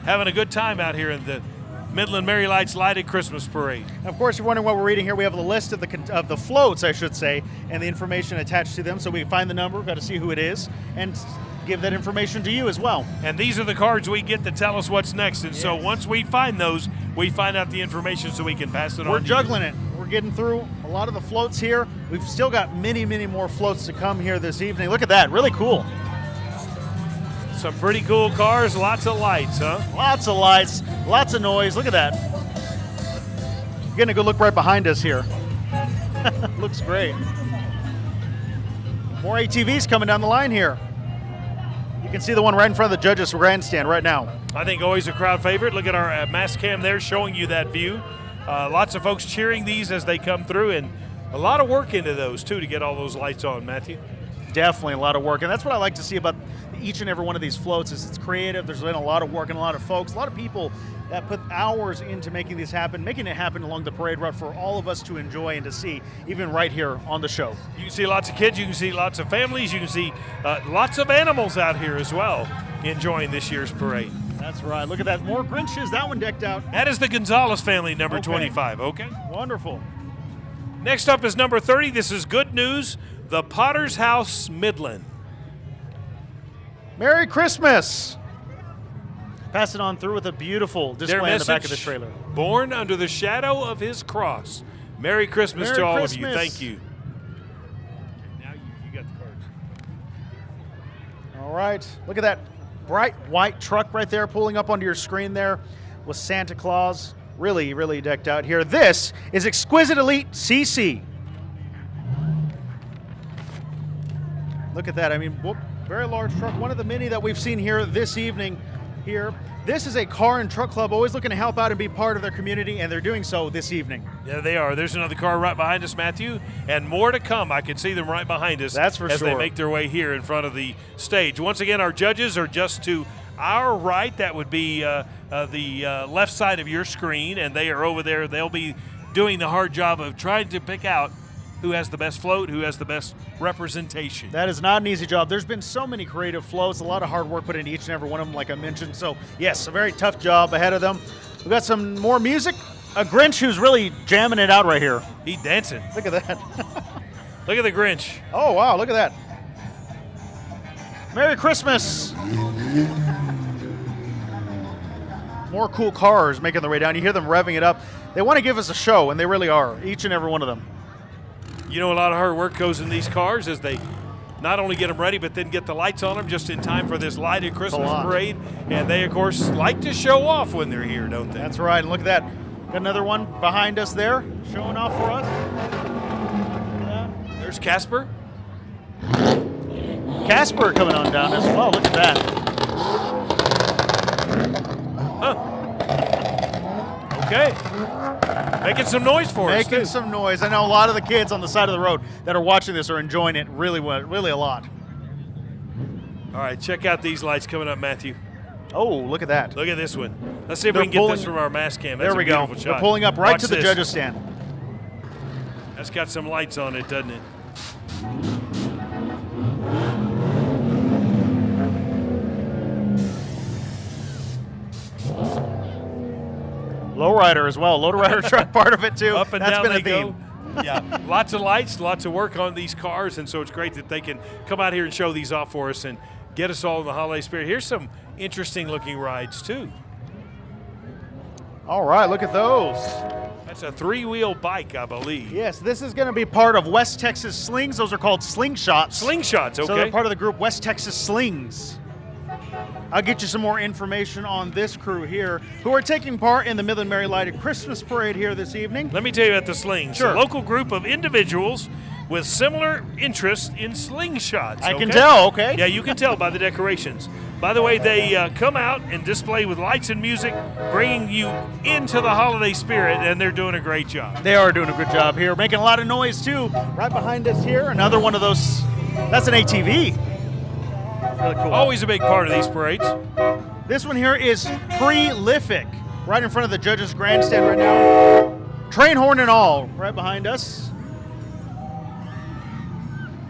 [SPEAKER 1] Having a good time out here in the Midland Merry Lights Lighted Christmas Parade.
[SPEAKER 2] Of course, you're wondering what we're reading here. We have the list of the floats, I should say, and the information attached to them. So we can find the number, got to see who it is, and give that information to you as well.
[SPEAKER 1] And these are the cards we get to tell us what's next. And so once we find those, we find out the information so we can pass it on.
[SPEAKER 2] We're juggling it. We're getting through a lot of the floats here. We've still got many, many more floats to come here this evening. Look at that, really cool.
[SPEAKER 1] Some pretty cool cars, lots of lights, huh?
[SPEAKER 2] Lots of lights, lots of noise. Look at that. Getting a good look right behind us here. Looks great. More ATVs coming down the line here. You can see the one right in front of the judges' grandstand right now.
[SPEAKER 1] I think always a crowd favorite. Look at our mass cam there showing you that view. Lots of folks cheering these as they come through, and a lot of work into those, too, to get all those lights on, Matthew.
[SPEAKER 2] Definitely a lot of work, and that's what I like to see about each and every one of these floats is it's creative. There's been a lot of work and a lot of folks, a lot of people that put hours into making this happen, making it happen along the parade route for all of us to enjoy and to see, even right here on the show.
[SPEAKER 1] You can see lots of kids, you can see lots of families, you can see lots of animals out here as well enjoying this year's parade.
[SPEAKER 2] That's right. Look at that. More Grinches. That one decked out.
[SPEAKER 1] That is the Gonzalez family, number 25. Okay.
[SPEAKER 2] Wonderful.
[SPEAKER 1] Next up is number 30. This is good news. The Potter's House, Midland.
[SPEAKER 2] Merry Christmas. Pass it on through with a beautiful display in the back of the trailer.
[SPEAKER 1] Born under the shadow of his cross. Merry Christmas to all of you. Thank you. Now you got the cards.
[SPEAKER 2] All right. Look at that bright white truck right there pulling up onto your screen there with Santa Claus. Really, really decked out here. This is Exquisite Elite CC. Look at that. I mean, whoop, very large truck. One of the many that we've seen here this evening here. This is a car and truck club always looking to help out and be part of their community, and they're doing so this evening.
[SPEAKER 1] Yeah, they are. There's another car right behind us, Matthew, and more to come. I can see them right behind us.
[SPEAKER 2] That's for
[SPEAKER 1] as
[SPEAKER 2] sure.
[SPEAKER 1] They make their way here in front of the stage. Once again, our judges are just to our right. That would be the left side of your screen, and they are over there. They'll be doing the hard job of trying to pick out who has the best float, who has the best representation.
[SPEAKER 2] That is not an easy job. There's been so many creative floats, a lot of hard work put into each and every one of them, like I mentioned. So, yes, a very tough job ahead of them. We've got some more music. A Grinch who's really jamming it out right here.
[SPEAKER 1] He's dancing.
[SPEAKER 2] Look at that.
[SPEAKER 1] Look at the Grinch.
[SPEAKER 2] Oh, wow, look at that. Merry Christmas. More cool cars making their way down. You hear them revving it up. They want to give us a show, and they really are, each and every one of them.
[SPEAKER 1] You know, a lot of hard work goes in these cars as they not only get them ready, but then get the lights on them just in time for this lighted Christmas parade. And they, of course, like to show off when they're here, don't they?
[SPEAKER 2] That's right. And look at that. Got another one behind us there, showing off for us.
[SPEAKER 1] There's Casper.
[SPEAKER 2] Casper coming on down as well. Look at that.
[SPEAKER 1] Huh. Okay. Making some noise for us,
[SPEAKER 2] Making some noise. I know a lot of the kids on the side of the road that are watching this are enjoying it really a lot.
[SPEAKER 1] All right, check out these lights coming up, Matthew.
[SPEAKER 2] Oh, look at that.
[SPEAKER 1] Look at this one. Let's see if we can get this from our mass cam. That's
[SPEAKER 2] there we
[SPEAKER 1] a
[SPEAKER 2] go.
[SPEAKER 1] beautiful shot.
[SPEAKER 2] They're pulling up right
[SPEAKER 1] Watch
[SPEAKER 2] to the
[SPEAKER 1] this.
[SPEAKER 2] judges' stand.
[SPEAKER 1] That's got some lights on it, doesn't it?
[SPEAKER 2] Lowrider as well. Lowrider truck part of it too.
[SPEAKER 1] Up and
[SPEAKER 2] That's
[SPEAKER 1] down
[SPEAKER 2] been
[SPEAKER 1] they
[SPEAKER 2] a theme.
[SPEAKER 1] go. Yeah, lots of lights, lots of work on these cars, and so it's great that they can come out here and show these off for us and get us all in the holiday spirit. Here's some interesting looking rides too.
[SPEAKER 2] All right, look at those.
[SPEAKER 1] That's a 3-wheel bike, I believe.
[SPEAKER 2] Yes, this is going to be part of West Texas Slings. Those are called Slingshots.
[SPEAKER 1] Slingshots, okay.
[SPEAKER 2] So they're part of the group West Texas Slings. I'll get you some more information on this crew here who are taking part in the Midland Merry Lighted Christmas Parade here this evening.
[SPEAKER 1] Let me tell you about the Slings.
[SPEAKER 2] Sure.
[SPEAKER 1] A local group of individuals with similar interest in slingshots.
[SPEAKER 2] I can tell, okay.
[SPEAKER 1] Yeah, you can tell by the decorations. By the way, they come out and display with lights and music, bringing you into the holiday spirit, and they're doing a great job.
[SPEAKER 2] They are doing a good job here, making a lot of noise too. Right behind us here, another one of those, that's an ATV. Really cool.
[SPEAKER 1] Always a big part of these parades.
[SPEAKER 2] This one here is prolific. Right in front of the judges' grandstand right now. Train horn and all, right behind us.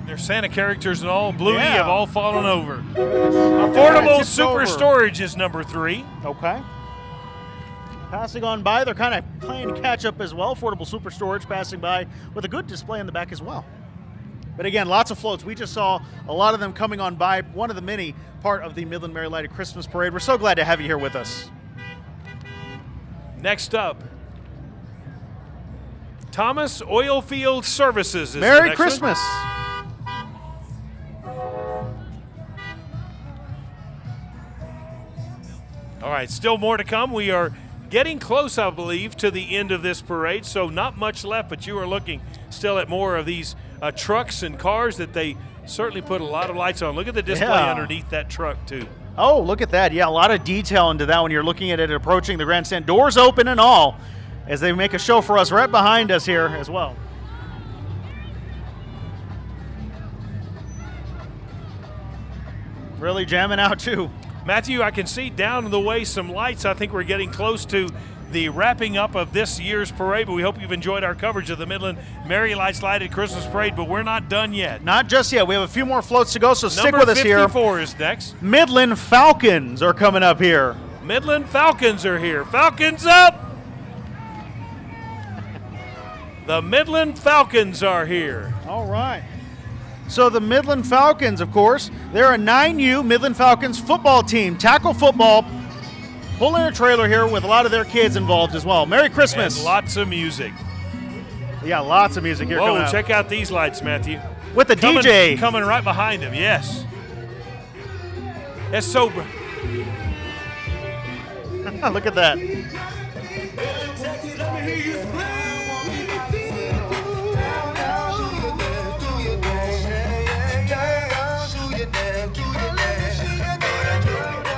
[SPEAKER 1] Their Santa characters and all, Bluey,
[SPEAKER 2] Yeah.
[SPEAKER 1] have all fallen over. Affordable
[SPEAKER 2] tipped
[SPEAKER 1] Super
[SPEAKER 2] over.
[SPEAKER 1] Storage is number 3.
[SPEAKER 2] Okay. Passing on by, they're kind of playing catch up as well. Affordable Super Storage passing by with a good display in the back as well. But again, lots of floats. We just saw a lot of them coming on by. One of the many part of the Midland Merry Lighted Christmas Parade. We're so glad to have you here with us.
[SPEAKER 1] Next up, Thomas Oilfield Services is the
[SPEAKER 2] Merry
[SPEAKER 1] next one.
[SPEAKER 2] Christmas.
[SPEAKER 1] All right, still more to come. We are getting close, I believe, to the end of this parade, so not much left, but you are looking still at more of these trucks and cars that they certainly put a lot of lights on. Look at the display
[SPEAKER 2] Yeah.
[SPEAKER 1] underneath that truck, too.
[SPEAKER 2] Oh, look at that. Yeah, a lot of detail into that when you're looking at it approaching the grandstand. Doors open and all as they make a show for us right behind us here as well. Really jamming out, too.
[SPEAKER 1] Matthew, I can see down the way some lights. I think we're getting close to the wrapping up of this year's parade, but we hope you've enjoyed our coverage of the Midland Merry Lights Lighted Christmas Parade, but we're not done yet.
[SPEAKER 2] Not just yet. We have a few more floats to go, so stick
[SPEAKER 1] Number
[SPEAKER 2] with us here.
[SPEAKER 1] 54 is next.
[SPEAKER 2] Midland Falcons are coming up here.
[SPEAKER 1] Midland Falcons are here. Falcons up! The Midland Falcons are here.
[SPEAKER 2] All right. So the Midland Falcons, of course, they're a 9U Midland Falcons football team, tackle football, pulling a trailer here with a lot of their kids involved as well. Merry Christmas.
[SPEAKER 1] And lots of music.
[SPEAKER 2] Yeah, lots of music here coming
[SPEAKER 1] Whoa,
[SPEAKER 2] up.
[SPEAKER 1] check out these lights, Matthew.
[SPEAKER 2] With the DJ.
[SPEAKER 1] Coming right behind him, yes. That's so...
[SPEAKER 2] Look at that.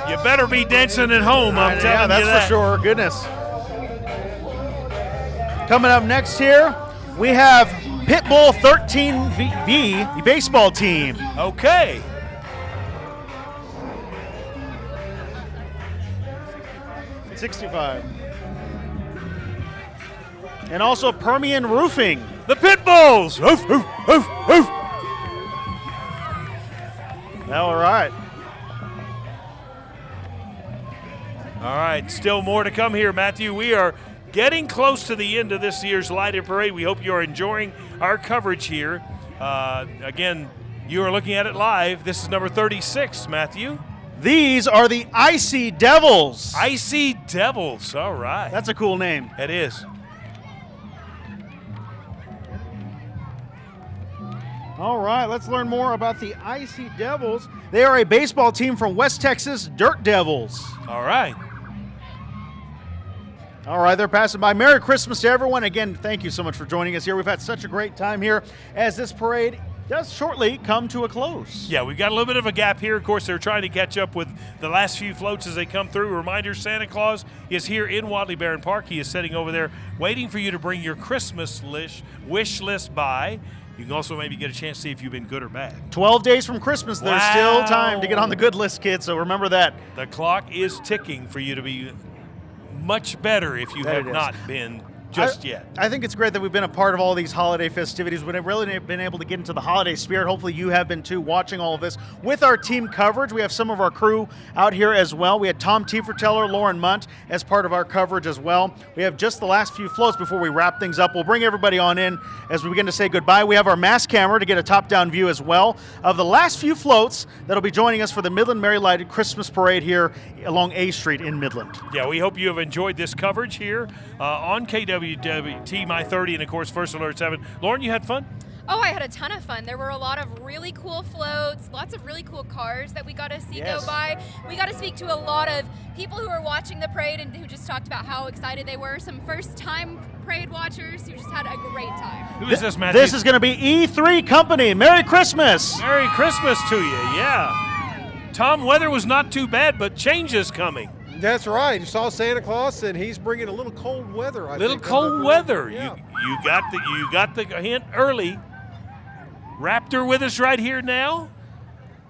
[SPEAKER 1] You better be dancing at home, I'm telling
[SPEAKER 2] Yeah,
[SPEAKER 1] you
[SPEAKER 2] that's
[SPEAKER 1] that.
[SPEAKER 2] for sure. Goodness. Coming up next here, we have Pitbull 13V, the baseball team.
[SPEAKER 1] Okay.
[SPEAKER 2] $65. And also Permian Roofing.
[SPEAKER 1] The Pitbulls! Oof, oof, oof, oof.
[SPEAKER 2] All right.
[SPEAKER 1] All right, still more to come here, Matthew. We are getting close to the end of this year's Lighted Parade. We hope you're enjoying our coverage here. Again, you are looking at it live. This is number 36, Matthew.
[SPEAKER 2] These are the Icy Devils.
[SPEAKER 1] Icy Devils, all right.
[SPEAKER 2] That's a cool name.
[SPEAKER 1] It is.
[SPEAKER 2] All right, let's learn more about the Icy Devils. They are a baseball team from West Texas, Dirt Devils.
[SPEAKER 1] All right.
[SPEAKER 2] All right, they're passing by. Merry Christmas to everyone. Again, thank you so much for joining us here. We've had such a great time here as this parade does shortly come to a close.
[SPEAKER 1] Yeah, we've got a little bit of a gap here. Of course, they're trying to catch up with the last few floats as they come through. Reminder, Santa Claus is here in Wadley Barron Park. He is sitting over there waiting for you to bring your Christmas wish list by. You can also maybe get a chance to see if you've been good or bad.
[SPEAKER 2] 12 days from Christmas. There's still time to get on the good list, kids, so remember that.
[SPEAKER 1] The clock is ticking for you to be much better if you have not been just yet.
[SPEAKER 2] I think it's great that we've been a part of all these holiday festivities. We've really been able to get into the holiday spirit. Hopefully you have been too, watching all of this. With our team coverage, we have some of our crew out here as well. We had Tom Tieferteller, Lauren Munt as part of our coverage as well. We have just the last few floats before we wrap things up. We'll bring everybody on in as we begin to say goodbye. We have our mass camera to get a top-down view as well of the last few floats that'll be joining us for the Midland Merry Lighted Christmas Parade here along A Street in Midland.
[SPEAKER 1] Yeah, we hope you have enjoyed this coverage here on KWWT My 30 and, of course, First Alert 7. Lauren, you had fun?
[SPEAKER 12] Oh, I had a ton of fun. There were a lot of really cool floats, lots of really cool cars that we got to see go by. We got to speak to a lot of people who were watching the parade and who just talked about how excited they were. Some first-time parade watchers who just had a great time.
[SPEAKER 1] Who is this, Matthew?
[SPEAKER 2] This is going to be E3 Company. Merry Christmas.
[SPEAKER 1] Merry Christmas to you, yeah. Tom, weather was not too bad, but change is coming.
[SPEAKER 5] That's right. You saw Santa Claus, and he's bringing a little cold weather. I think,
[SPEAKER 1] cold weather.
[SPEAKER 5] Yeah.
[SPEAKER 1] You got the hint early. Raptor with us right here now.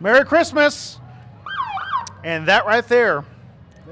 [SPEAKER 2] Merry Christmas. And that right there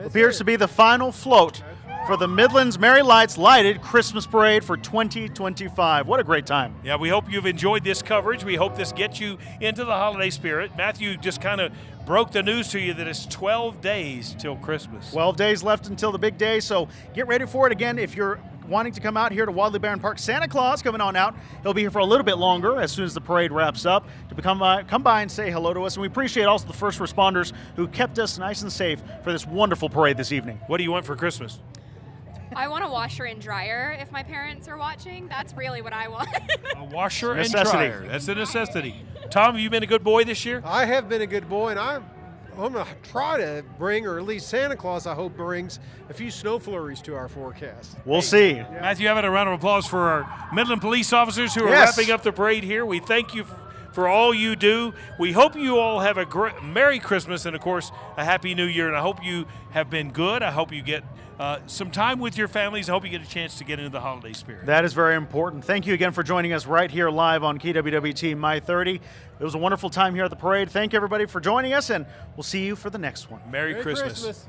[SPEAKER 2] appears to be the final float for the Midland's Merry Lights Lighted Christmas Parade for 2025. What a great time.
[SPEAKER 1] Yeah, we hope you've enjoyed this coverage. We hope this gets you into the holiday spirit. Matthew just kind of broke the news to you that it's 12 days till Christmas.
[SPEAKER 2] 12 days left until the big day, so get ready for it. Again, if you're wanting to come out here to Wadley Barron Park, Santa Claus coming on out. He'll be here for a little bit longer as soon as the parade wraps up to come by and say hello to us. And we appreciate also the first responders who kept us nice and safe for this wonderful parade this evening.
[SPEAKER 1] What do you want for Christmas?
[SPEAKER 12] I want a washer and dryer if my parents are watching. That's really what I want.
[SPEAKER 1] A washer and
[SPEAKER 2] Necessity.
[SPEAKER 1] dryer. That's a necessity. Tom, have you been a good boy this year?
[SPEAKER 5] I have been a good boy, and I'm going to try to bring, or at least Santa Claus, I hope, brings a few snow flurries to our forecast.
[SPEAKER 2] We'll see.
[SPEAKER 1] Matthew, having a round of applause for our Midland police officers who are
[SPEAKER 2] Yes.
[SPEAKER 1] wrapping up the parade here. We thank you for all you do. We hope you all have a great Merry Christmas and, of course, a Happy New Year. And I hope you have been good. I hope you get some time with your families. I hope you get a chance to get into the holiday spirit.
[SPEAKER 2] That is very important. Thank you again for joining us right here live on KWWT My 30. It was a wonderful time here at the parade. Thank you, everybody, for joining us, and we'll see you for the next one.
[SPEAKER 1] Merry
[SPEAKER 5] Merry
[SPEAKER 1] Christmas.
[SPEAKER 5] Christmas.